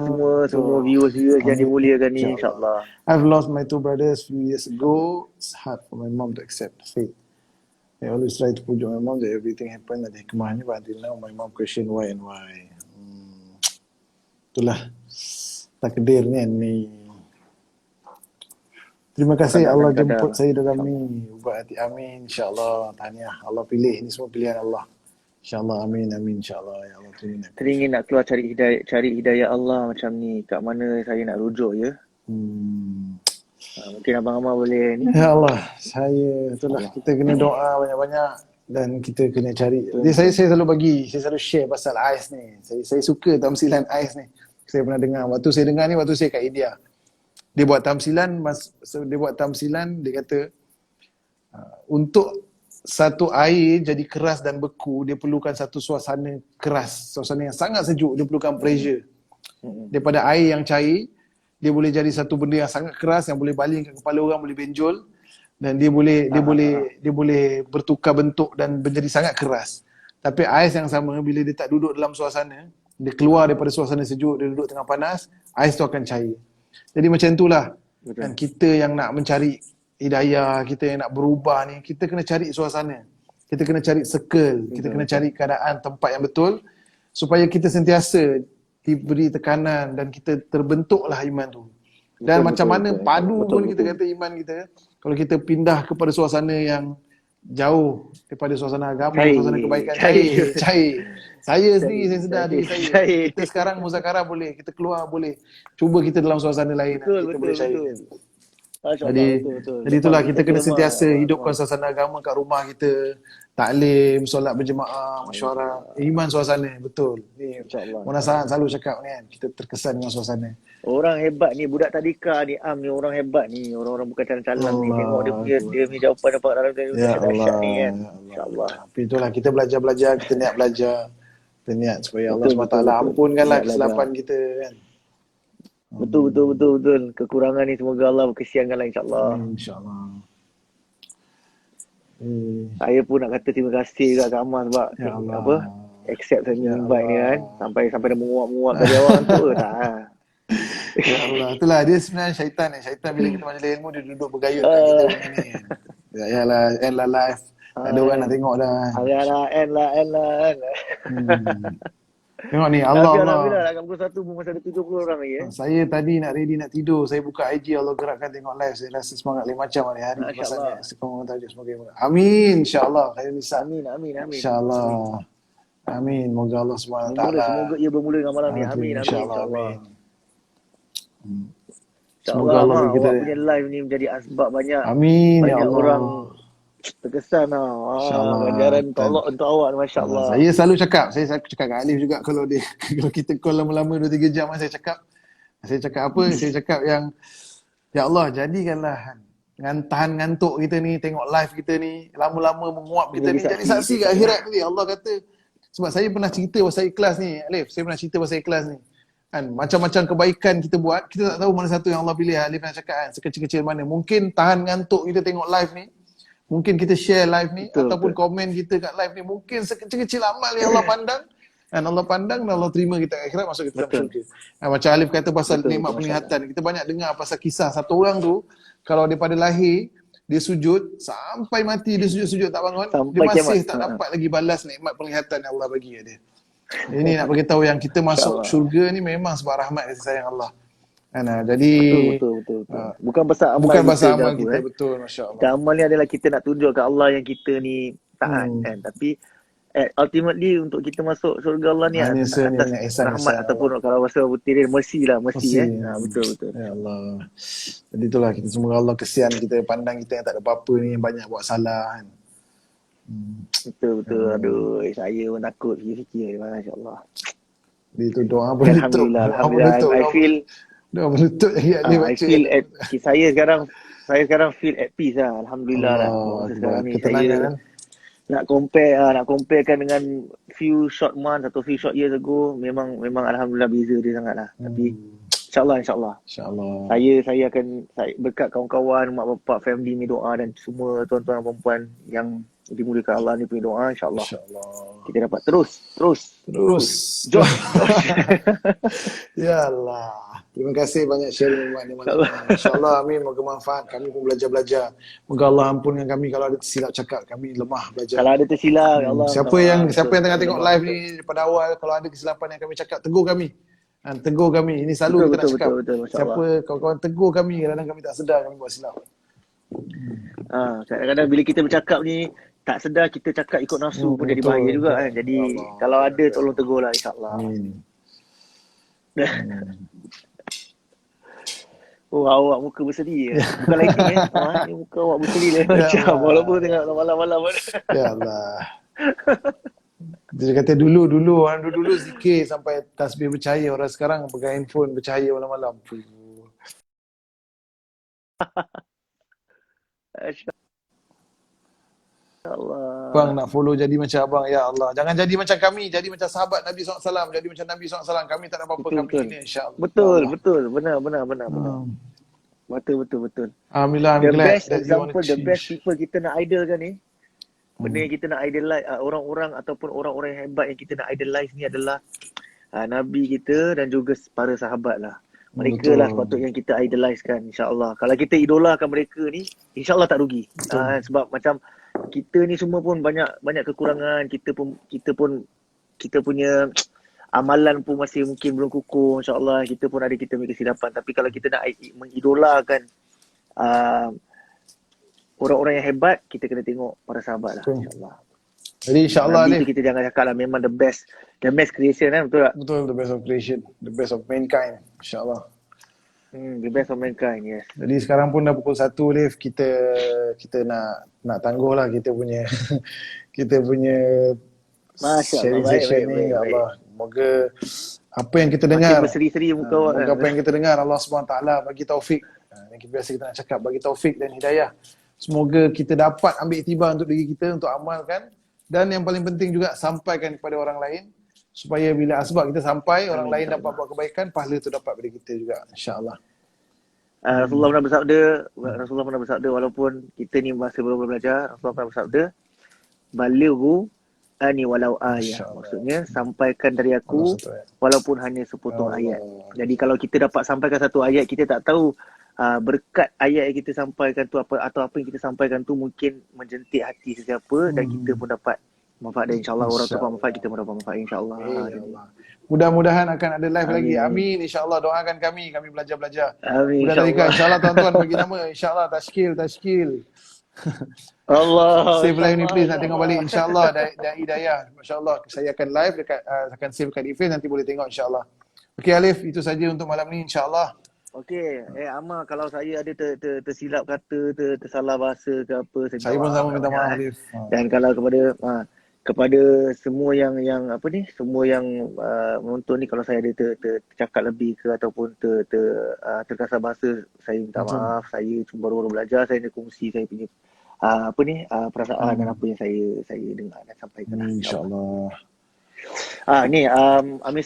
semua viewers yang dimuliakan ni, insya-Allah. I've lost my 2 brothers few years ago. It's hard for my mom to accept fate. I always try to pujuk my mom that everything happened ada hikmahnya, but until now my mom question why and why. Itulah takdirnya ni. Terima kasih Allah jemput saya dalam ni. Ubat hati, amin, insya-Allah. Tahniah, Allah pilih, ni semua pilihan Allah. InsyaAllah, amin, insyaAllah. Ya Allah, teringin nak keluar cari hidayah Allah macam ni. Kat mana saya nak rujuk ya? Mungkin Abang-Amar boleh ni. Ya Allah, itulah kita kena doa banyak-banyak dan kita kena cari. Jadi saya selalu share pasal AIS ni. Saya suka tamsilan AIS ni. Saya pernah dengar, waktu saya kat India. Dia buat tamsilan, dia kata untuk satu air jadi keras dan beku, dia perlukan satu suasana keras, suasana yang sangat sejuk, dia perlukan pressure. Daripada air yang cair, dia boleh jadi satu benda yang sangat keras yang boleh baling ke kepala orang, boleh benjol, dan dia boleh bertukar bentuk dan menjadi sangat keras. Tapi ais yang sama bila dia tak duduk dalam suasana, dia keluar daripada suasana sejuk, dia duduk tengah panas, ais tu akan cair. Jadi macam itulah. Dan kita yang nak mencari hidayah, kita yang nak berubah ni, kita kena cari suasana. Kita kena cari circle, kita kena cari keadaan tempat yang betul supaya kita sentiasa diberi tekanan dan kita terbentuklah iman tu. Dan macam mana padu pun kita kata iman kita, kalau kita pindah kepada suasana yang jauh daripada suasana agama, suasana kebaikan, cair. Saya sendiri, saya sedar diri saya. Kita sekarang muzakarah boleh, kita keluar boleh. Cuba kita dalam suasana lain, kita boleh cair. Jadi itulah kita kena sentiasa hidupkan suasana agama kat rumah kita, taklim, solat berjemaah, mesyuarat, iman suasana, betul. Ni Mona Sahan selalu cakap ni kan, kita terkesan dengan suasana. Orang hebat ni, budak tadika ni, ni orang hebat ni, orang-orang bukan calon-calon ni. Tengok dia punya jawapan dapat dalam dari dahsyat ni kan. InsyaAllah. Tapi itulah kita belajar, kita niat belajar. Kita niat supaya Allah SWT ampunkanlah kesilapan kita kan. Betul. Kekurangan ni semoga Allah berkesiankanlah insyaAllah. InsyaAllah. Saya pun nak kata terima kasih juga kat Amal sebab accept saya invite ni kan. Sampai dah menguap-menguap kat jawab tu tak. Ya Allah. Itulah dia sebenarnya syaitan ni. Syaitan bila kita majlis ilmu dia duduk bergayut kat kita macam ni. Yalah, end lah live. Ada orang nak tengok dah. End lah. Tengok ni, Allah. Alhamdulillah kat pukul 1 pun masih ada 70 orang lagi Saya tadi nak tidur. Saya buka IG, Allah gerakkan tengok live. Saya rasa semangat lain macam hari-hari. Rasanya sekolah tajuk semoga. Amin, insyaAllah. Amin. InsyaAllah. Amin. Moga Allah SWT. Semoga ia bermula dengan malam ni. Amin. InsyaAllah. Semoga Allah kita punya live ni menjadi asbab banyak. Amin. Banyak ya Allah. orang terkesan ganjaran untuk awak masya-Allah. Saya selalu cakap kat Alif juga kalau kita call lama-lama 2-3 jam saya cakap apa? Saya cakap yang ya Allah jadikanlah tahan ngantuk kita ni, tengok live kita ni, lama-lama menguap kita ni jadi saksi kat akhirat ni. Allah kata, sebab saya pernah cerita pasal ikhlas ni, Alif, ni. Kan macam-macam kebaikan kita buat, kita tak tahu mana satu yang Allah pilih. Alif pernah cakap kan, sekecil-kecil mana. Mungkin tahan ngantuk kita tengok live ni. Mungkin kita share live ni ataupun komen kita kat live ni, mungkin sekecil-kecil amal yang Allah pandang. Dan Allah pandang dan Allah terima kita akhirat, masuk kita dalam syurga. Macam Alif kata pasal nikmat penglihatan. Kita banyak dengar pasal kisah satu orang tu, kalau daripada lahir dia sujud sampai mati, dia sujud tak bangun, dia masih tak dapat lagi balas nikmat penglihatan yang Allah bagi dia. Ini nak bagi tahu yang kita masuk syurga ni memang sebab rahmat kasih sayang Allah. Jadi betul. Bukan pasal amal kita, betul, masya-Allah. Amal ni adalah kita nak tunjuk ke Allah yang kita ni taat kan. Tapi ultimately untuk kita masuk syurga Allah ni atas rahmat ataupun kalau bahasa putih mercy. Betul. Ya Allah. Jadi itulah kita semoga Allah kesian kita, pandang kita yang tak ada apa-apa ni, yang banyak buat salah kan. Betul. Aduh, saya pun takut fikir-fikir masya-Allah. Itu doa berlutut. Alhamdulillah. I feel doa berlutut dia baca. Saya sekarang feel at peace lah. Alhamdulillah lah. Sekarang ni saya nak comparekan dengan few short months atau few short years ago, memang alhamdulillah beza dia sangatlah. Tapi InsyaAllah. Saya akan berkat kawan-kawan, mak bapak, family ni doa dan semua tuan-tuan dan perempuan yang dimulakan Allah ni punya doa, insyaAllah. Kita dapat terus. Jom. Ya Allah. Terima kasih banyak sharing maklumat. InsyaAllah, amin. Moga manfaat. Kami pun belajar. Moga Allah ampunkan kami kalau ada tersilap cakap. Kami lemah belajar. Kalau ada tersilap, ya Allah. Siapa yang tengah tengok live ni daripada awal, kalau ada kesilapan yang kami cakap, tegur kami. Tegur kami. Ini selalu kita nak cakap. Betul, siapa kawan-kawan tegur kami, kadang-kadang kami tak sedar kami buat silap. Kadang-kadang bila kita bercakap ni tak sedar kita cakap ikut nafsu pun jadi bahaya juga kan. Jadi kalau ada tolong tegurlah, insyaAllah. Amin. Awak muka berseri ya. Bukan lagi ni muka awak berseri lah macam walaupun tengok malam-malam. Ya Allah. Dia kata dulu orang dulu zikir sampai tasbih bercahaya, orang sekarang pegang handphone bercahaya malam-malam. Allah. Abang nak follow jadi macam abang, ya Allah. Jangan jadi macam kami, jadi macam sahabat Nabi SAW, jadi macam Nabi SAW. Kami tak ada apa-apa, Betul, kami betul. hina insya-Allah. Betul, Ya betul. Benar. Allah. Betul. Alhamdulillah, I'm The glad best that you want example, to the best change. people kita nak idolkan ni, benda yang kita nak idolize, orang-orang ataupun orang-orang yang hebat yang kita nak idolize ni adalah Nabi kita dan juga para sahabat lah. Mereka Betul. lah sepatutnya yang kita idolizekan, insyaAllah. Kalau kita idolakan mereka ni, insyaAllah tak rugi. Sebab macam kita ni semua pun banyak kekurangan, kita punya amalan pun masih mungkin belum kukuh, insyaAllah. Kita pun ada kita punya kesilapan. Tapi kalau kita nak mengidolakan orang-orang yang hebat, kita kena tengok para sahabat lah, Betul. insyaAllah. Jadi insya-Allah Nabi ni tu kita jangan cakap lah memang the best creation kan, betul tak? betul, the best of creation, the best of mankind, insya-Allah. The best of mankind, yes. Jadi sekarang pun dah pukul 1 Liv, kita nak tangguh lah kita punya kita punya Masya sharing Allah, session ni, ya Allah. Moga apa yang kita dengar, makin berseri-seri muka awak moga kan. apa yang kita dengar Allah SWT bagi taufik. Yang biasa kita nak cakap, bagi taufik dan hidayah. Semoga kita dapat ambil iktibar untuk diri kita, untuk amalkan. Dan yang paling penting juga, sampaikan kepada orang lain. Supaya bila asbab kita sampai, orang lain dapat buat kebaikan, pahala tu dapat pada kita juga, insya-Allah. Rasulullah pernah bersabda walaupun kita ni masih belum belajar, Rasulullah pernah bersabda, balighu ani walau ayat. InsyaAllah. Maksudnya sampaikan dari aku Allah SWT. walaupun hanya sepotong Allah. ayat. Jadi kalau kita dapat sampaikan satu ayat, kita tak tahu berkat ayat yang kita sampaikan tu apa, atau apa yang kita sampaikan tu mungkin menjentik hati sesiapa dan kita pun dapat manfaat, dan insyaAllah orang tu dapat manfaat, kita pun dapat manfaat, insyaAllah. Ya Allah. Mudah-mudahan akan ada live lagi. Amin. Amin, insya-Allah. Doakan kami belajar-belajar. Amin, Bulan Tariqah, insyaAllah. insya-Allah tuan-tuan bagi nama, insya-Allah tashkil. Allah. Save live ni please, nak insyaAllah. tengok balik insya-Allah. Dai Hidayah, masya-Allah. Saya akan live dekat akan save kat Ifil, nanti boleh tengok insya-Allah. Okey Alif, itu saja untuk malam ni insya-Allah. Okey, Amar, kalau saya ada tersilap kata, tersalah bahasa ke apa, Saya pun sama minta maaf banyak, Alif. Dan kalau kepada semua yang semua yang menonton ni, kalau saya ada tercakap lebih ke ataupun terkasar bahasa, saya minta Betul. maaf. Saya cuma baru belajar, saya nak kongsi saya punya perasaan dan apa yang saya dengar dan sampaikan. Insya-Allah. Ni Amir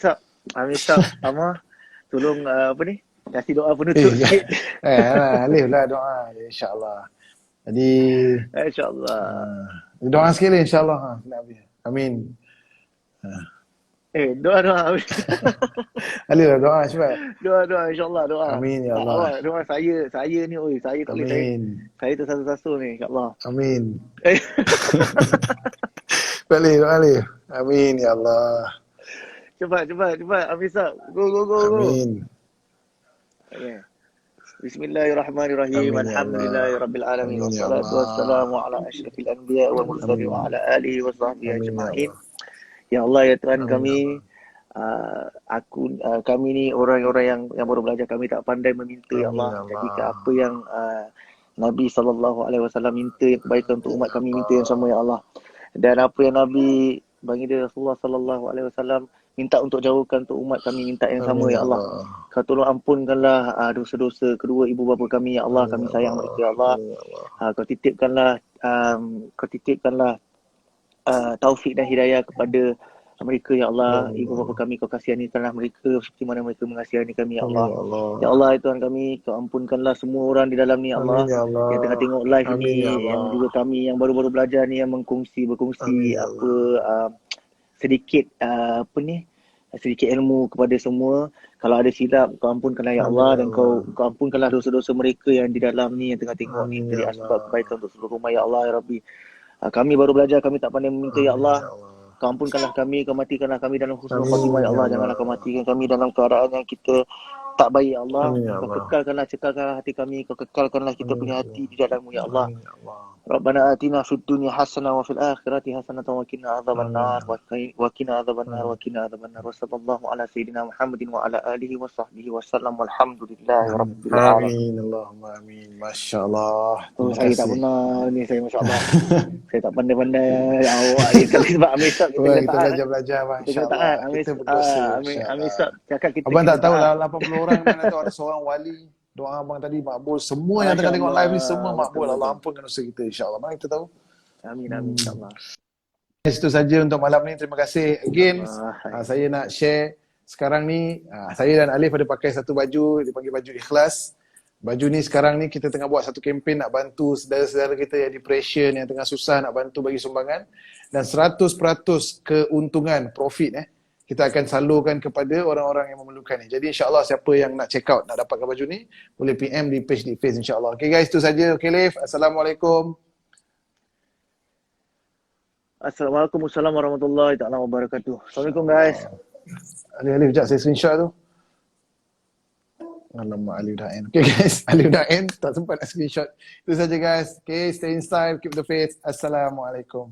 Sab, Amar, tolong kasih doa penutup sikit. Alif lah doa insya-Allah. Jadi InsyaAllah. doa sekali insya-Allah. Amin. Doa. Alif lah doa cepat. Doa insyaAllah, doa. Amin, ya Allah. Awak, doa saya ni, saya tak boleh, Amin. saya tersasul-sasul ni, insyaAllah. Amin. Alif, Alif. Amin ya Allah. Cepat, Amir Sab. Go. Amin. Okay. Bismillahirrahmanirrahim. Amin, ya Alhamdulillahirabbil alamin. Amin, ya Wassalatu Allah. wassalamu ala asyrafil anbiya wal mursalin Amin. wa ala alihi wa sahbihi Amin, ya ajma'in. Allah. Ya Allah, ya Tuhan Amin, kami, kami ni orang-orang yang baru belajar, kami tak pandai meminta, ya Amin, Allah. ya Jadi Allah. apa yang Nabi SAW minta yang kebaikan untuk umat kami, minta yang sama, ya Allah. Dan apa yang Nabi baginda Rasulullah SAW minta untuk jauhkan untuk umat kami, minta yang sama, Amin, ya Allah. Kau tolong ampunkanlah dosa-dosa kedua ibu bapa kami, ya Allah. Kami sayang mereka, ya Allah. Amin, ya Allah. Kau titipkanlah taufik dan hidayah kepada mereka, ya Allah. Amin. Ibu bapa kami, kau kasihanikanlah mereka seperti mana mereka mengasihani kami, ya Amin, Allah. ya Allah. Ya Allah, ya Tuhan kami, kau ampunkanlah semua orang di dalam ni, ya Allah. Amin, ya Allah. Yang tengah tengok live Amin, ni, ya Allah. yang juga kami yang baru-baru belajar ni, yang berkongsi Amin, ya sedikit ilmu kepada semua. Kalau ada silap, kau ampunkanlah, ya Amin, Allah. ya Dan kau ampunkanlah dosa-dosa mereka yang di dalam ni, yang tengah tengok ni, Amin, menjadi ya asbab Allah. kebaikan untuk seluruh umat, ya Allah, ya Rabbi. Kami baru belajar, kami tak pandai meminta, ya Allah. Kau ampunkanlah kami, kau matikanlah kami dalam husnul Amin, khatimah, ya ya Allah. Allah. Janganlah kau matikan kami dalam keadaan yang kita tak baik, ya Allah. Amin, ya Kau Allah. cekalkanlah hati kami, kau kekalkanlah kita Amin, punya ya hati di dalam-Mu, ya Allah. Amin, ya Allah. Rabbana atina fid dunya hasanah wa fil akhirati hasanah wa qina adzabannar Amin. wa qina adzabannar wa qina adzabannar wa sallallahu ala sayyidina Muhammadin wa ala alihi wa sahbihi wa sallam walhamdulillahi rabbil alamin. Amin, Allahumma amin. Masya-Allah. Oh, Terima saya tak kasih. pernah ni, saya masya-Allah. Saya tak pandai-pandai awak ni sekali sebab Amir Sab kita Wah, kena kita taat. belajar bang. Kita kena taat. Kita berdosa. Amir Sab cakap kita Abang kena tak tahu taat. lah 80 orang mana tu ada seorang wali. Doa abang tadi makbul. Semua yang tengah tengok live ni semua makbul. Allah ampunkan dosa kita insya-Allah. Mana kita tahu? Amin insyaAllah. Itu saja untuk malam ni. Terima kasih again. Allah. Saya nak share sekarang ni, saya dan Alif ada pakai satu baju, dipanggil baju ikhlas. Baju ni sekarang ni kita tengah buat satu kempen nak bantu saudara-saudara kita yang depression, yang tengah susah, nak bantu bagi sumbangan. Dan 100% keuntungan, profit kita akan salurkan kepada orang-orang yang memerlukan ni. Jadi insyaAllah siapa yang nak check out, nak dapatkan baju ni, boleh PM di page di Face insyaAllah. Okay guys, itu saja. Okay Alif, Assalamualaikum. Assalamualaikum warahmatullahi taala wabarakatuh. Assalamualaikum guys. Alif, sekejap saya screenshot tu. Alamak, Alif dah end. Okay guys, Alif dah end. Tak sempat nak screenshot. Itu saja guys. Okay, stay in style, keep the faith. Assalamualaikum.